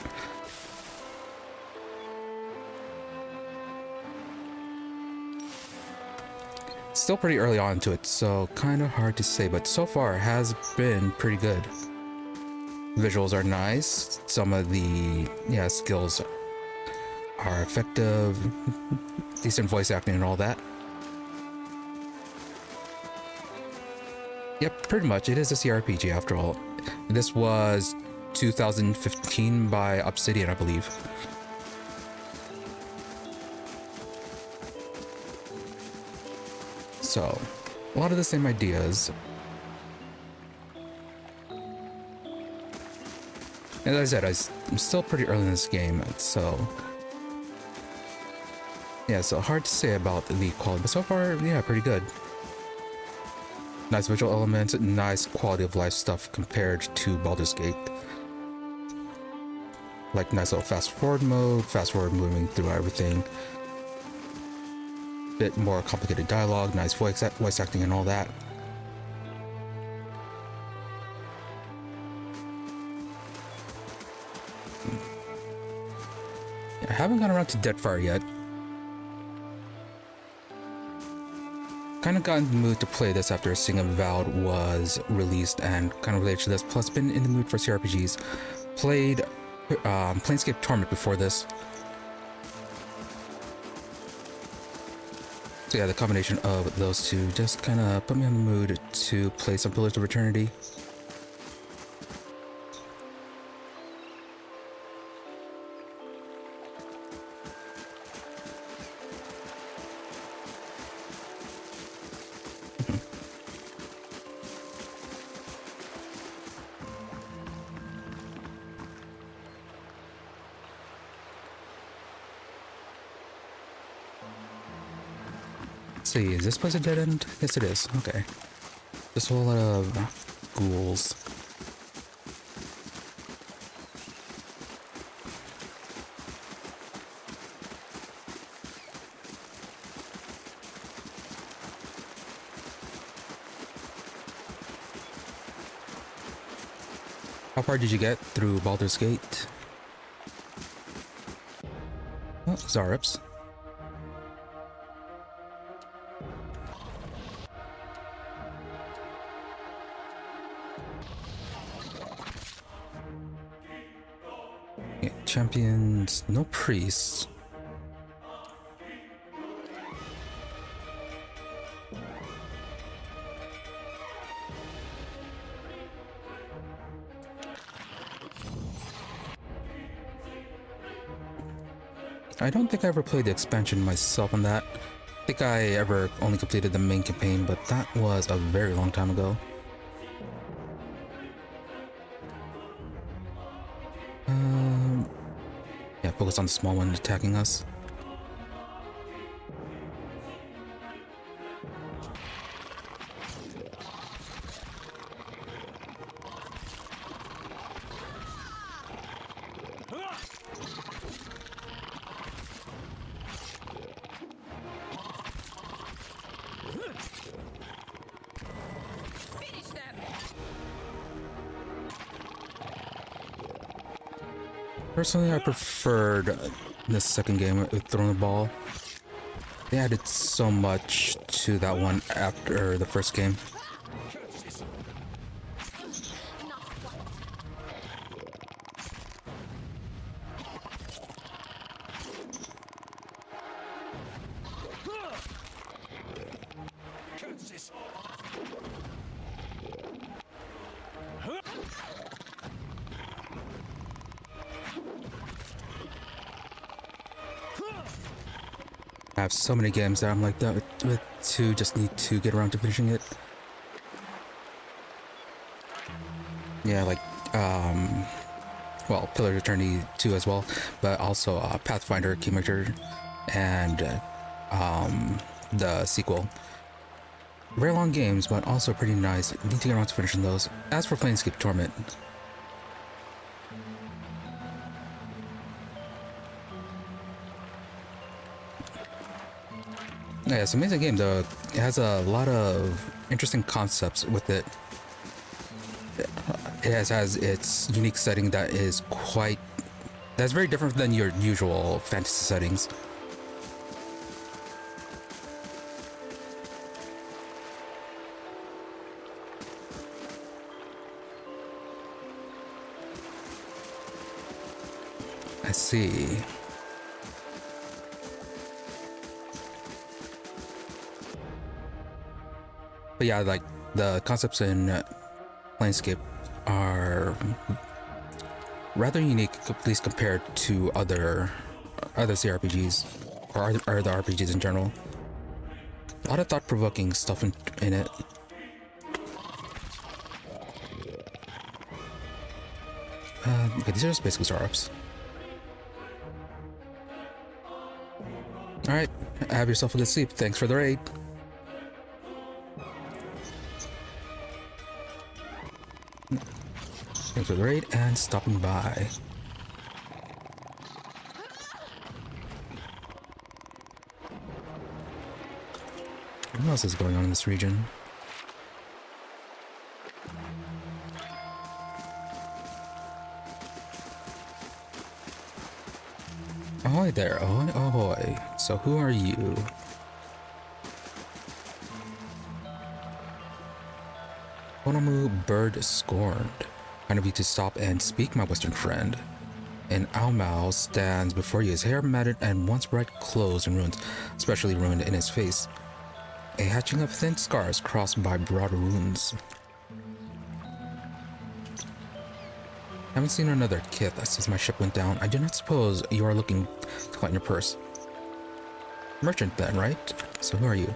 Still pretty early on to it, so kind of hard to say, but so far it has been pretty good. Visuals are nice, some of the skills are effective, decent voice acting and all that. Yep, pretty much, it is a CRPG after all. This was 2015 by Obsidian, I believe. So, a lot of the same ideas. As I said, I'm still pretty early in this game, so... Yeah, so hard to say about the quality, but so far, yeah, pretty good. Nice visual elements, nice quality of life stuff compared to Baldur's Gate. Like nice little fast forward mode, fast forward moving through everything. Bit more complicated dialogue, nice voice acting and all that. I haven't gotten around to Deadfire yet. Kind of got in the mood to play this after Sing Avowed was released and kind of related to this. Plus, been in the mood for CRPGs. Played Planescape Torment before this. So yeah, the combination of those two just kind of put me in the mood to play some Pillars of Eternity. See, is this place a dead end? Yes, it is. Okay. Just a whole lot of ghouls. How far did you get through Baldur's Gate? Oh, Zareps. Champions, no priests. I don't think I ever played the expansion myself on that. I think I ever only completed the main campaign, but that was a very long time ago. Yeah, focus on the small one attacking us. Personally, I preferred the second game with throwing the ball. They added so much to that one after the first game. I have so many games that I'm like that with two, just need to get around to finishing it. Yeah, like well, Pillars of Eternity 2 as well, but also Pathfinder, Kingmaker, and the sequel. Very long games, but also pretty nice. Need to get around to finishing those. As for Planescape Torment, yeah, it's an amazing game though. It has a lot of interesting concepts with it. It has its unique setting that's very different than your usual fantasy settings. I see. But yeah, like the concepts in Planescape are rather unique, at least compared to other CRPGs or other RPGs in general. A lot of thought-provoking stuff in it. Okay, these are just basically startups. Alright, have yourself a good sleep. Thanks for the raid. Thanks for the raid and stopping by. What else is going on in this region? Ahoy there, ahoy, ahoy. So who are you? Onomu Bird Scorned. Kind of you to stop and speak, my western friend. An Aomao stands before you, his hair matted and once bright clothes and ruins, especially ruined in his face. A hatching of thin scars crossed by broad wounds. Haven't seen another kith since my ship went down. I do not suppose you are looking to collect your purse. Merchant then, right? So who are you?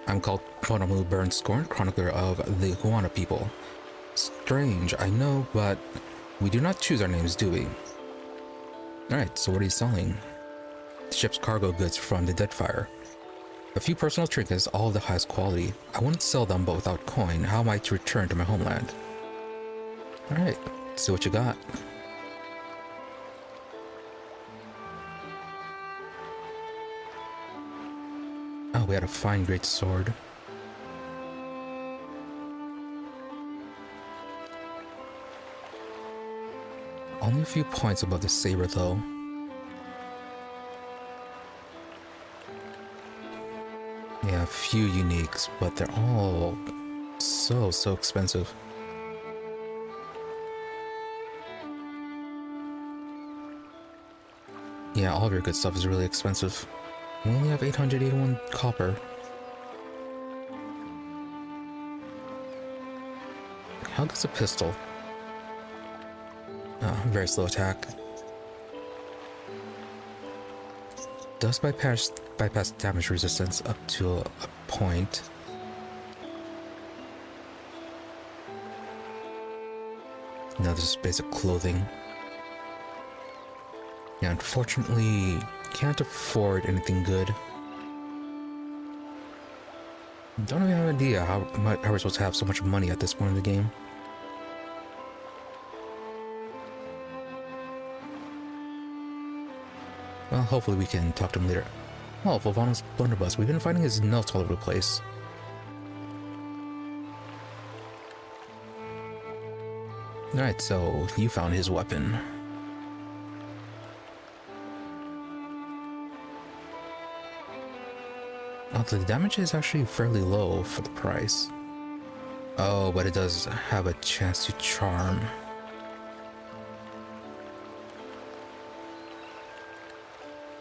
I'm called Onomu Bird Scorned, chronicler of the Huana people. Strange, I know, but we do not choose our names, do we? Alright, so what are you selling? The ship's cargo goods from the Deadfire. A few personal trinkets, all of the highest quality. I wouldn't sell them, but without coin, how am I to return to my homeland? Alright, see what you got. Oh, we had a fine great sword. Only a few points above the saber, though. Yeah, a few uniques, but they're all so expensive. Yeah, all of your good stuff is really expensive. We only have 881 copper. How good's a pistol? Very slow attack. Does bypass damage resistance up to a point. No, this is basic clothing. Yeah, unfortunately, can't afford anything good. Don't even have an idea how we're supposed to have so much money at this point in the game. Well, hopefully we can talk to him later. Oh, Volvano's blunderbuss. We've been finding his notes all over the place. Alright, so you found his weapon. Oh, the damage is actually fairly low for the price. Oh, but it does have a chance to charm.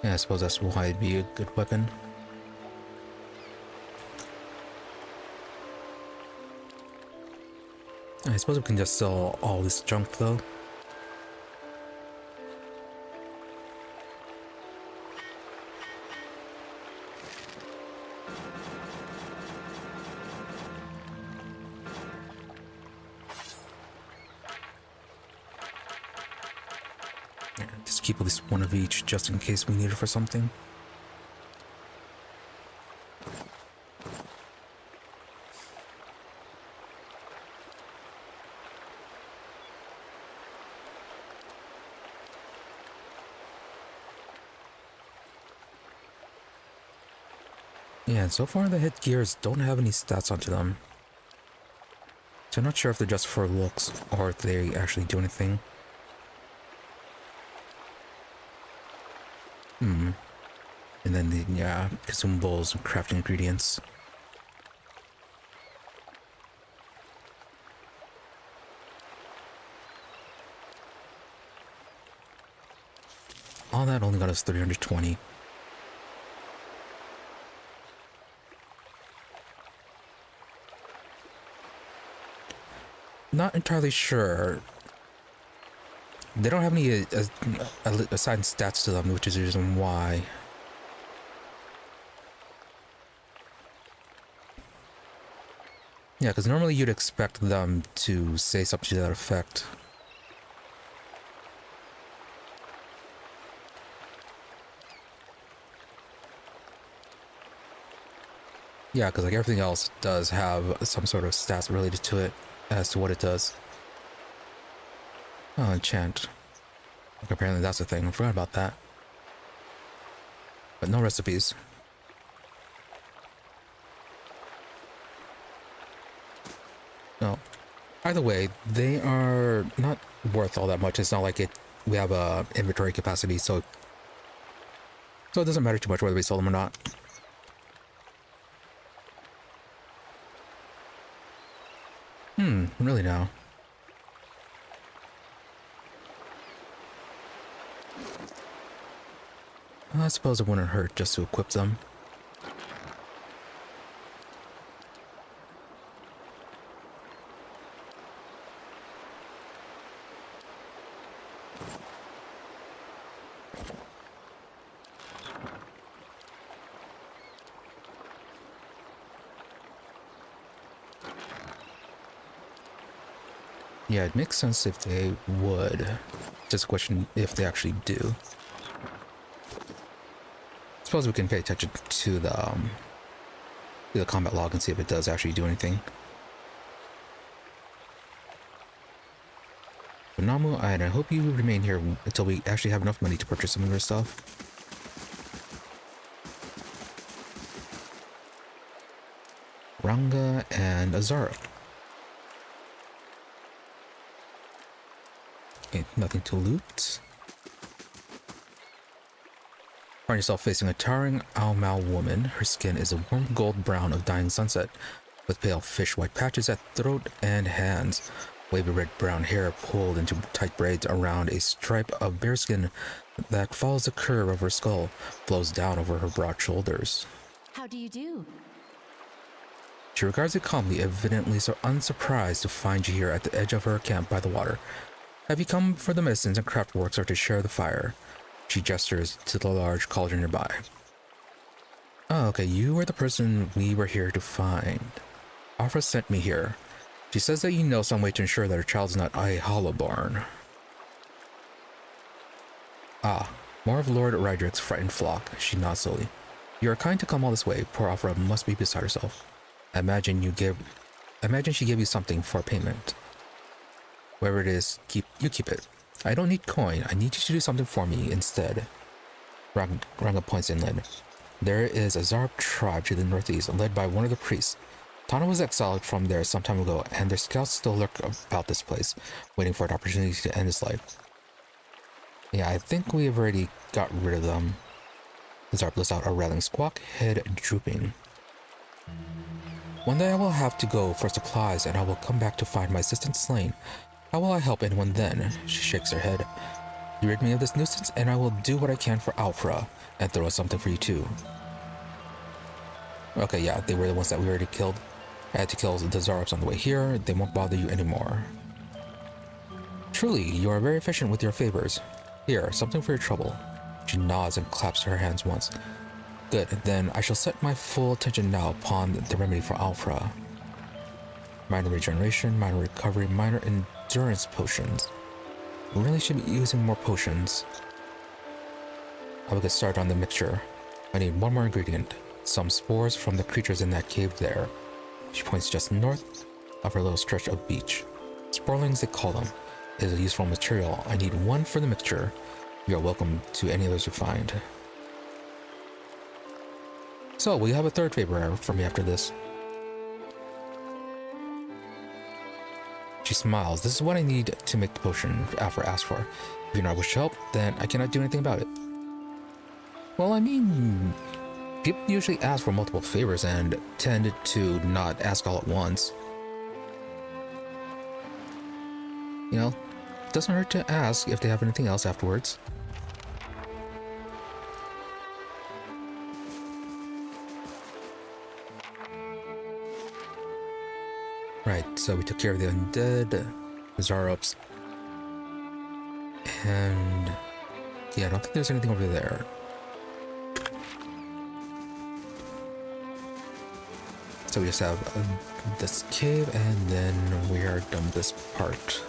Yeah, I suppose that's why it'd be a good weapon. I suppose we can just sell all this junk though. Just keep at least one of each just in case we need it for something. Yeah, and so far the headgears don't have any stats onto them. So I'm not sure if they're just for looks or if they actually do anything. And then the, yeah, consumables and crafting ingredients. All that only got us 320. Not entirely sure. They don't have any assigned stats to them, which is the reason why. Yeah, because normally you'd expect them to say something to that effect. Yeah, because like everything else does have some sort of stats related to it as to what it does. Oh, enchant. Like, apparently that's a thing. I forgot about that. But no recipes. No. Either way, they are not worth all that much. It's not like we have a inventory capacity, so it doesn't matter too much whether we sell them or not. Really now. I suppose it wouldn't hurt just to equip them. Yeah, it makes sense if they would. Just a question if they actually do. Suppose we can pay attention to the combat log and see if it does actually do anything. Namu, I hope you remain here until we actually have enough money to purchase some of your stuff. Ranga and Azara. Okay, nothing to loot. Find yourself facing a towering Ao-Mao woman. Her skin is a warm gold brown of dying sunset, with pale fish-white patches at throat and hands. Wavy red-brown hair pulled into tight braids around a stripe of bearskin that follows the curve of her skull, flows down over her broad shoulders. How do you do? She regards you calmly, evidently so unsurprised to find you here at the edge of her camp by the water. Have you come for the medicines and craft works or to share the fire? She gestures to the large cauldron nearby. Oh, okay, you are the person we were here to find. Afra sent me here. She says that you know some way to ensure that her child is not a hollowborn. Ah, more of Lord Rydrick's frightened flock, she nods slowly. You are kind to come all this way. Poor Afra must be beside herself. I imagine she gave you something for payment. Wherever it is, keep it. I don't need coin. I need you to do something for me instead. Ranga points inland. There is a Zarb tribe to the northeast, led by one of the priests. Tana was exiled from there some time ago, and their scouts still lurk about this place, waiting for an opportunity to end his life. Yeah, I think we've already got rid of them. Zarb lets out a rattling squawk, head drooping. One day I will have to go for supplies, and I will come back to find my assistant slain. How will I help anyone then? She shakes her head. You rid me of this nuisance, and I will do what I can for Alfra, and throw something for you too. Okay, yeah, they were the ones that we already killed. I had to kill the Zarabs on the way here. They won't bother you anymore. Truly, you are very efficient with your favors. Here, something for your trouble. She nods and claps her hands once. Good, then I shall set my full attention now upon the remedy for Alfra. Minor regeneration, minor recovery, minor endurance potions. really should be using more potions. I will get started on the mixture. I need one more ingredient. Some spores from the creatures in that cave there. She points just north of her little stretch of beach. Sporlings, they call them. It is a useful material. I need one for the mixture. You are welcome to any others you find. So, we have a third favor for me after this. She smiles. This is what I need to make the potion Alpha asked for. If you do not wish to help, then I cannot do anything about it. Well, I mean, people usually ask for multiple favors and tend to not ask all at once. You know, it doesn't hurt to ask if they have anything else afterwards. Right, so we took care of the undead, the Zarops, and yeah, I don't think there's anything over there. So we just have this cave, and then we are done with this part.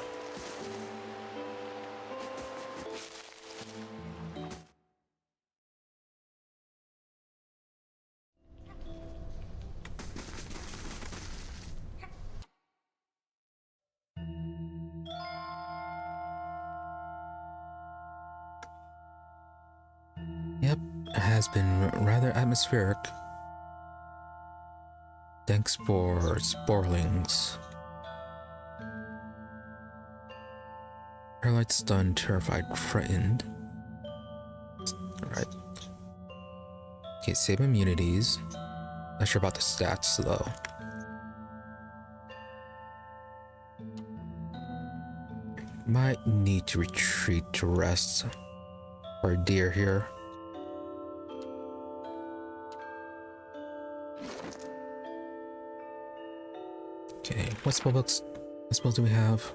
Yep, it has been rather atmospheric. Thanks for Sporlings. Paralyzed, stunned, terrified, frightened. Alright. Okay, save immunities. Not sure about the stats though. Might need to retreat to rest. Or deer here. Okay, what spellbooks? What spells do we have?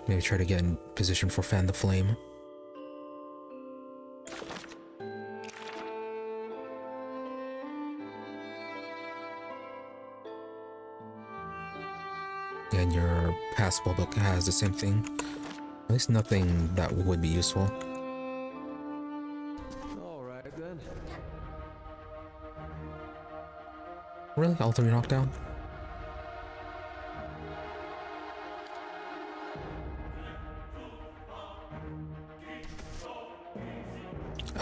Maybe try to get in position for Fan the Flame. And your past spellbook has the same thing. At least nothing that would be useful. Alright then. Really? All three knockdown?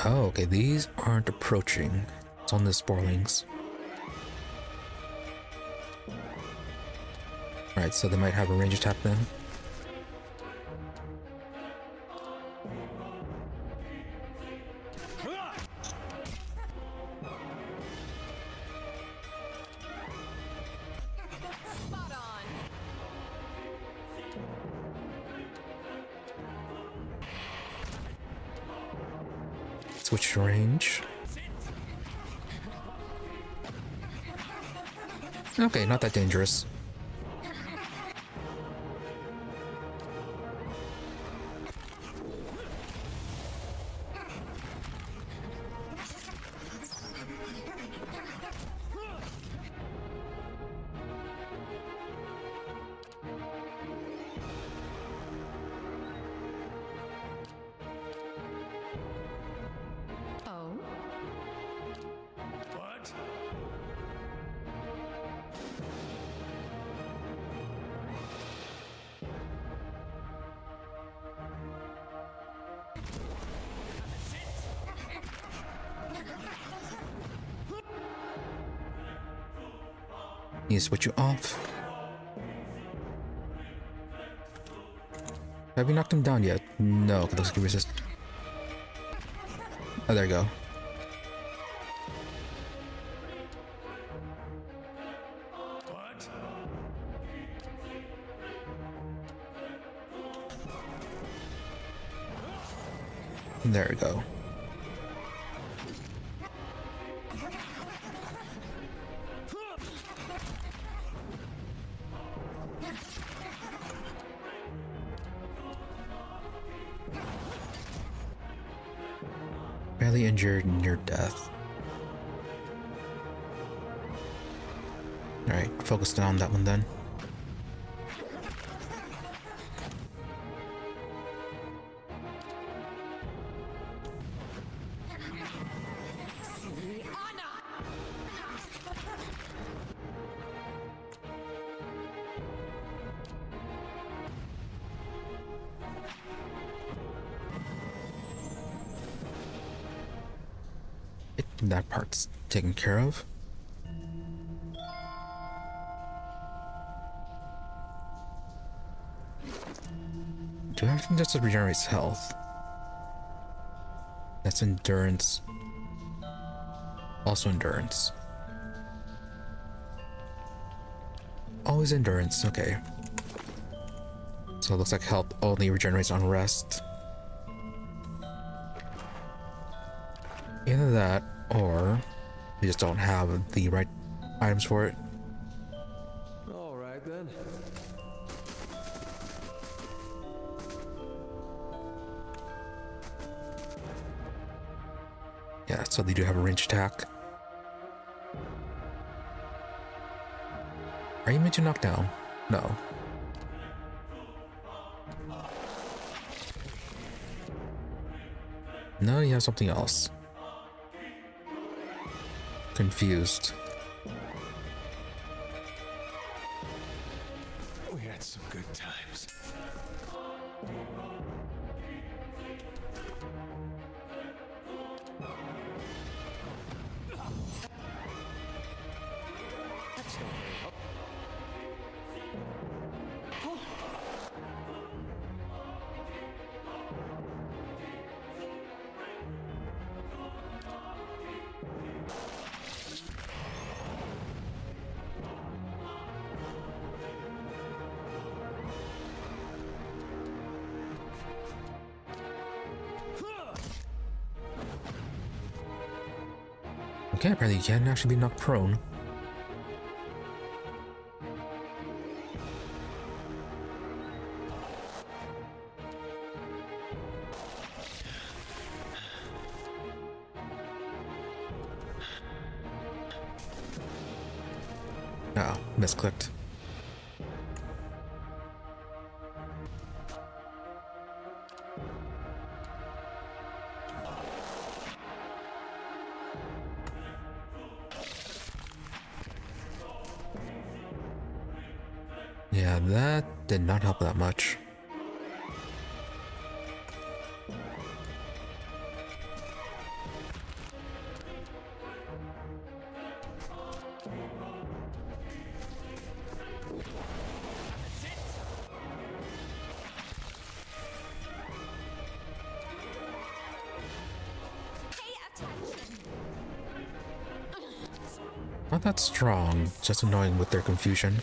Oh, okay, these aren't approaching. It's on the Sporlings. Alright, so they might have a range attack then. Switch range. Okay, not that dangerous. Oh, What? Need to switch you off. Have you knocked him down yet? No, it looks like you resist. Oh, there you go. What? There we go. Barely injured, near death. Alright, focus down on that one then. That part's taken care of. Do everything just regenerates health? That's endurance. Also endurance. Always endurance, okay. So it looks like health only regenerates on rest. Either that, or we just don't have the right items for it. All right then. Yeah, so they do have a range attack. Are you meant to knock down? No. No, you have something else. Confused. We had some good times. That's not very helpful. Okay, apparently you can actually be knocked prone. Oh, misclicked. Yeah, that did not help that much. Not that strong, just annoying with their confusion.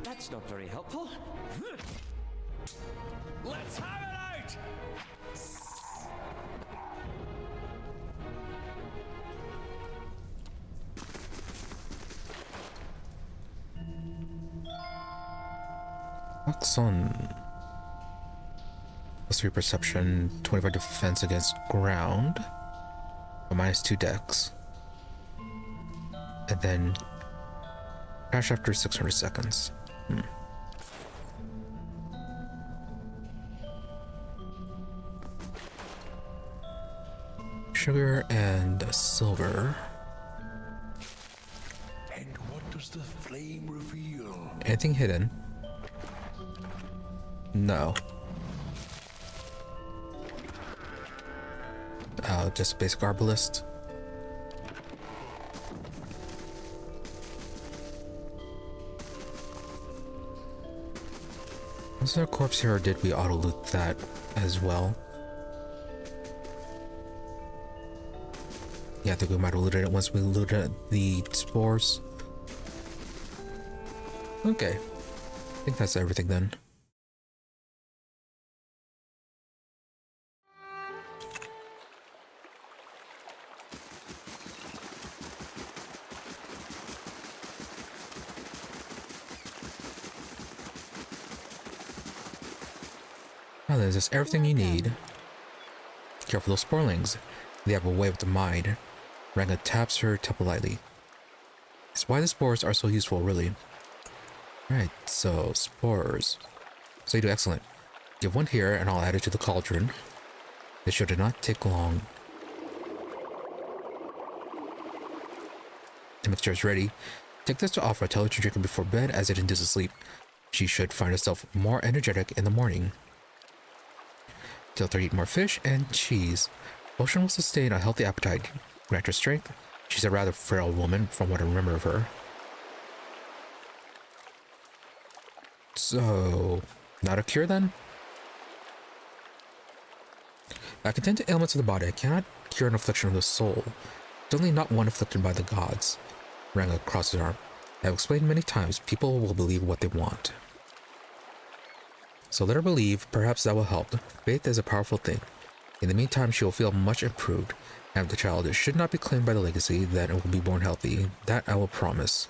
That's not very helpful. Let's have it out! What's on? +3 perception, 25 defense against ground, a -2 dex, and then crash after 600 seconds. Sugar and silver. And what does the flame reveal? Anything hidden? No. Just a basic arbalist. Was there a corpse here, or did we auto loot that as well? Yeah, I think we might have looted it once we looted the spores. Okay. I think that's everything then. Oh, there's just everything you need. Careful those sporlings. They have a way with the mind. Ranga taps her temple lightly. That's why the spores are so useful, really. Right, so spores. So you do excellent. Give one here and I'll add it to the cauldron. This should not take long. The mixture is ready. Take this to Afra, tell her to drink it before bed as it induces sleep. She should find herself more energetic in the morning. Tell her to eat more fish and cheese. Potion will sustain a healthy appetite. Grant her strength. She's a rather frail woman from what I remember of her. So, not a cure then? I can tend to ailments of the body. I cannot cure an affliction of the soul. Certainly not one afflicted by the gods. Ranga crossed his arm. I have explained many times, people will believe what they want. So let her believe, perhaps that will help. Faith is a powerful thing. In the meantime, she will feel much improved. And if the child should not be claimed by the legacy, then it will be born healthy. That I will promise.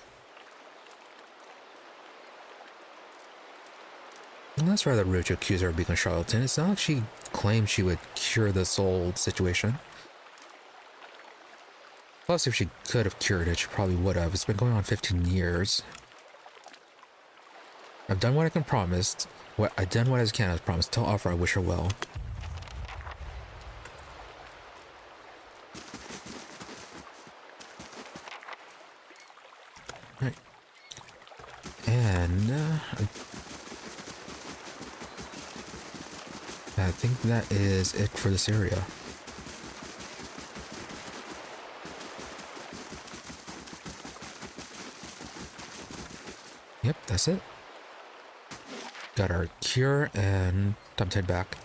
Well, that's rather rude to accuse her of being a charlatan. It's not like she claimed she would cure the soul situation. Plus, if she could have cured it, she probably would have. It's been going on 15 years. I've done what I can promise. I've done what I can as promised. Tell Afra I wish her well. Right. And I think that is it for this area. Yep, that's it. Got our cure and time to head back.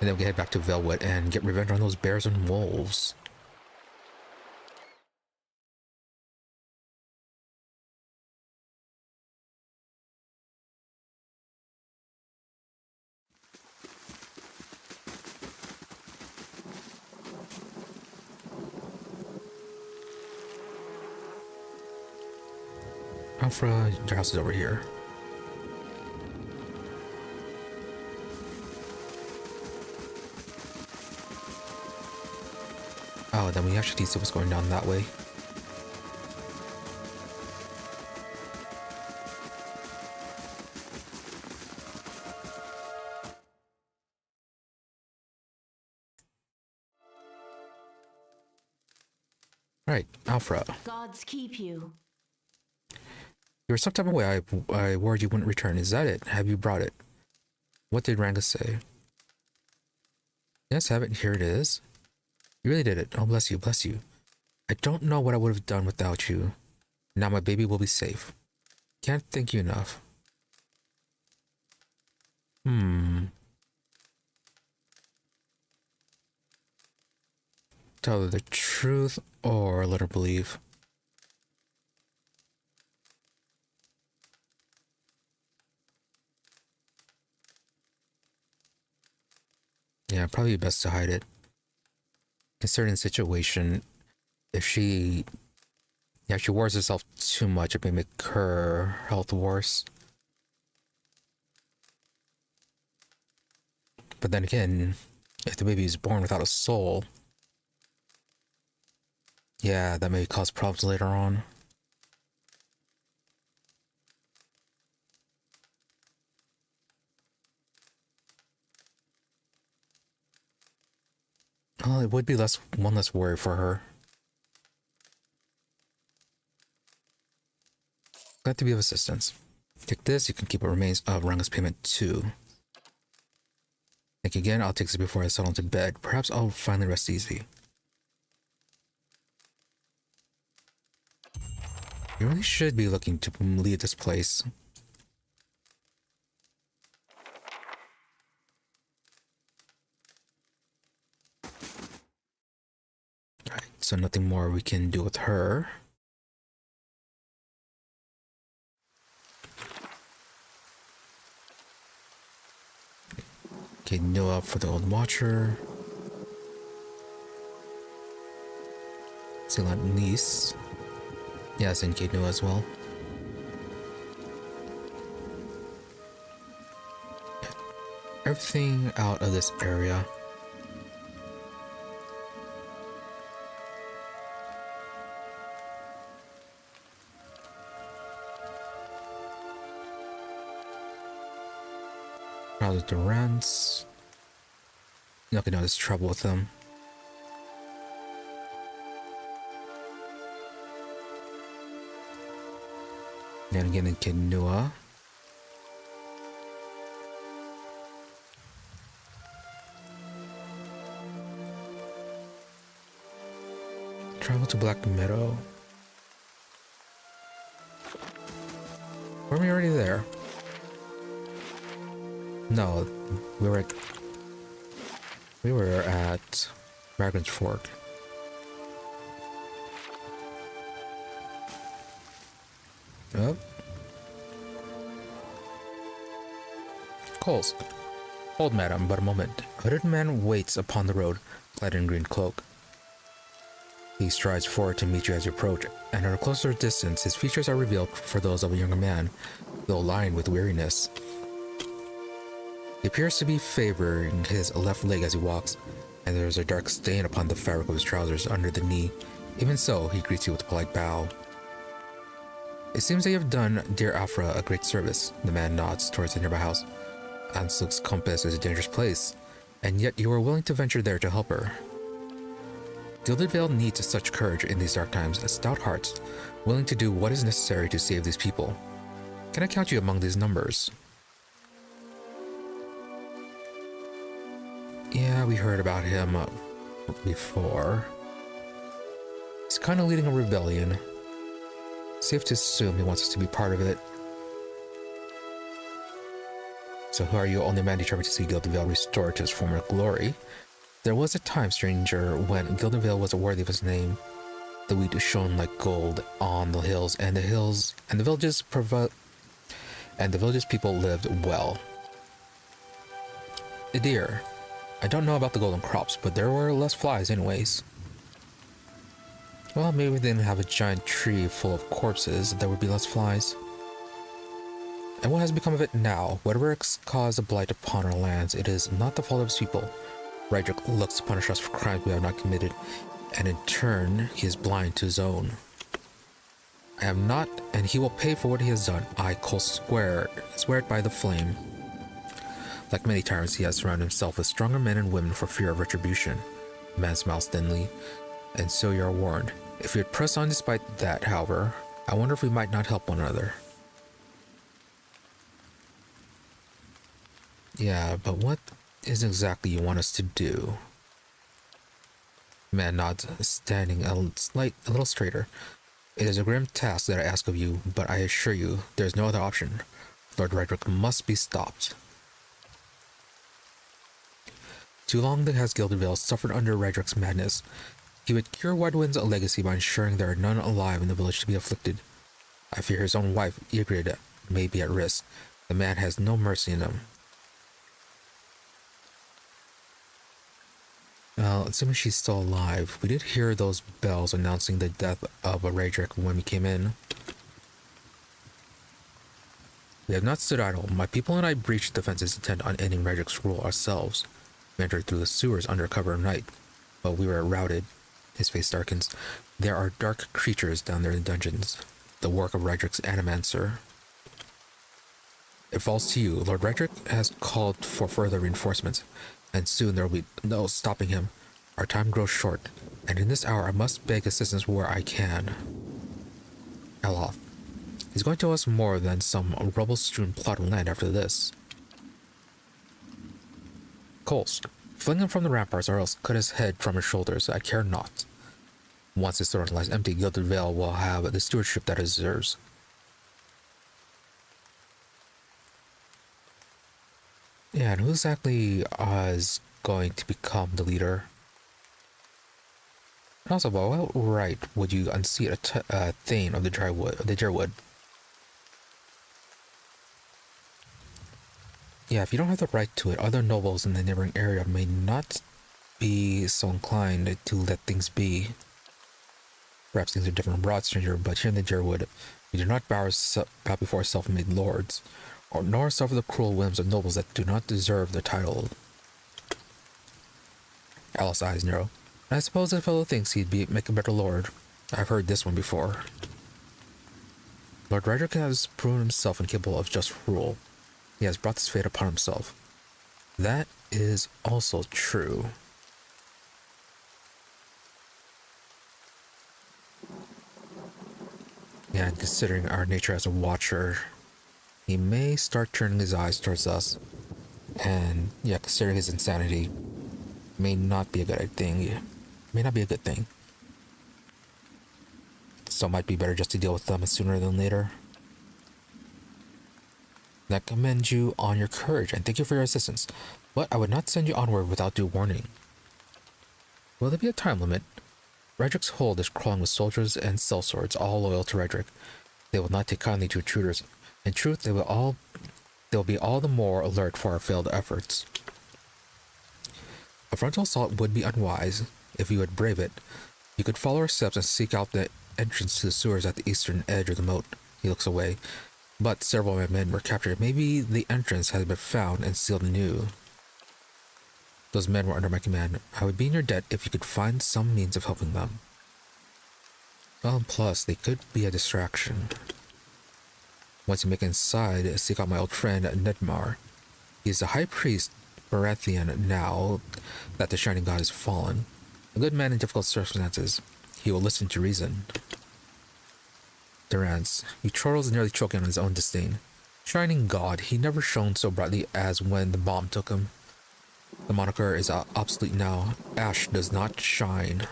And then we head back to Velwood and get revenge on those bears and wolves. Afra, your house is over here. Oh, then we actually need to see what's going down that way. Right, Afra. Gods keep you. You were some type of way. I worried you wouldn't return. Is that it? Have you brought it? What did Ranga say? Yes, have it. Here it is. You really did it. Oh, bless you, bless you. I don't know what I would have done without you. Now my baby will be safe. Can't thank you enough. Tell her the truth or let her believe. Yeah, probably best to hide it. Considering the situation, if she worries herself too much, it may make her health worse. But then again, if the baby is born without a soul, yeah, that may cause problems later on. Well, it would be one less worry for her. Glad to be of assistance. Take this, you can keep what remains of Ranga's payment too. Thank you again, I'll take this before I settle into bed. Perhaps I'll finally rest easy. You really should be looking to leave this place. Alright, so nothing more we can do with her. Okay, Noah for the Old Watcher. Sealant Niece. Yeah, it's in Kate Noah as well. everything out of this area. Now the Durants. Okay, no, there's trouble with them. Then again in Kinua. Travel to Black Meadow. Were we already there? No, we were at Dragon's Fork. Oh. Coles. Hold, madam, but a moment. A hooded man waits upon the road, clad in green cloak. He strides forward to meet you as you approach, and at a closer distance, his features are revealed for those of a younger man, though lined with weariness. He appears to be favoring his left leg as he walks, and there is a dark stain upon the fabric of his trousers under the knee. Even so, he greets you with a polite bow. It seems that you have done dear Afra a great service. The man nods towards the nearby house. Ansluk's compass is a dangerous place, and yet you are willing to venture there to help her. Gilded Vale needs such courage in these dark times, stout hearts, willing to do what is necessary to save these people. Can I count you among these numbers? Yeah, we heard about him before. He's kind of leading a rebellion. Safe to assume he wants us to be part of it. So who are you, only man determined to see Gilded Vale restored to its former glory? There was a time, stranger, when Gilded Vale was worthy of his name. The wheat shone like gold on the hills, and the villages people lived well. Dear, I don't know about the golden crops, but there were less flies anyways. Well, maybe they didn't have a giant tree full of corpses, there would be less flies. And what has become of it now? Whatever has caused a blight upon our lands, it is not the fault of its people. Rydrick looks to punish us for crimes we have not committed, and in turn, he is blind to his own. I am not, and he will pay for what he has done. I, Cole, swear it by the flame. Like many tyrants, he has surrounded himself with stronger men and women for fear of retribution. The man smiles thinly, and so you are warned. If we had pressed on despite that, however, I wonder if we might not help one another. Yeah, but what is exactly you want us to do? Man nods, standing a little straighter. It is a grim task that I ask of you, but I assure you, there is no other option. Lord Rydrick must be stopped. Too long has Gilded Vale suffered under Rydrick's madness. He would cure Whitewind's legacy by ensuring there are none alive in the village to be afflicted. I fear his own wife, Ygritte, may be at risk. The man has no mercy in him. Well, assuming she's still alive, we did hear those bells announcing the death of a Rydrick when we came in. We have not stood idle. My people and I breached defenses intent on ending Rydrick's rule ourselves. We entered through the sewers under cover of night, but we were routed. His face darkens. There are dark creatures down there in the dungeons. The work of Rydrick's animancer. It falls to you. Lord Rydrick has called for further reinforcements, and soon there will be no stopping him. Our time grows short, and in this hour I must beg assistance where I can. Eloth. He's going to tell us more than some rubble-strewn plot of land after this. Kolsk. Fling him from the ramparts, or else cut his head from his shoulders. I care not. Once his throne lies empty, Gilded Vale will have the stewardship that it deserves. Yeah, and who exactly is going to become the leader? And also, by what right would you unseat a Thane of the Drywood? Yeah, if you don't have the right to it, other nobles in the neighboring area may not be so inclined to let things be. Perhaps things are different abroad, stranger, but here in the Drywood, we do not bow before self-made lords. or nor suffer the cruel whims of nobles that do not deserve the title. Alice's eyes narrow. I suppose the fellow thinks make a better lord. I've heard this one before. Lord Redrick has proven himself incapable of just rule. He has brought this fate upon himself. That is also true. Yeah, and considering our nature as a watcher, he may start turning his eyes towards us. And yeah, considering his insanity, may not be a good thing. May not be a good thing. So it might be better just to deal with them sooner than later. I commend you on your courage and thank you for your assistance, but I would not send you onward without due warning. Will there be a time limit? Redrick's hold is crawling with soldiers and sellswords, all loyal to Redrick. They will not take kindly to intruders. In truth, they will be all the more alert for our failed efforts. A frontal assault would be unwise. If you would brave it, you could follow our steps and seek out the entrance to the sewers at the eastern edge of the moat. He looks away. But several of my men were captured. Maybe the entrance has been found and sealed anew. Those men were under my command. I would be in your debt if you could find some means of helping them. Well, plus, they could be a distraction. Once you make it inside, seek out my old friend, Nedmar. He is the high priest, Baratheon, now that the Shining God has fallen. A good man in difficult circumstances. He will listen to reason. Durance, he chortles nearly choking on his own disdain. Shining God, he never shone so brightly as when the bomb took him. The moniker is obsolete now. Ash does not shine.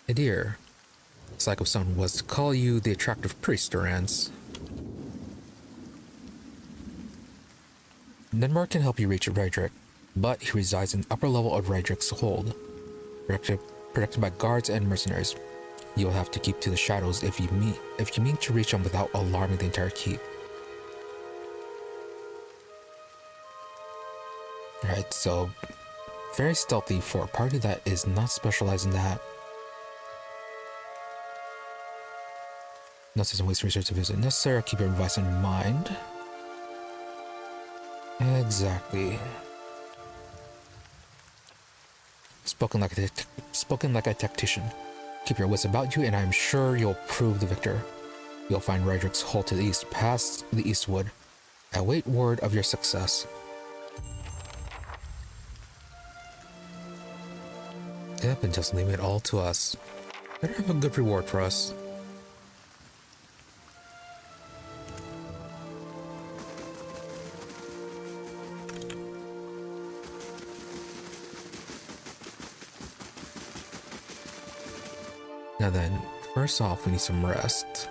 Adir, it's like if someone was to call you the attractive priest, Durance. Nedmar can help you reach Redrick, but he resides in the upper level of Redrick's hold, protected by guards and mercenaries. You'll have to keep to the shadows if you mean to reach him without alarming the entire keep. Alright, so very stealthy for a party that is not specialized in that. Notice and waste research to visit necessary. Keep your advice in mind. Exactly. Spoken like a tactician. Keep your wits about you, and I am sure you'll prove the victor. You'll find Redrick's hold to the east, past the Eastwood. I await word of your success. Yep, and just leave it all to us. Better have a good reward for us. Now then, first off, we need some rest.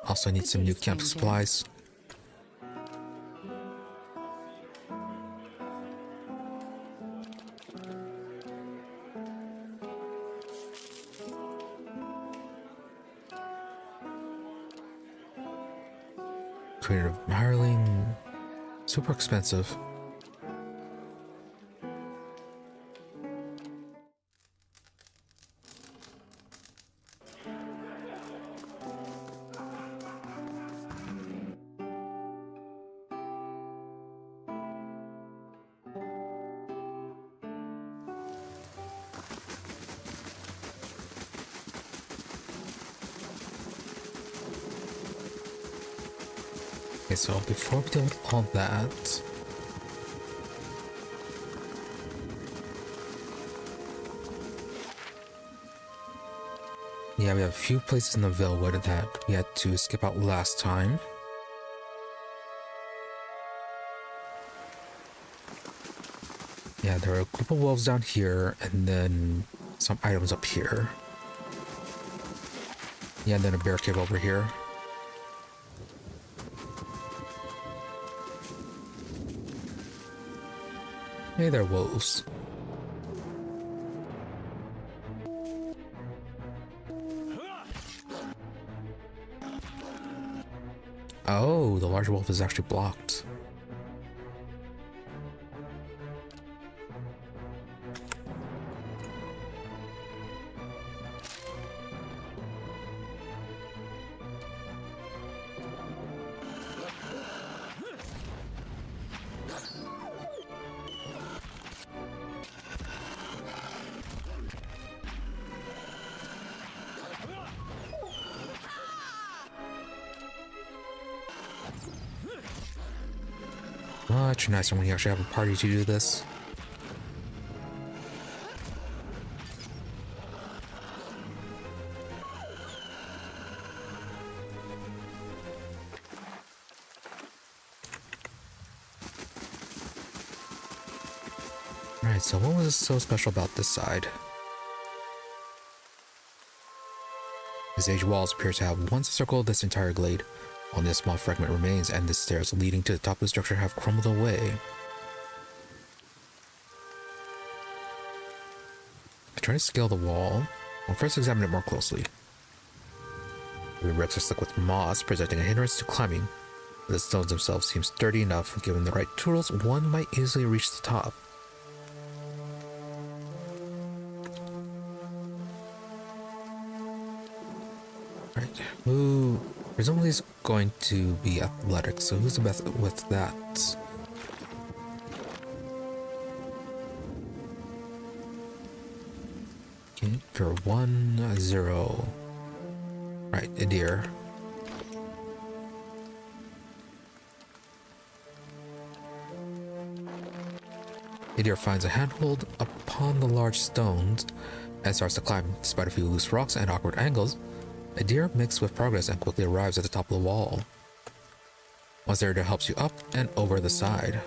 Also, I need some new camp supplies. Creative hireling, super expensive. Okay, so before we deal with all that, yeah, we have a few places in the Valewood that we had to skip out last time. Yeah, there are a group of wolves down here, and then some items up here. Yeah, and then a bear cave over here. Hey there, wolves. Oh, the large wolf is actually blocked. Much nicer when you actually have a party to do this. Alright, so what was so special about this side? These age walls appear to have once circled this entire glade. Only a small fragment remains, and the stairs leading to the top of the structure have crumbled away. I try to scale the wall. I'll first examine it more closely. The bricks are stuck with moss, presenting a hindrance to climbing. The stones themselves seem sturdy enough. Given the right tools, one might easily reach the top. Right, who presumably is going to be athletic, so who's the best with that? Okay, for 1-0. Right, a deer. Idir finds a handhold upon the large stones and starts to climb. Despite a few loose rocks and awkward angles, Idir makes swift progress and quickly arrives at the top of the wall. Once there, it helps you up and over the side.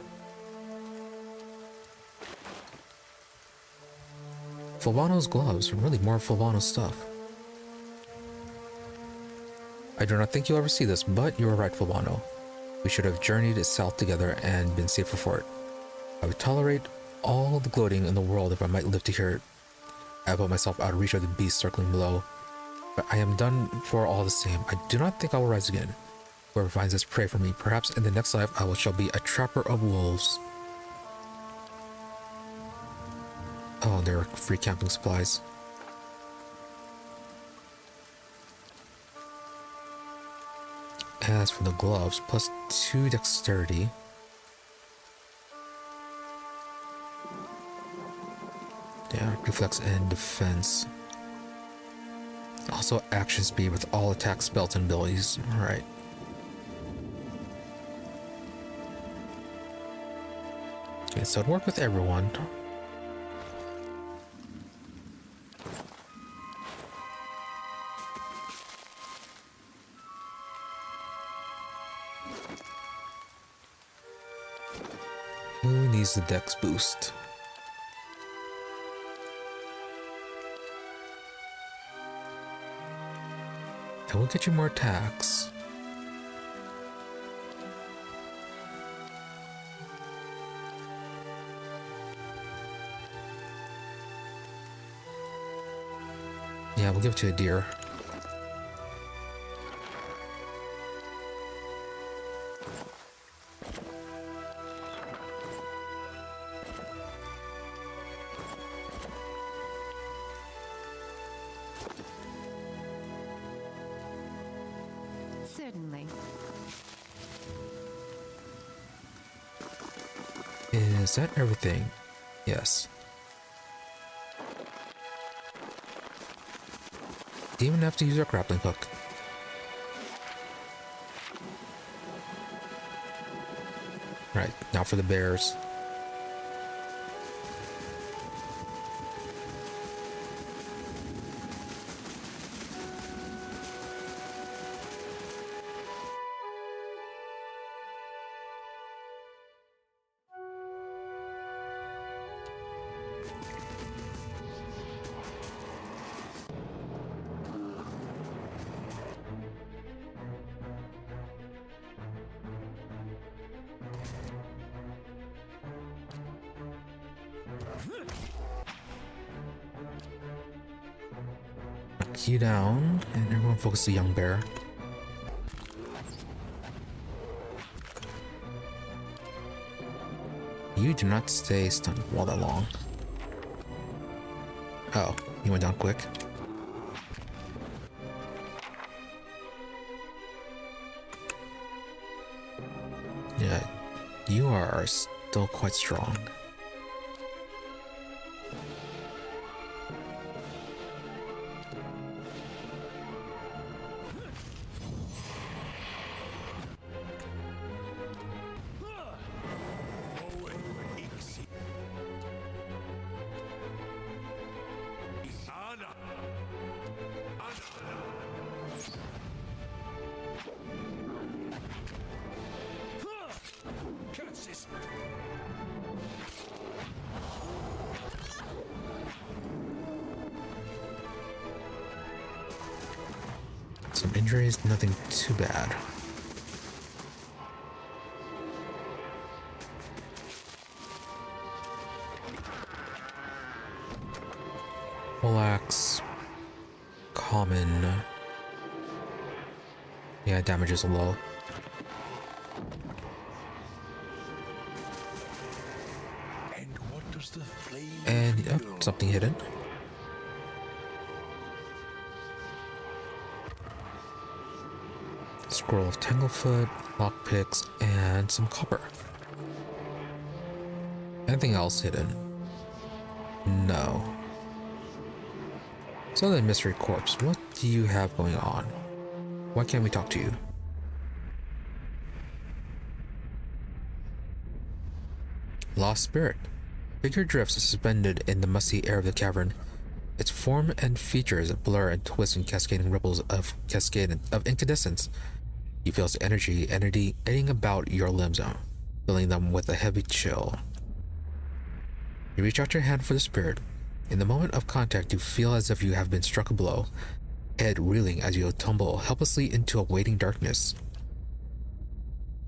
Fulvano's gloves, really more Fulvano stuff. I do not think you'll ever see this, but you are right, Fulvano. We should have journeyed south together and been safer for it. I would tolerate all the gloating in the world if I might live to hear it. I put myself out of reach of the beast circling below, but I am done for all the same. I do not think I will rise again. Whoever finds this, pray for me. Perhaps in the next life shall be a trapper of wolves. Oh, there are free camping supplies. As for the gloves, +2 dexterity. Yeah, reflex and defense. Also action speed with all attack spells and abilities. Alright. Okay, so it'd work with everyone. Who needs the dex boost? I will get you more attacks. Yeah, we'll give it to a deer. Certainly. Is that everything? Yes. Do you even have to use your grappling hook? Right, now for the bears. Knock you down, and everyone focus the young bear. You do not stay stunned all that long. Oh, you went down quick. Yeah, you are still quite strong. Some injuries, nothing too bad. Poleaxe. Common. Yeah, damage is low. And what does the flame And yep, feel? something hidden. Scroll of Tanglefoot, lockpicks, and some copper. Anything else hidden? No. So then, Mystery Corpse, what do you have going on? Why can't we talk to you? Lost Spirit. Figure drifts suspended in the musty air of the cavern. Its form and features blur and twist in cascading ripples of incandescence. You feel its energy eddying about your limbs, filling them with a heavy chill. You reach out your hand for the spirit. In the moment of contact, you feel as if you have been struck a blow, head reeling as you tumble helplessly into a waiting darkness.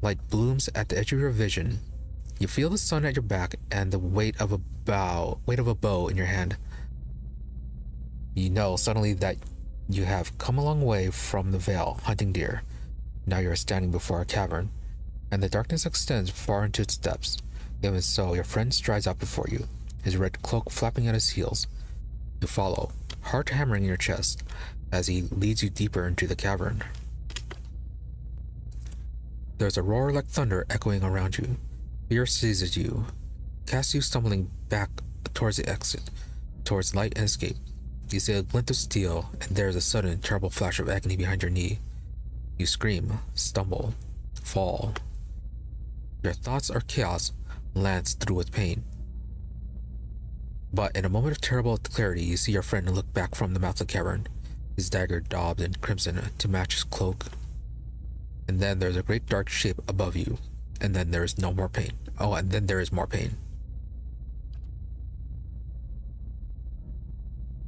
Light blooms at the edge of your vision. You feel the sun at your back and the weight of a bow in your hand. You know suddenly that you have come a long way from the vale, hunting deer. Now you are standing before a cavern, and the darkness extends far into its depths. Even so, your friend strides out before you, his red cloak flapping at his heels. You follow, heart hammering in your chest, as he leads you deeper into the cavern. There's a roar like thunder echoing around you. Fear seizes you, casts you stumbling back towards the exit, towards light and escape. You see a glint of steel, and there is a sudden, terrible flash of agony behind your knee. You scream, stumble, fall. Your thoughts are chaos, lanced through with pain. But in a moment of terrible clarity, you see your friend look back from the mouth of the cavern, his dagger daubed in crimson to match his cloak. And then there's a great dark shape above you, and then there is no more pain. Oh, and then there is more pain.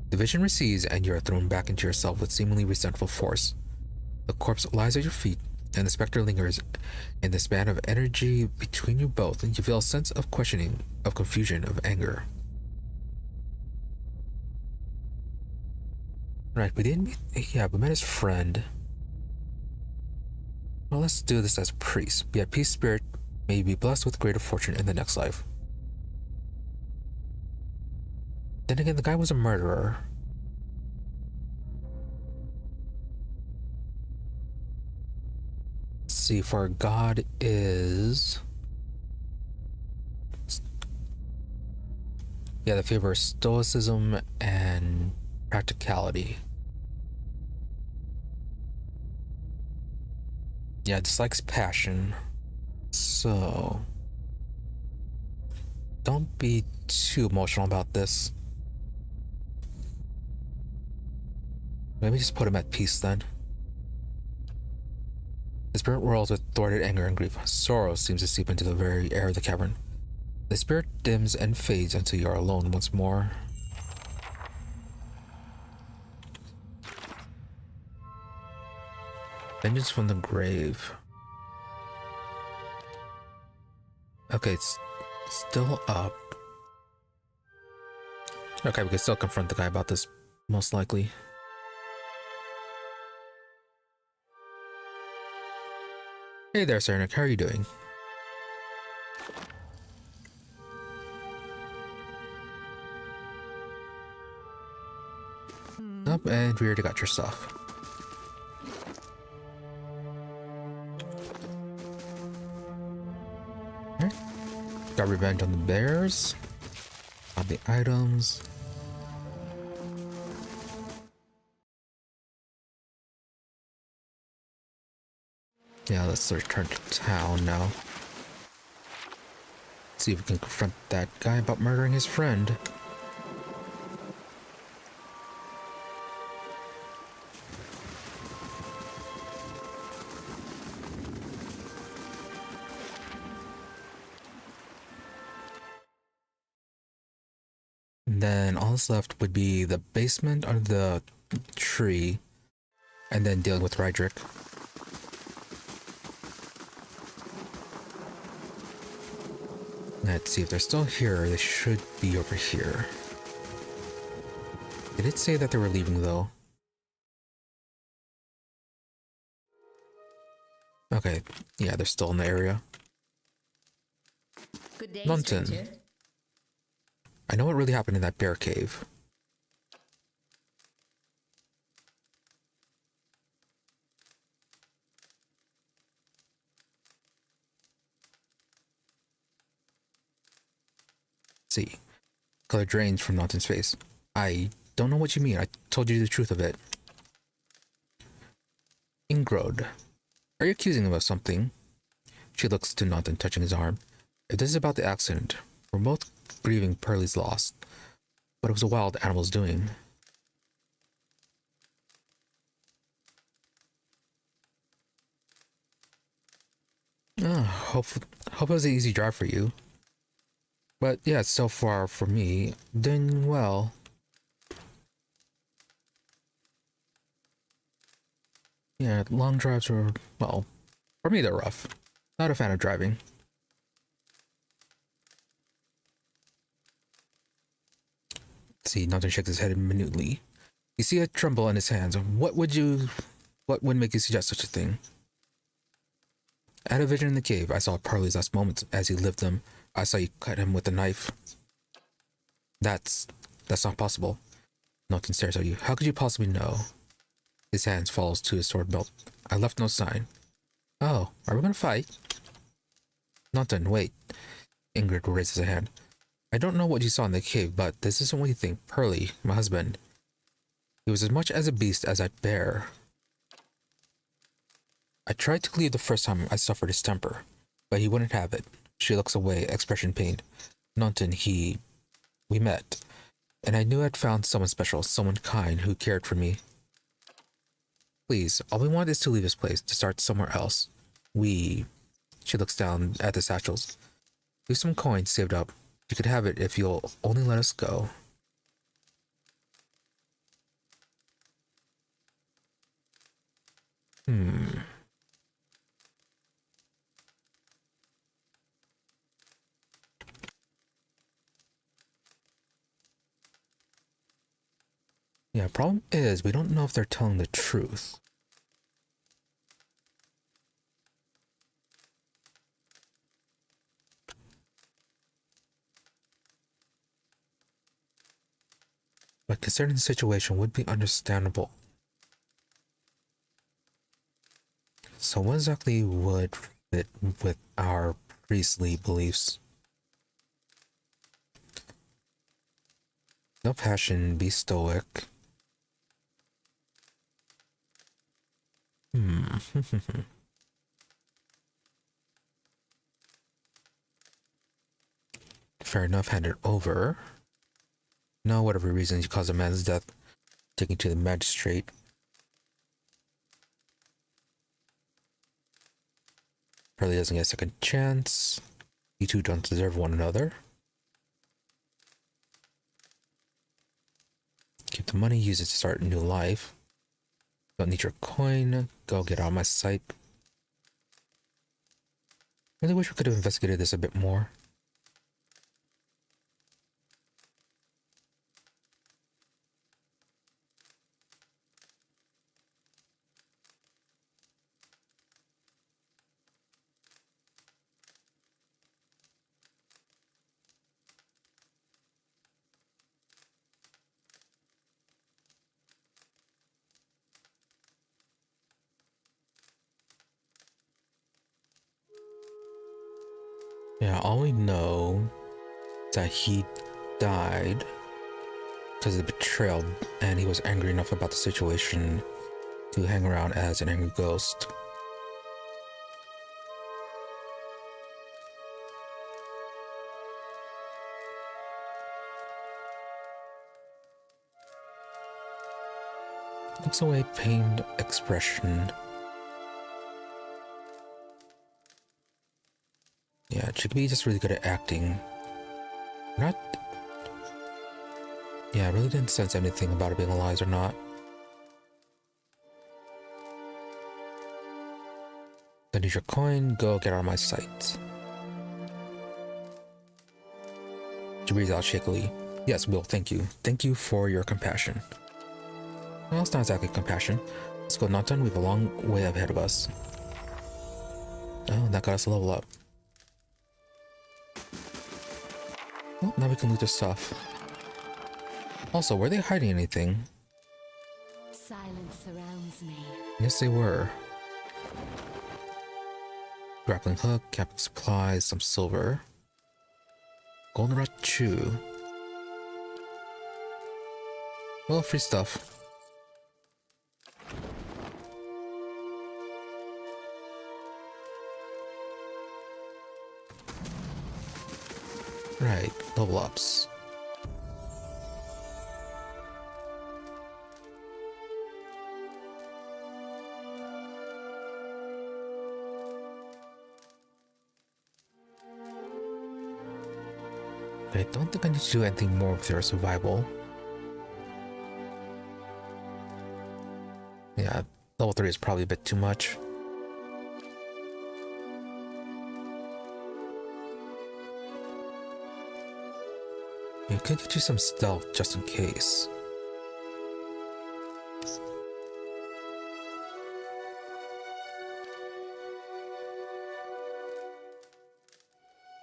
The vision recedes, and you are thrown back into yourself with seemingly resentful force. The corpse lies at your feet, and the specter lingers in the span of energy between you both, and you feel a sense of questioning, of confusion, of anger. Right, we didn't meet, yeah, we met his friend. Well, let's do this as priest. Be at peace, spirit. May you be blessed with greater fortune in the next life. Then again, the guy was a murderer. Let's see, for God is... Yeah, the favor of stoicism and practicality. Yeah, dislikes passion. So... don't be too emotional about this. Maybe just put him at peace then. The spirit whirls with thwarted anger and grief. Sorrow seems to seep into the very air of the cavern. The spirit dims and fades until you are alone once more. Vengeance from the grave. Okay, it's still up. Okay, we can still confront the guy about this, most likely. Hey there, Sir Nick, how are you doing? Up, and we already got your stuff. Alright. Got revenge on the bears. Got the items. Yeah, let's return to town now. See if we can confront that guy about murdering his friend. And then all that's left would be the basement under the tree. and then dealing with Rydrick. Let's see if they're still here. They should be over here. They did say that they were leaving though. Okay, yeah, they're still in the area. Good day, London. stranger. I know what really happened in that bear cave. See, color drains from Naughton's face. I don't know what you mean. I told you the truth of it. Ingrode, are you accusing him of something? She looks to Naughton, touching his arm. If this is about the accident, we're both grieving Pearlie's loss, but it was a wild animal's doing. Hope it was an easy drive for you. But yeah, so far for me, doing well. Yeah, long drives are, well, for me they're rough. Not a fan of driving. See, Naughton shakes his head minutely. You see a tremble in his hands. What would make you suggest such a thing? I had a vision in the cave. I saw Parley's last moments as he lived them. I saw you cut him with a knife. That's not possible. Naughton stares at you. How could you possibly know? His hands falls to his sword belt. I left no sign. Oh, are we gonna fight? Naughton, wait. Ingrid raises a hand. I don't know what you saw in the cave, but this isn't what you think. Pearlie, my husband. He was as much as a beast as I bear. I tried to leave the first time I suffered his temper, but he wouldn't have it. She looks away, expression pained. Naughton, we met, and I knew I'd found someone special, someone kind who cared for me. Please, all we want is to leave this place, to start somewhere else. She looks down at the satchels. We have some coins saved up. You could have it if you'll only let us go. Yeah, problem is, we don't know if they're telling the truth. But considering the situation would be understandable. So what exactly would fit with our priestly beliefs? No passion, be stoic. Fair enough, hand it over. No, whatever reason you caused a man's death, taking to the magistrate. Probably doesn't get a second chance. You two don't deserve one another. Keep the money, use it to start a new life. Don't need your coin. Go get out of my sight. Really wish we could have investigated this a bit more. Yeah, all we know is that he died because of the betrayal, and he was angry enough about the situation to hang around as an angry ghost. Looks away, pained expression. Yeah, she could be just really good at acting. Not. Yeah, I really didn't sense anything about it being lies or not. I need your coin. Go get out of my sight. She breathes out shakily. Yes, Will, thank you. Thank you for your compassion. Well, it's not exactly compassion. Let's go, Naughton. We have a long way ahead of us. Oh, that got us a level up. Well, now we can loot their stuff. Also, were they hiding anything? Silence surrounds me. Yes, they were. Grappling hook, capping supplies, some silver. Goldenrod chew. Well, free stuff. Right, level ups. I don't think I need to do anything more with their survival. Yeah, level 3 is probably a bit too much. You could get you some stealth just in case.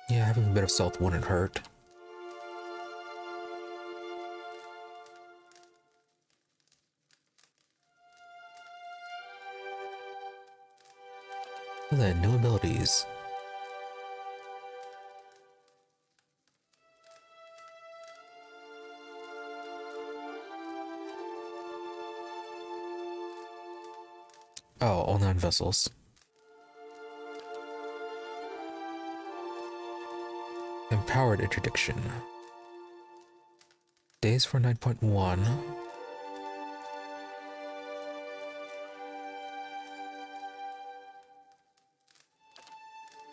Yeah, having a bit of stealth wouldn't hurt. And then new abilities. Oh, only on vessels. Empowered interdiction. Days for 9.1.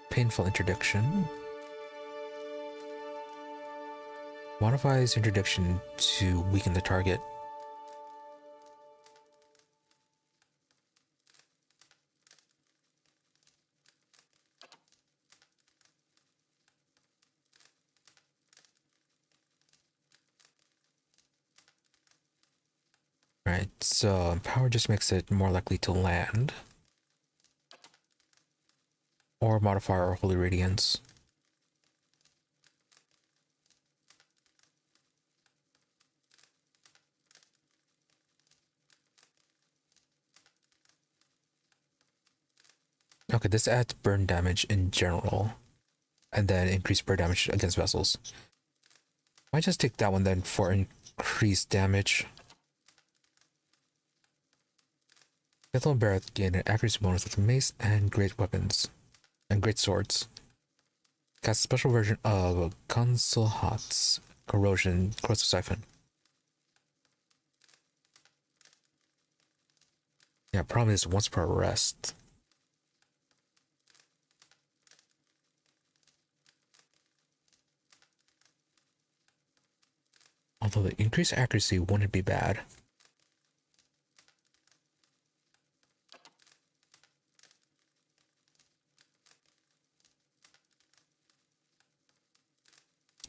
Painful interdiction. Modifies interdiction to weaken the target. Right, so empower just makes it more likely to land. Or modifier or holy radiance. Okay, this adds burn damage in general. And then increased burn damage against vessels. Might just take that one then for increased damage. Lethal Barrett gain an accuracy bonus with mace and great weapons. And great swords. Cast a special version of Consulhat's Corrosion Corrosive Siphon. Yeah, problem is once per rest. Although the increased accuracy wouldn't be bad.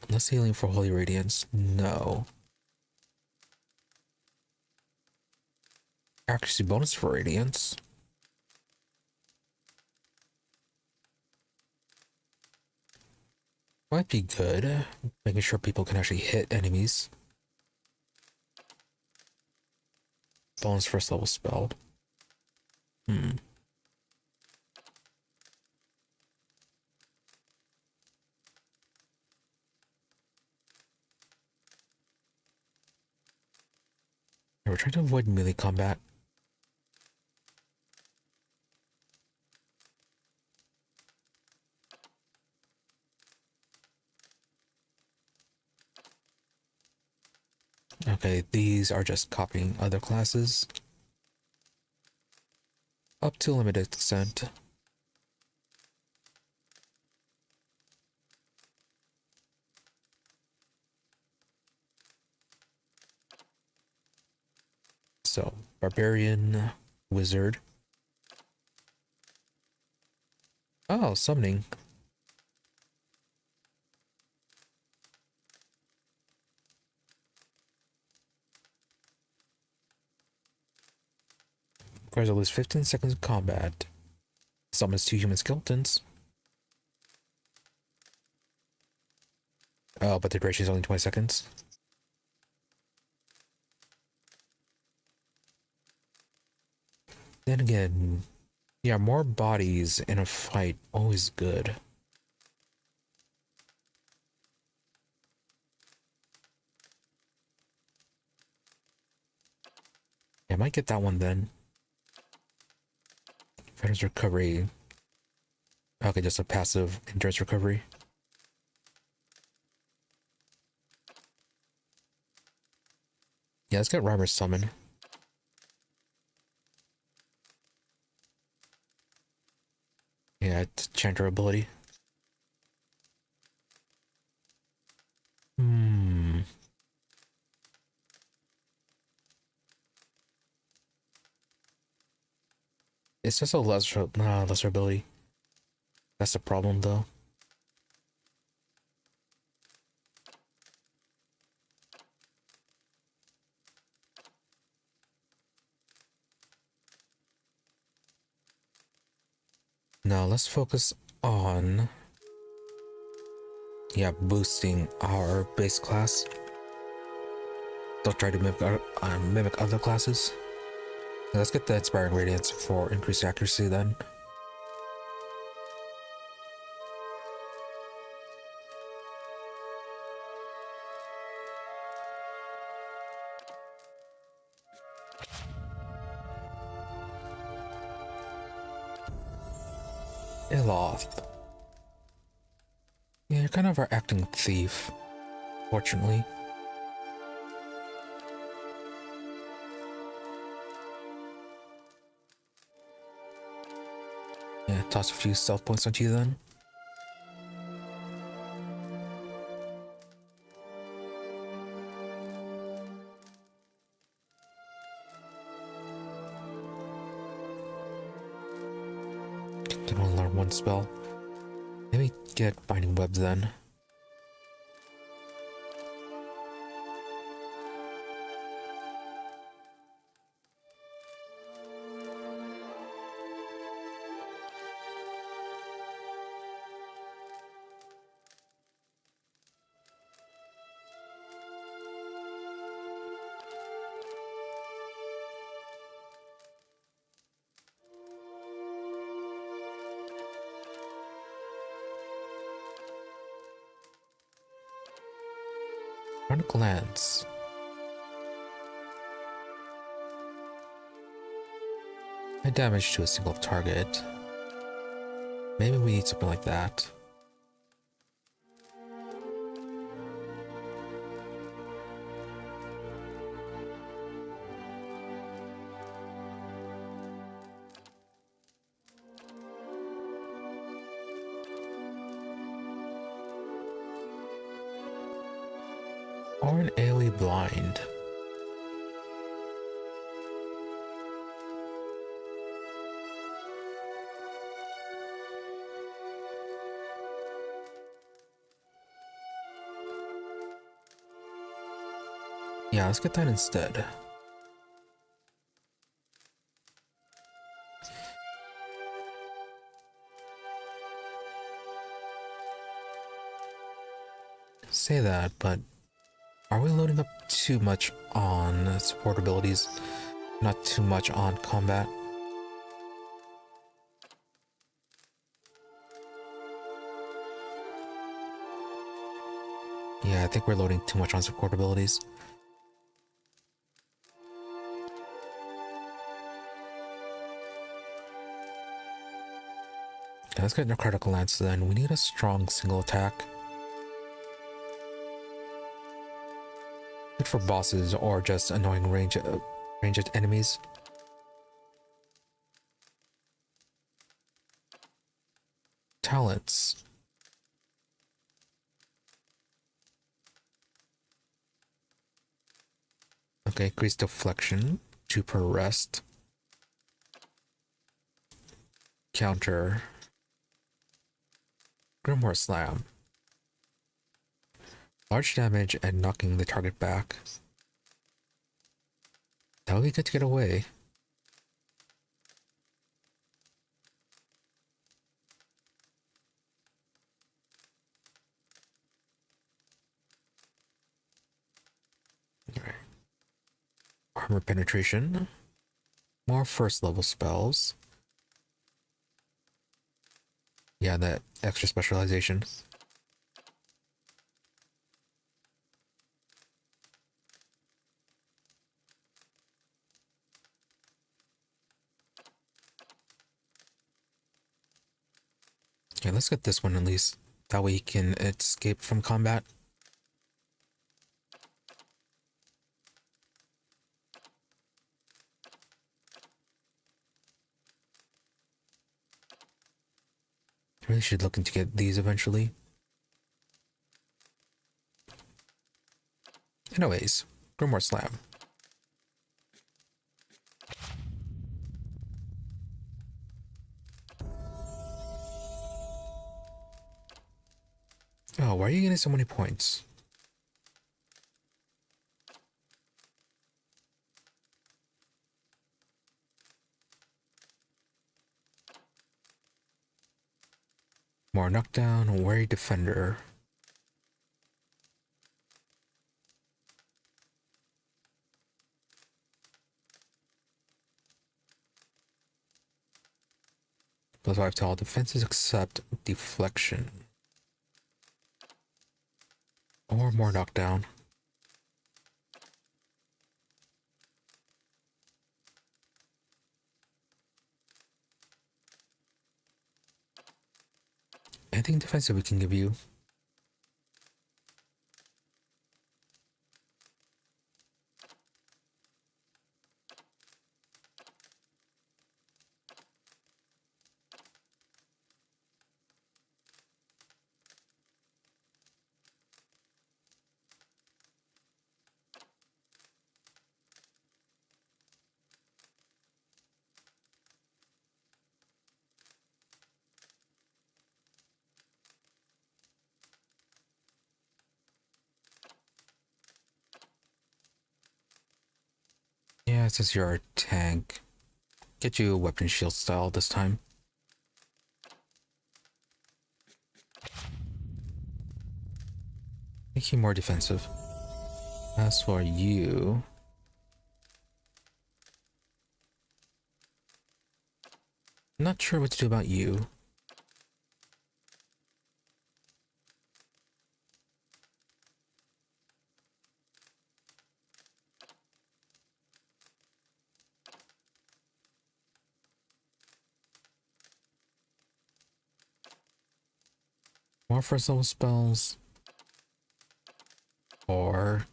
Less healing for Holy Radiance? No. Accuracy bonus for Radiance? Might be good. Making sure people can actually hit enemies. Bonus first level spell. Yeah, we're trying to avoid melee combat. Okay, these are just copying other classes. Up to limited extent. So, Barbarian, Wizard. Oh, summoning. Requires at least 15 seconds of combat. Summons 2 human skeletons. Oh, but the duration is only 20 seconds. Then again, yeah, more bodies in a fight, always good. Yeah, I might get that one then. Veterans recovery. Okay, just a passive endurance recovery. Yeah, let's get Rhymer's summon. Yeah, it's Chanter ability. Hmm. It's just a lesser ability. That's the problem, though. Now let's focus on, yeah, boosting our base class. Don't try to mimic other classes. Let's get the Inspiring Radiance for increased accuracy then. Iloth. Yeah, you're kind of our acting thief, fortunately. Yeah, toss a few stealth points onto you then. Can only learn one spell. Maybe get Binding Webs then. Run a glance. High damage to a single target. Maybe we need something like that. Or an AoE blind. Yeah, let's get that instead. Say that, but are we loading up too much on support abilities? Not too much on combat? Yeah, I think we're loading too much on support abilities. Yeah, let's get Necrotic Lance then. We need a strong single attack. Good for bosses or just annoying ranged enemies. Talents. Okay, increase deflection, 2 per rest. Counter. Grimoire Slam. Large damage and knocking the target back. That would be good to get away. Alright. Armor penetration. More first level spells. Yeah, that extra specialization. Okay, let's get this one at least. That way he can escape from combat. Really should look into get these eventually. Anyways, Grimoire Slam. Oh, why are you getting so many points? More knockdown, wary defender. +5 to all defenses except deflection. Or more knockdown. Anything defensive we can give you. Yeah, since you're a tank, get you a weapon shield style this time. Make you more defensive. As for you, not sure what to do about you. More first level spells. Or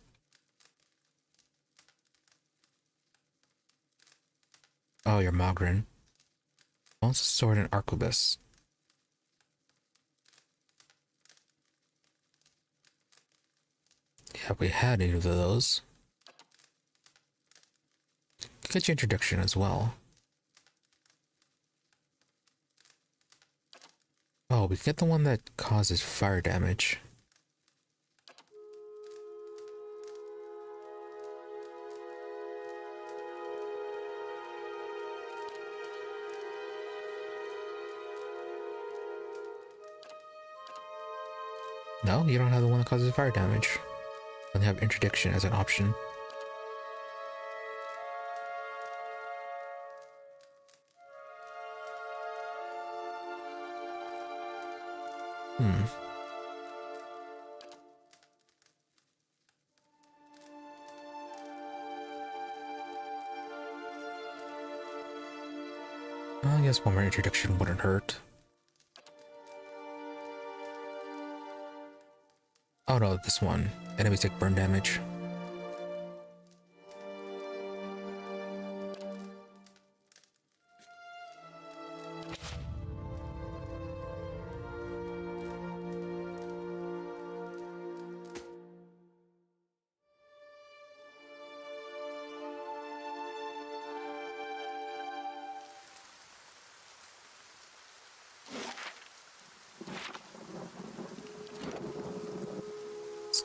oh, you're Magrin. Monster Sword and Arquebus. Yeah, we had either of those. Get your introduction as well. Oh, we get the one that causes fire damage. No, you don't have the one that causes fire damage. Only have interdiction as an option. I guess one more introduction wouldn't hurt. Oh no, this one. Enemies take burn damage.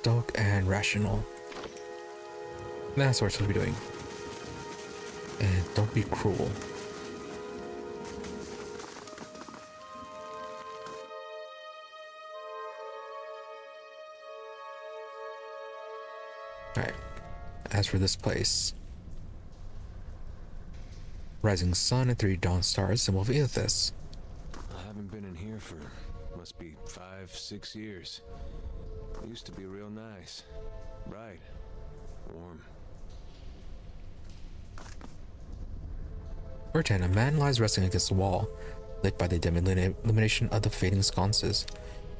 stoic and rational. That's what we're supposed to be doing. And don't be cruel. Alright. As for this place, rising sun and 3 dawn stars, symbol of Aethys. I haven't been in here for must be 5-6 years. It used to be real nice, bright, warm. Wherein a man lies resting against the wall, lit by the dim illumination of the fading sconces.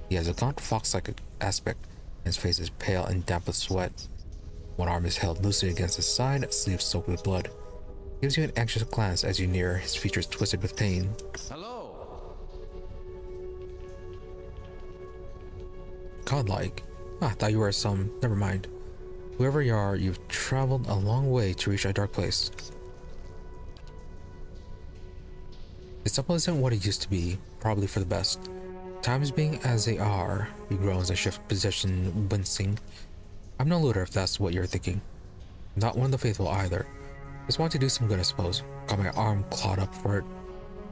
He has a gaunt fox-like aspect, and his face is pale and damp with sweat. One arm is held loosely against his side, sleeve soaked with blood. He gives you an anxious glance as you near, his features twisted with pain. Hello? Godlike. Ah, I thought you were some. Never mind. Whoever you are, you've traveled a long way to reach a dark place. This temple isn't what it used to be, probably for the best. Times being as they are, he groans and shifts position, wincing. I'm no looter if that's what you're thinking. Not one of the faithful either. Just want to do some good, I suppose. Got my arm clawed up for it.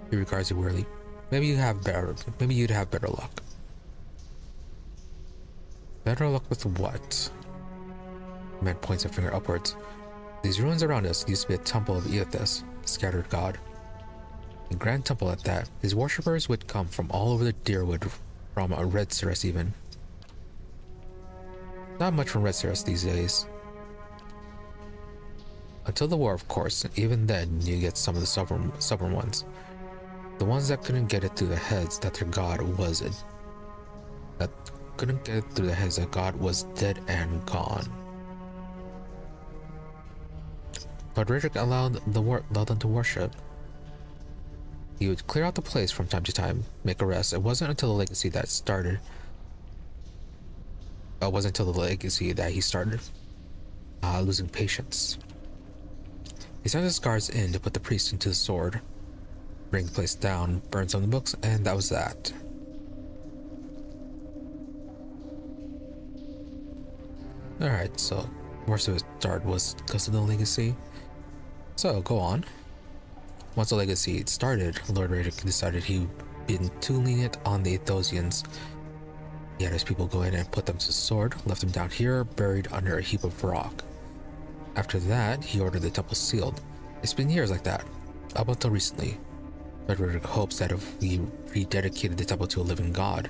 He regards you wearily. Maybe you'd have better luck. Better luck with what? The man points a finger upwards. These ruins around us used to be a temple of Aethys, the scattered god. A grand temple at that. His worshippers would come from all over the Deerwood, from a Red Cirrus even. Not much from Red Cirrus these days. Until the war, of course. Even then, you get some of the stubborn ones. The ones that couldn't get it through the heads that their god was dead and gone. But Redrick allowed them to worship. He would clear out the place from time to time, make arrests. It wasn't until the legacy that he started losing patience. He sent his guards in to put the priest into the sword, bring the place down, burn some of the books, and that was that. Alright, so most of it started was because of the legacy. So go on. Once the legacy started, Lord Redrick decided he'd been too lenient on the Aethosians. He had his people go in and put them to the sword, left them down here, buried under a heap of rock. After that, he ordered the temple sealed. It's been years like that, up until recently. Lord Redrick hopes that if we rededicated the temple to a living god,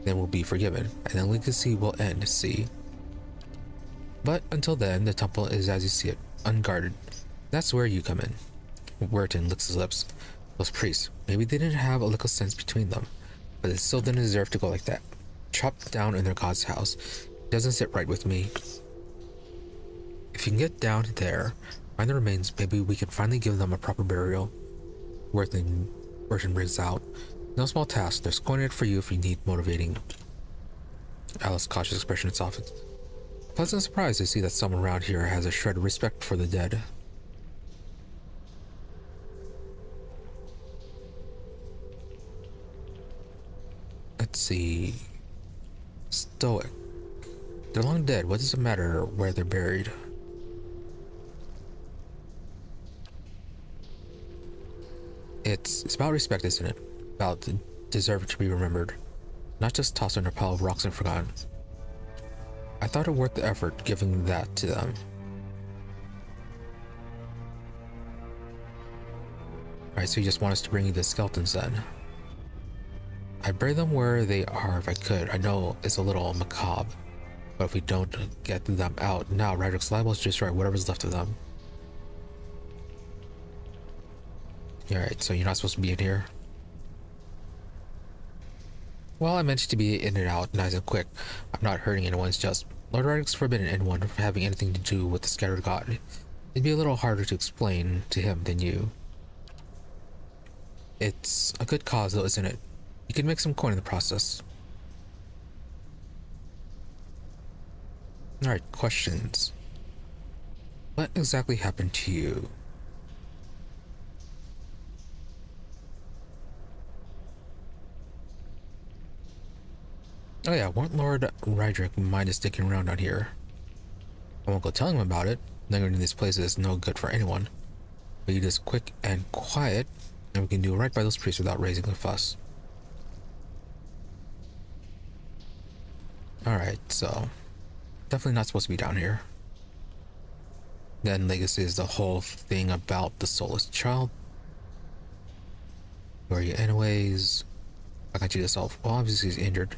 then we'll be forgiven, and the legacy will end, see? But until then, the temple is as you see it, unguarded. That's where you come in. Werton licks his lips. Those priests, maybe they didn't have a lick of sense between them, but they still didn't deserve to go like that. Chopped down in their god's house. Doesn't sit right with me. If you can get down there, find the remains, maybe we can finally give them a proper burial. Werton brings out. No small task, there's going in it for you if you need motivating. Alice's cautious expression softens. Pleasant surprise to see that someone around here has a shred of respect for the dead. Let's see. Stoic. They're long dead. What does it matter where they're buried? It's about respect, isn't it? About deserve to be remembered. Not just tossed in a pile of rocks and forgotten. I thought it worth the effort giving that to them. Alright, so you just want us to bring you the skeletons then? I'd bury them where they are if I could. I know it's a little macabre, but if we don't get them out now, Redrick's liable to destroy whatever's left of them. Alright, so you're not supposed to be in here? Well, I meant to be in and out, nice and quick. I'm not hurting anyone, it's just Lord Redrick's forbidden anyone from having anything to do with the scattered god. It'd be a little harder to explain to him than you. It's a good cause though, isn't it? You can make some coin in the process. Alright, questions. What exactly happened to you? Oh yeah, Warrant Lord Rydrick might is sticking around out here. I won't go telling him about it. Lingering in these places is no good for anyone. But you just quick and quiet, and we can do right by those priests without raising a fuss. Alright, so definitely not supposed to be down here. Then Legacy is the whole thing about the soulless child. Who are you anyways? I got you yourself. Well, obviously he's injured.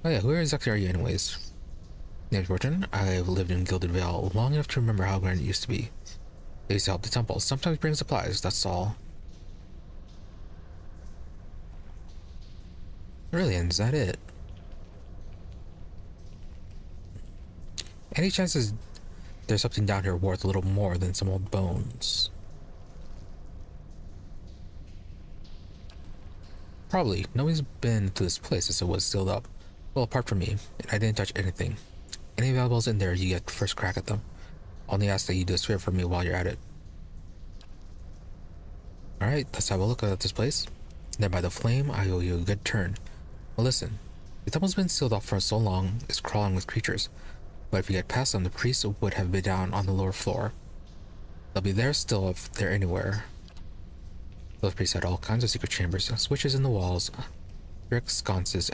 Oh yeah, who exactly are you anyways? Name's Morton. I've lived in Gilded Vale long enough to remember how grand it used to be. They used to help the temple. Sometimes bring supplies, that's all. Really, and is that it? Any chances there's something down here worth a little more than some old bones? Probably. Nobody's been to this place since it was sealed up. Well, apart from me, and I didn't touch anything. Any valuables in there, you get first crack at them. Only ask that you do a swear for me while you're at it. Alright, let's have a look at this place. Then by the flame, I owe you a good turn. Well, listen. The temple's been sealed off for so long, it's crawling with creatures. But if you get past them, the priests would have been down on the lower floor. They'll be there still if they're anywhere. Those priests had all kinds of secret chambers, switches in the walls, brick sconces,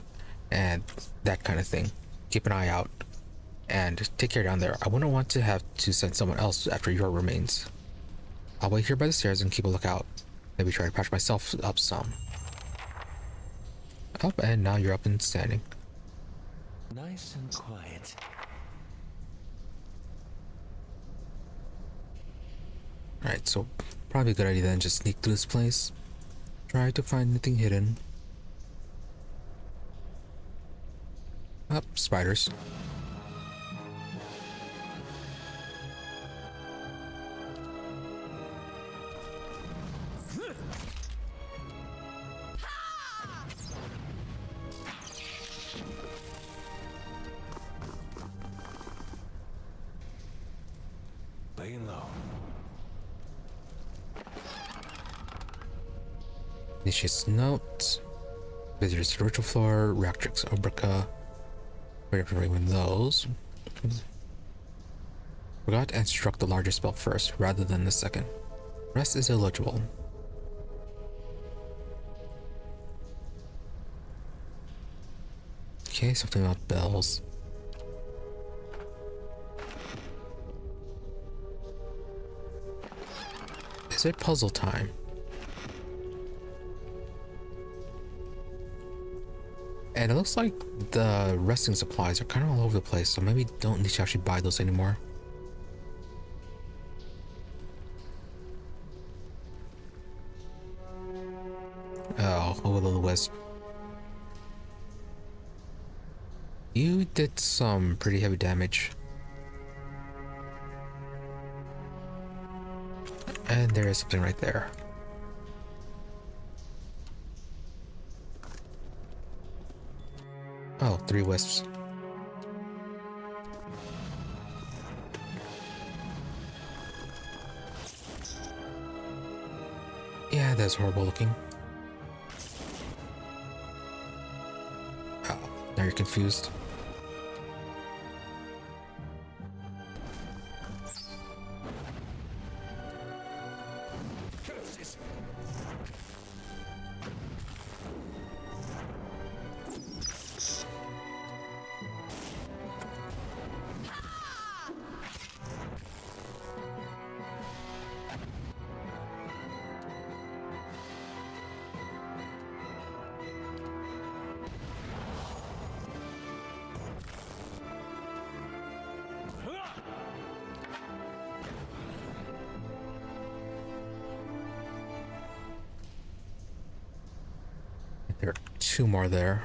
and that kind of thing. Keep an eye out. And take care down there. I wouldn't want to have to send someone else after your remains. I'll wait here by the stairs and keep a lookout. Maybe try to patch myself up some. Up, and now you're up and standing. Nice and quiet. Alright, so probably a good idea then just sneak through this place. Try to find anything hidden. Up, spiders. Laying low. Initiate's note. Visitors to the ritual floor. Reactrix Obrica. Wait for one of those. Forgot and struck the larger spell first rather than the second. Rest is illegible. Okay, something about bells. Is it puzzle time? And it looks like the resting supplies are kind of all over the place, so maybe don't need to actually buy those anymore. Oh, a little wisp. You did some pretty heavy damage. And there is something right there. Oh, 3 wisps. Yeah, that's horrible looking. Oh, now you're confused. There are 2 more there.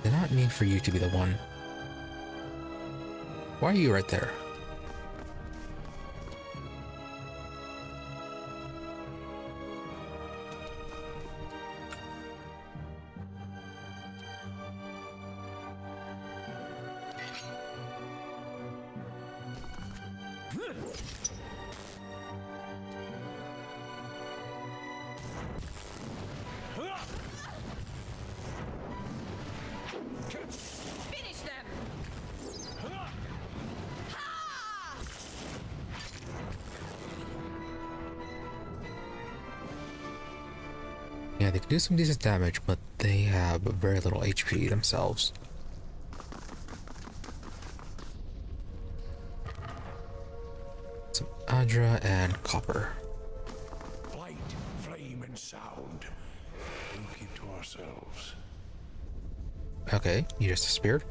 Did not mean for you to be the one. Why are you right there? Finish them! Yeah, they can do some decent damage, but they have very little HP themselves. Some Adra and Copper. Light, flame, and sound. We'll keep to ourselves. Okay, you just disappeared.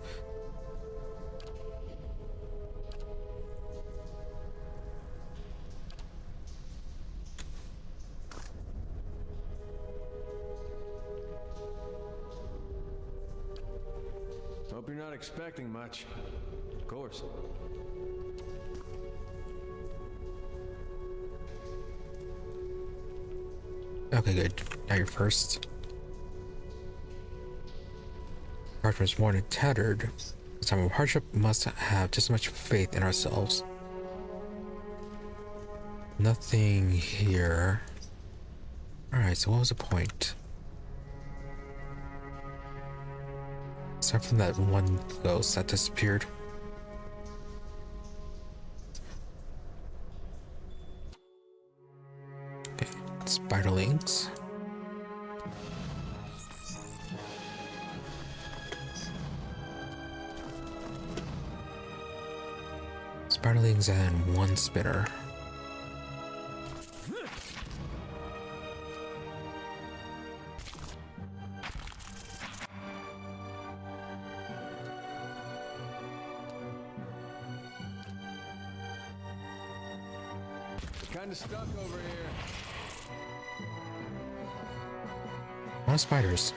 Hope you're not expecting much. Of course. Okay, good. Now you're first. Parchment's worn and tattered. The time of hardship must have just as much faith in ourselves. Nothing here. Alright, so what was the point? Aside from that one ghost that disappeared. Okay, spiderlings. Spiderlings and one spinner. Kinda stuck over here. A lot of spiders.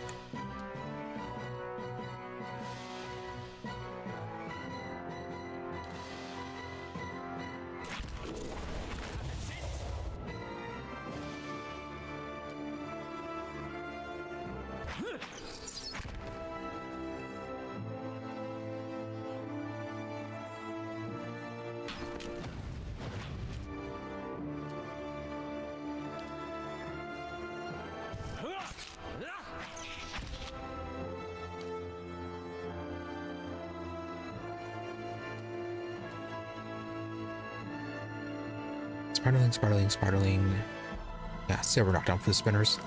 Spiderling. Yeah, see how we're knocked down for the spinners.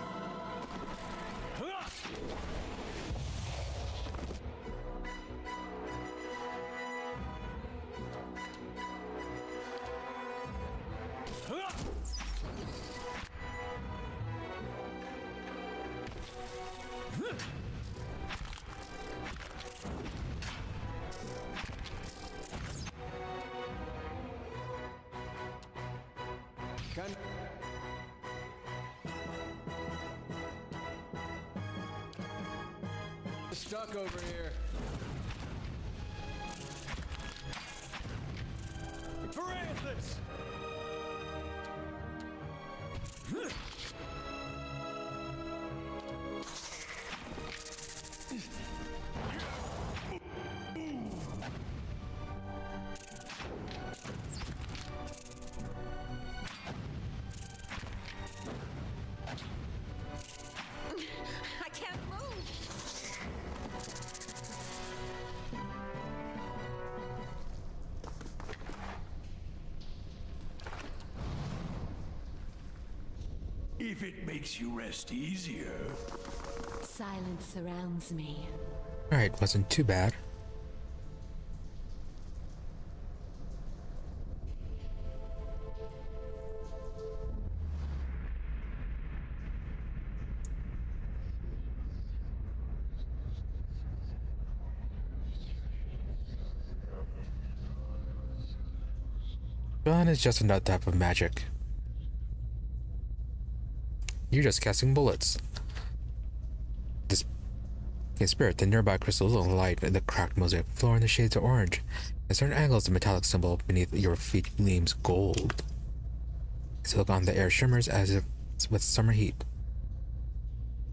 Stuck over here. Francis! I can't move! If it makes you rest easier. Silence surrounds me. Alright, wasn't too bad. Gun is just another type of magic. You're just casting bullets. This spirit, the nearby crystals of light in the cracked mosaic floor in the shades of orange. At certain angles, the metallic symbol beneath your feet gleams gold. As you look on, the air shimmers as if with summer heat.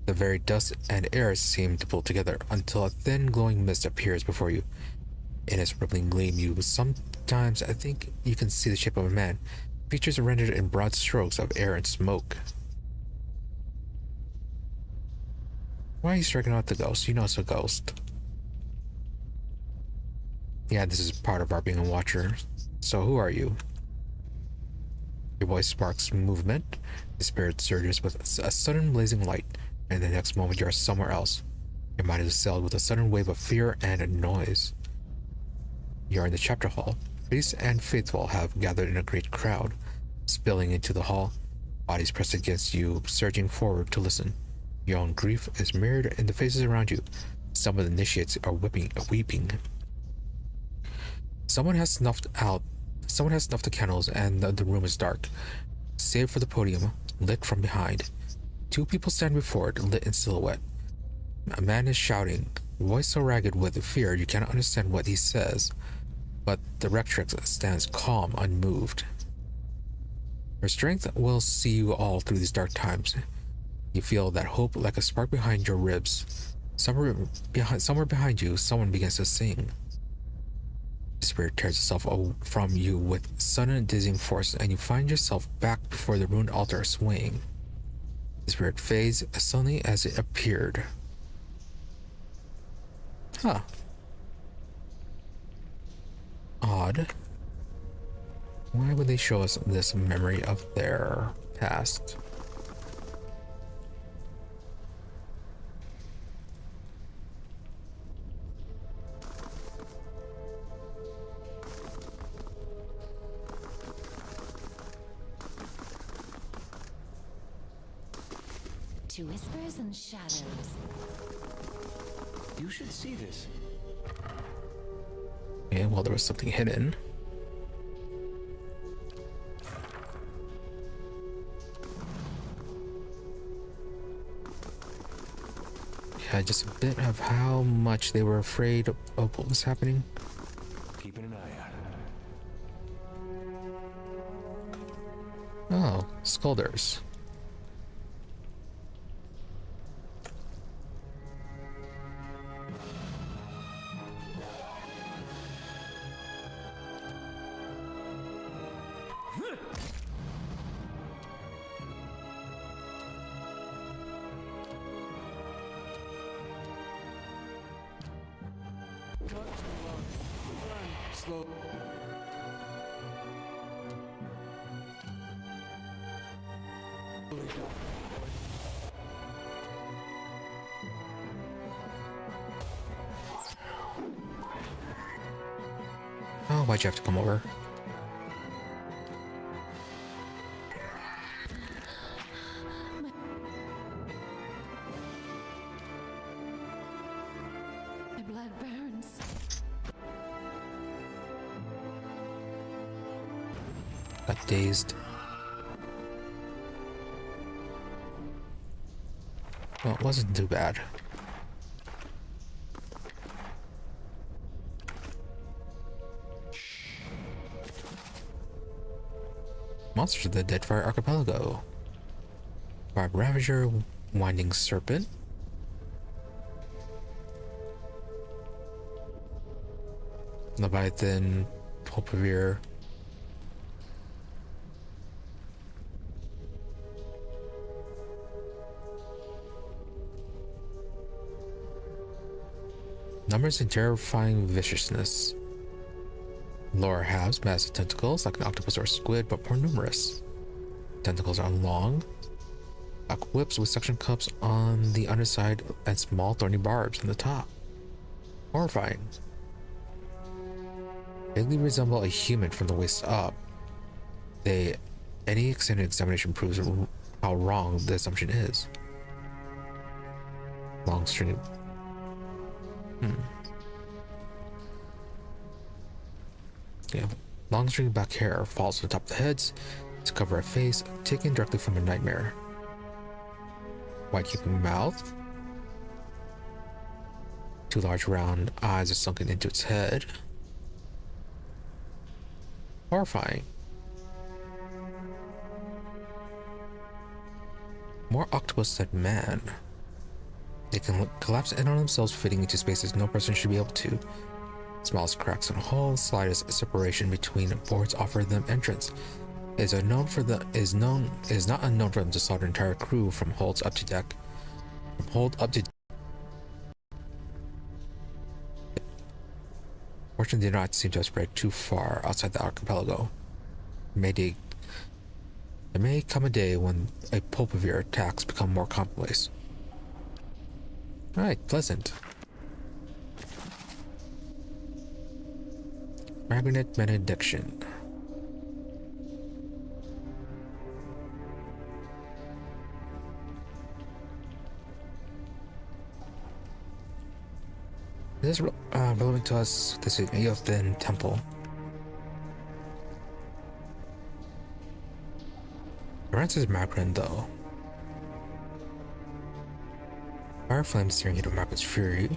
The very dust and air seem to pull together until a thin glowing mist appears before you. In its rippling gleam, you sometimes, I think, you can see the shape of a man. Features are rendered in broad strokes of air and smoke. Why are you striking out the ghost? You know it's a ghost. Yeah, this is part of our being a watcher. So who are you? Your voice sparks movement. The spirit surges with a sudden blazing light, and the next moment you are somewhere else. Your mind is assailed with a sudden wave of fear and a noise. You are in the chapter hall. Priests and faithful have gathered in a great crowd, spilling into the hall, bodies pressed against you, surging forward to listen. Your own grief is mirrored in the faces around you. Some of the initiates are weeping. Someone has snuffed the candles, and the room is dark, save for the podium, lit from behind. Two people stand before it, lit in silhouette. A man is shouting, voice so ragged with fear you cannot understand what he says, but the rectrix stands calm, unmoved. Her strength will see you all through these dark times. You feel that hope like a spark behind your ribs. Somewhere behind you, someone begins to sing. The spirit tears itself from you with sudden dizzying force, and you find yourself back before the ruined altar swaying. The spirit fades as suddenly as it appeared. Huh. Odd. Why would they show us this memory of their past? To whispers and shadows. You should see this. Yeah, well, there was something hidden. Yeah, just a bit of how much they were afraid of what was happening. Keeping an eye out. Oh, Skulders. Slow. Oh, why'd you have to come over? My blood burns. Got dazed. Well, it wasn't too bad. Monsters of the Deadfire Archipelago. Barb Ravager, Winding Serpent. Leviathan, Pulpavir. Numbers and terrifying viciousness. Lower halves massive tentacles like an octopus or squid, but more numerous. Tentacles are long, like whips with suction cups on the underside and small thorny barbs on the top. Horrifying. Vaguely resemble a human from the waist up. Any extended examination proves how wrong the assumption is. Long string. Yeah, long string back hair falls to the top of the heads to cover a face taken directly from a nightmare. White gaping mouth. Two large round eyes are sunken into its head. Horrifying. More octopus than man. They can collapse in on themselves, fitting into spaces no person should be able to. Smallest cracks and holes, slightest separation between boards offer them entrance. It is not unknown for them to slaughter entire crew from holds up to deck. From hold up to Fortunately, did not seem to have spread too far outside the archipelago. There may come a day when a pulpavir attacks become more commonplace. Alright, pleasant. Magnet benediction. Is this relevant to us? This is Eothen Temple. Lorenzo's Magrin, though. Fire flame searing you to Magrin's fury.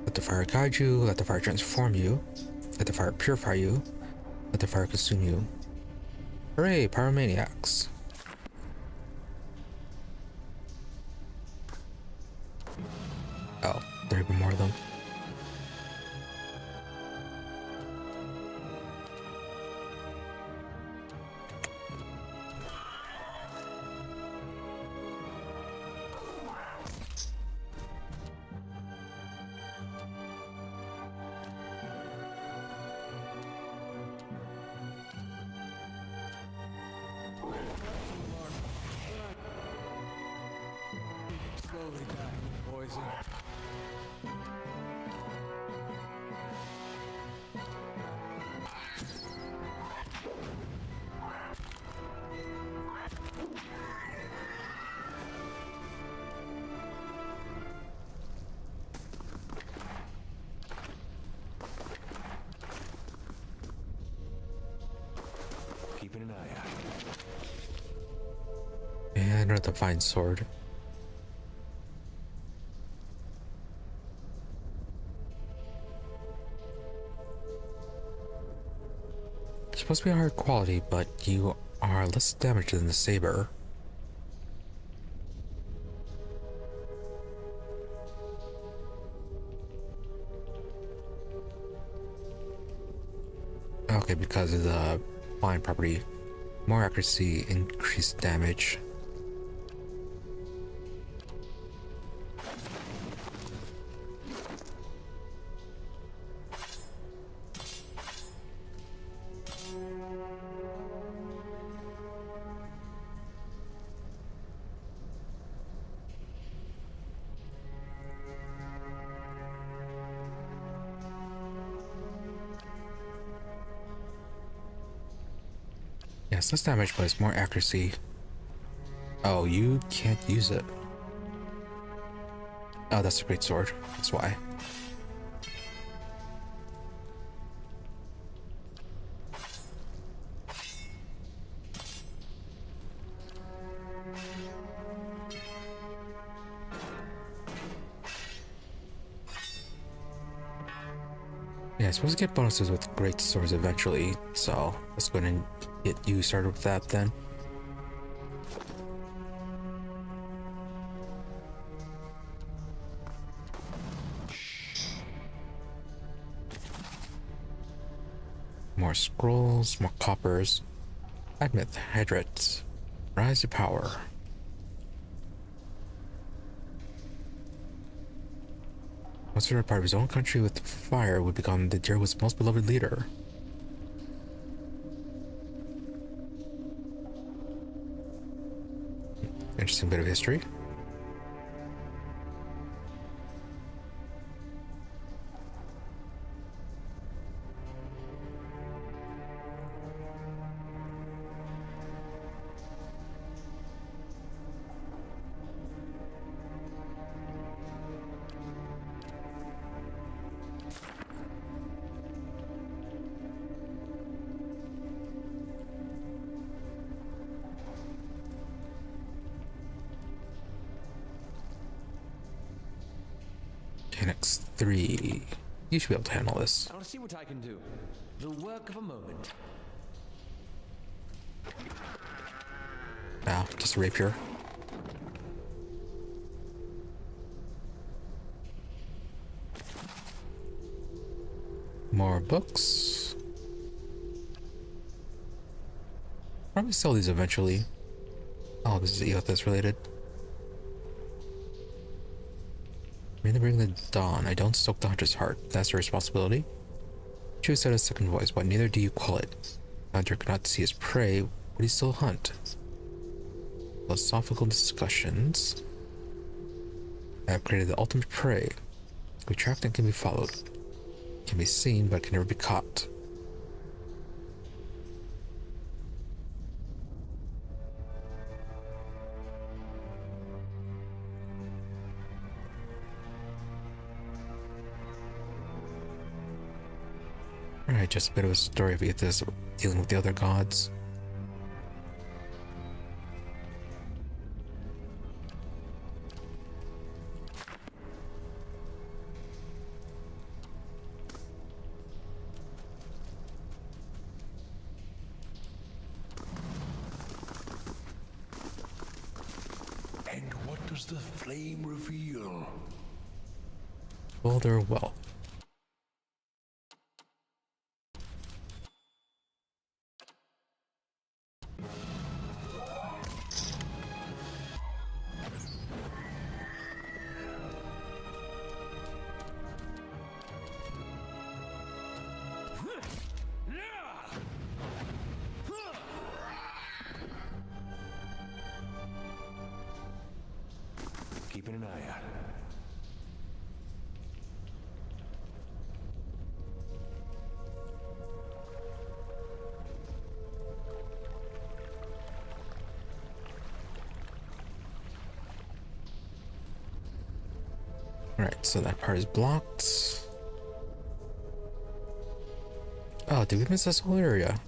Let the fire guide you, let the fire transform you, let the fire purify you, let the fire consume you. Hooray, pyromaniacs. Oh, there are even more of them. Slowly dying in poison. Keeping an eye out. And another fine sword. It's supposed to be higher quality, but you are less damaged than the saber. Okay, because of the fine property, more accuracy, increased damage. Yes, less damage, but it's more accuracy. Oh, you can't use it. Oh, that's a great sword. That's why. Yeah, I'm supposed to get bonuses with great swords eventually, so let's go ahead and get you started with that then. More scrolls, more coppers. Admit, Hydrets. Rise to power. Once you're a part of his own country with fire, would become the Jerwood's most beloved leader. Interesting bit of history. Mechanics 3. You should be able to handle this. I'll see what I can do. The work of a moment. Now, just a rapier. More books. Probably sell these eventually. Oh, this is Eothas related. Merely bring the dawn. I don't stoke the hunter's heart. That's your responsibility. Choose said a second voice, but neither do you call it. The hunter cannot see his prey. Would he still hunt? Philosophical discussions. I have created the ultimate prey. We tracked and can be followed. Can be seen, but can never be caught. Alright, just a bit of a story of Aethys dealing with the other gods. And what does the flame reveal? Well, they're well. Keeping an eye out. Alright, so that part is blocked. Oh, did we miss this whole area?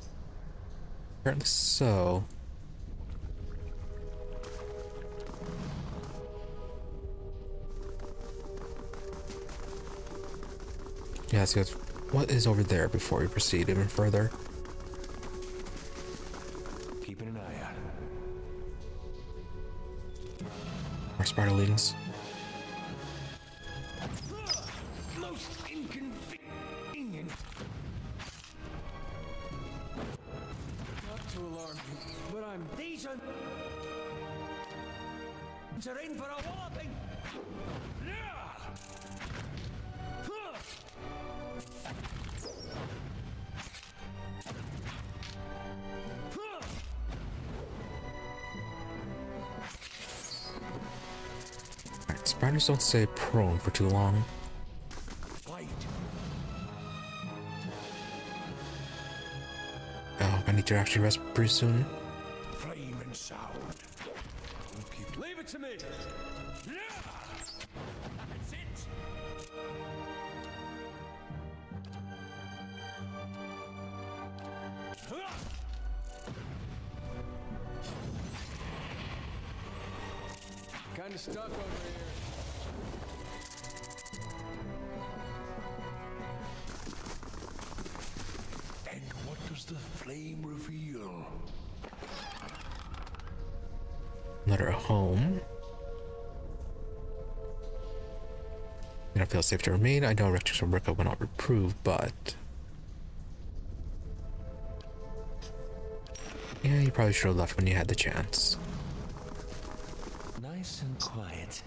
Apparently so. Yeah, let's go. What is over there before we proceed even further? Keeping an eye out. More spiderlings. Most inconvenient. Not to alarm you, but I'm... These are in for a walloping. Alright, spiders don't stay prone for too long. Fight. Oh, I need to actually rest pretty soon. Flame and sound. Leave it to me! That's it. Kinda stuck over here. And what does the flame reveal? Let her home. I don't feel safe to remain. I know Recapture will work out when not reproved, but yeah, you probably should have left when you had the chance. Nice and quiet.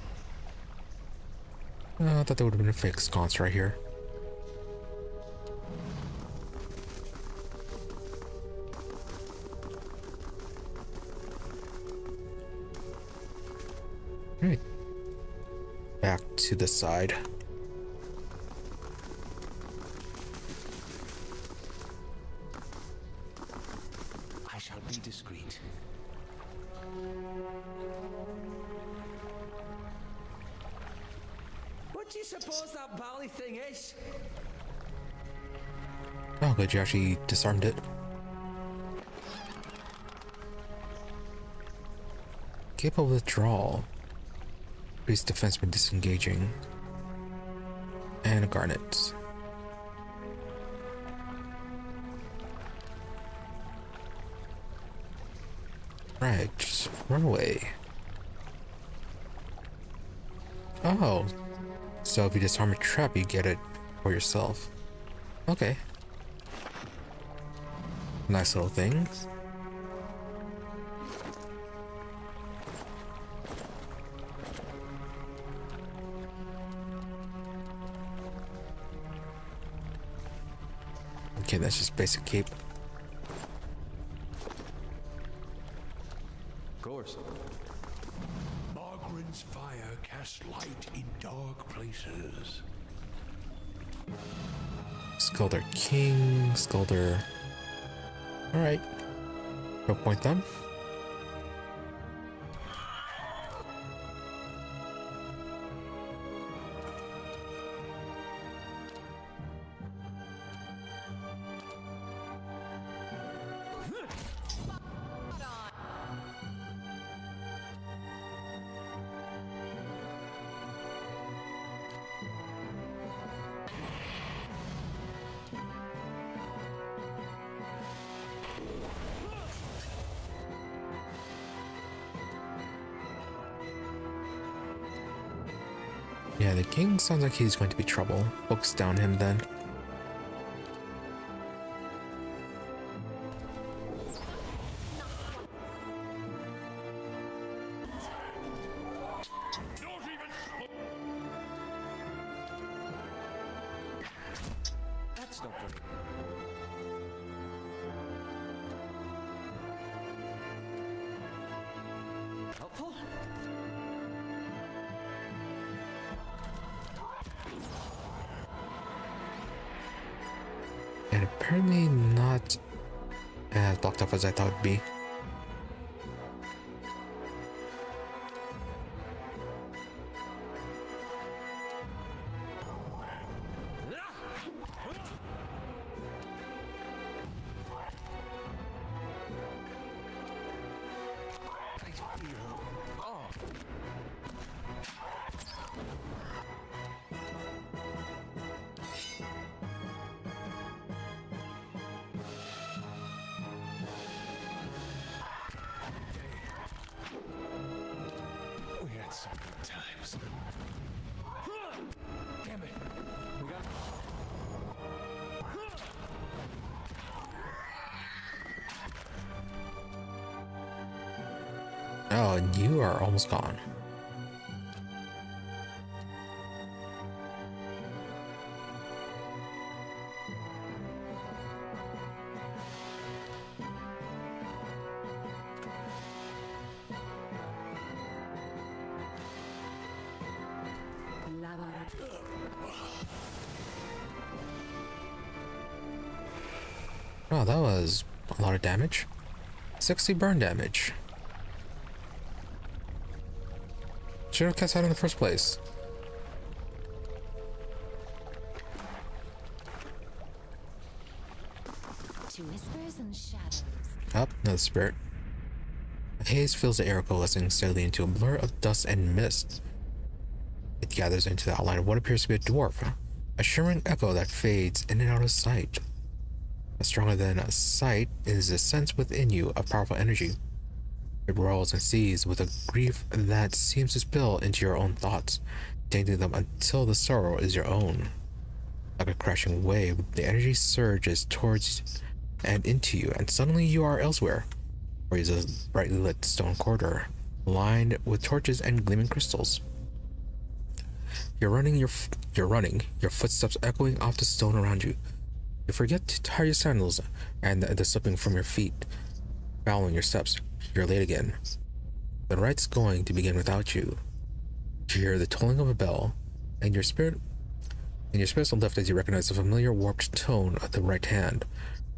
I thought there would have been a fake sconce right here. Right. Back to the side. I shall be discreet. What do you suppose that bally thing is? Oh, good, you actually disarmed it. Capable withdrawal. Increased defense when disengaging. And a garnet. Right, just run away. Oh. So if you disarm a trap, you get it for yourself. Okay. Nice little thing. Okay, that's just basic cape. Of course. Margaren's fire casts light in dark places. Skulder King, Skulder. Alright. Go point them. Yeah, the king sounds like he's going to be trouble. Focus down him then. That's not good. Helpful? And apparently not as blocked off as I thought it would be. We had some good times. Damn it. We got... Oh, and you are almost gone. Oh, that was a lot of damage. 60 burn damage. Should have cast out in the first place. To whispers and shadows. Up, another spirit. A haze fills the air, coalescing steadily into a blur of dust and mist. It gathers into the outline of what appears to be a dwarf, a shimmering echo that fades in and out of sight. Stronger than a sight is a sense within you of powerful energy. It rolls and sees with a grief that seems to spill into your own thoughts, tainting them until the sorrow is your own. Like a crashing wave, the energy surges towards and into you, and suddenly you are elsewhere, where is a brightly lit stone corridor, lined with torches and gleaming crystals. You're running, your footsteps echoing off the stone around you. You forget to tie your sandals, and the slipping from your feet, following your steps. You're late again. The right's going to begin without you. You hear the tolling of a bell, and your spirits will lift as you recognize the familiar warped tone of the right hand,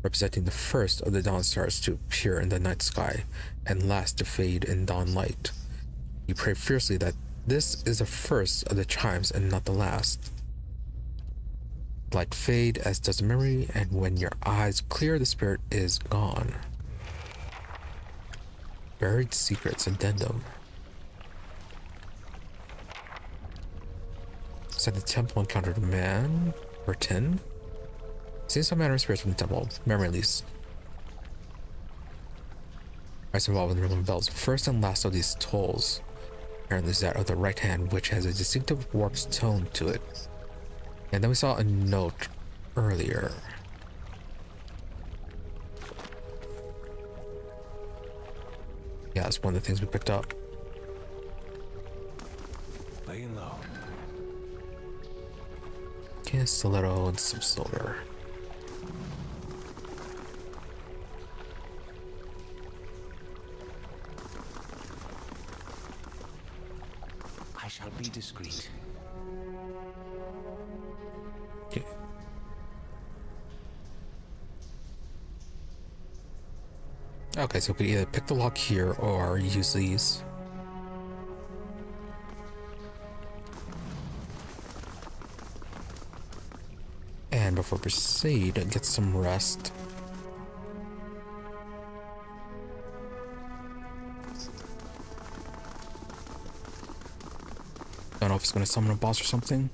representing the first of the dawn stars to appear in the night sky, and last to fade in dawn light. You pray fiercely that this is the first of the chimes and not the last. Light fade as does the memory, and when your eyes clear, the spirit is gone. Buried Secrets Addendum. Inside the temple encountered a man, or 10. Seen some manner of spirits from the temple, memory at least. Rights involved in the ring of bells. First and last of these tolls apparently is that of the right hand, which has a distinctive warped tone to it. And then we saw a note earlier. Yeah, that's one of the things we picked up. Laying low. Okay, stiletto and some silver. Okay, so we can either pick the lock here or use these. And before we proceed, get some rest. Don't know if it's going to summon a boss or something.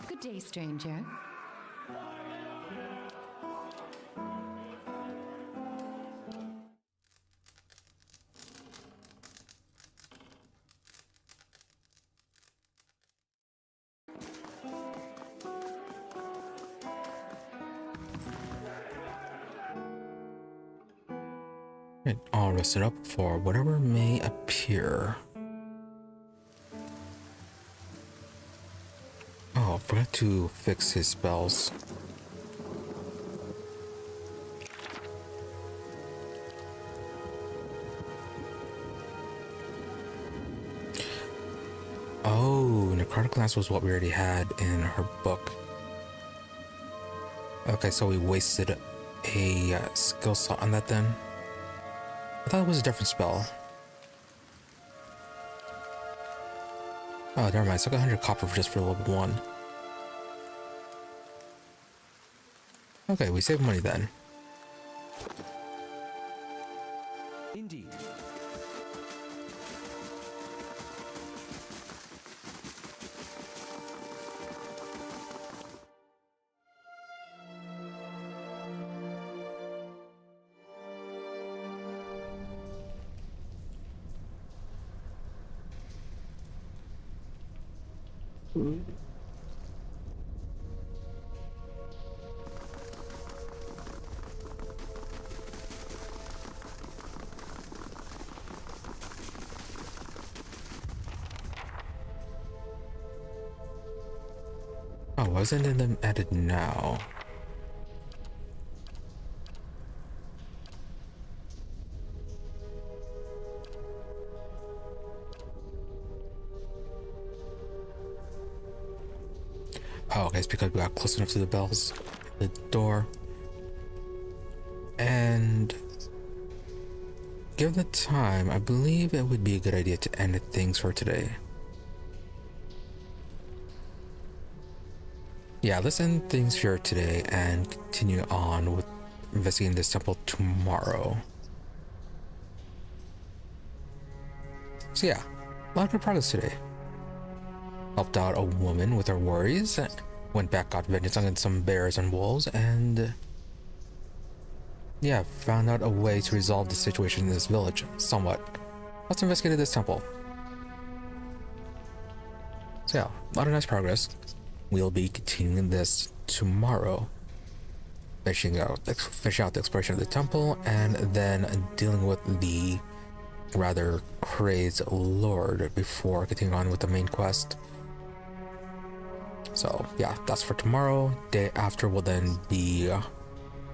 Good day, stranger. Right, all rested up for whatever may appear. Oh, forgot to fix his spells. Oh, necrotic glass was what we already had in her book. Okay, so we wasted a skill slot on that then. I thought it was a different spell. Oh, never mind. It's like 100 copper just for level 1. Okay, we save money then. Indeed. Oh, wasn't it them added now? Oh, okay, it's because we got close enough to the bells, the door. And given the time, I believe it would be a good idea to end things for today. Yeah, let's end things here today and continue on with investigating this temple tomorrow. So yeah, a lot of good progress today. Helped out a woman with her worries, went back, got vengeance on some bears and wolves, and yeah, found out a way to resolve the situation in this village somewhat. Let's investigate this temple. So yeah, a lot of nice progress. We'll be continuing this tomorrow, finishing out the exploration of the temple, and then dealing with the rather crazed lord before continuing on with the main quest. So yeah, that's for tomorrow. Day after will then be a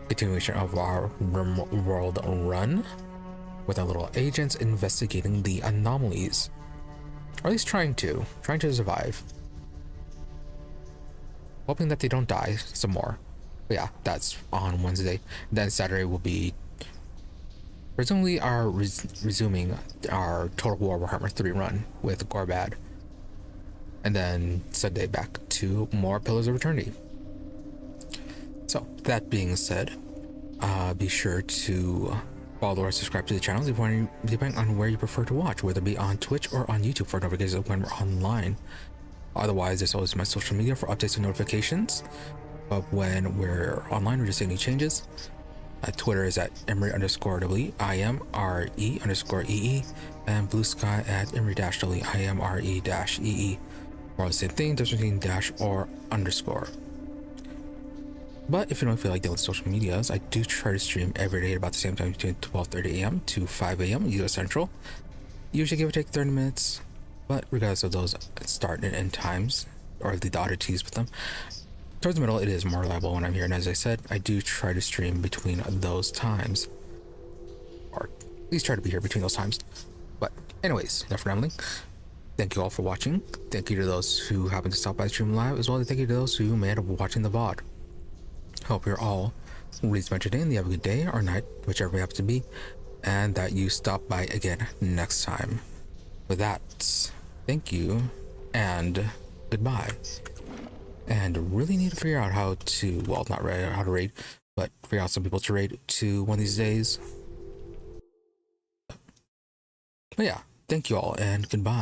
continuation of our world run with our little agents investigating the anomalies, or at least trying to survive. Hoping that they don't die some more. But yeah, that's on Wednesday. Then Saturday will be presumably our resuming our Total War Warhammer 3 run with Gorbad. And then Sunday back to more Pillars of Eternity. So that being said, be sure to follow or subscribe to the channel depending on where you prefer to watch, whether it be on Twitch or on YouTube for notifications when we're online. Otherwise, there's always my social media for updates and notifications of when we're online or just any changes. Twitter is at Emery_WE, IMRE_EE, and Blue Sky at Emery-WE, IMRE-EE. Or the same thing, just between dash or underscore. But if you don't feel like dealing with social medias, I do try to stream every day at about the same time between 12:30 a.m. to 5 a.m. US Central. Usually give or take 30 minutes. But regardless of those start and end times, or the oddities with them, towards the middle it is more reliable when I'm here. And as I said, I do try to stream between those times, or at least try to be here between those times. But anyways, enough rambling. Thank you all for watching. Thank you to those who happen to stop by the stream live, as well as thank you to those who may end up watching the VOD. Hope you're all really spent your day and you have a good day or night, whichever it happens to be, and that you stop by again next time. With that, thank you and goodbye. And really need to figure out how to, well, not how to raid, but figure out some people to raid to one of these days. But yeah, thank you all and goodbye.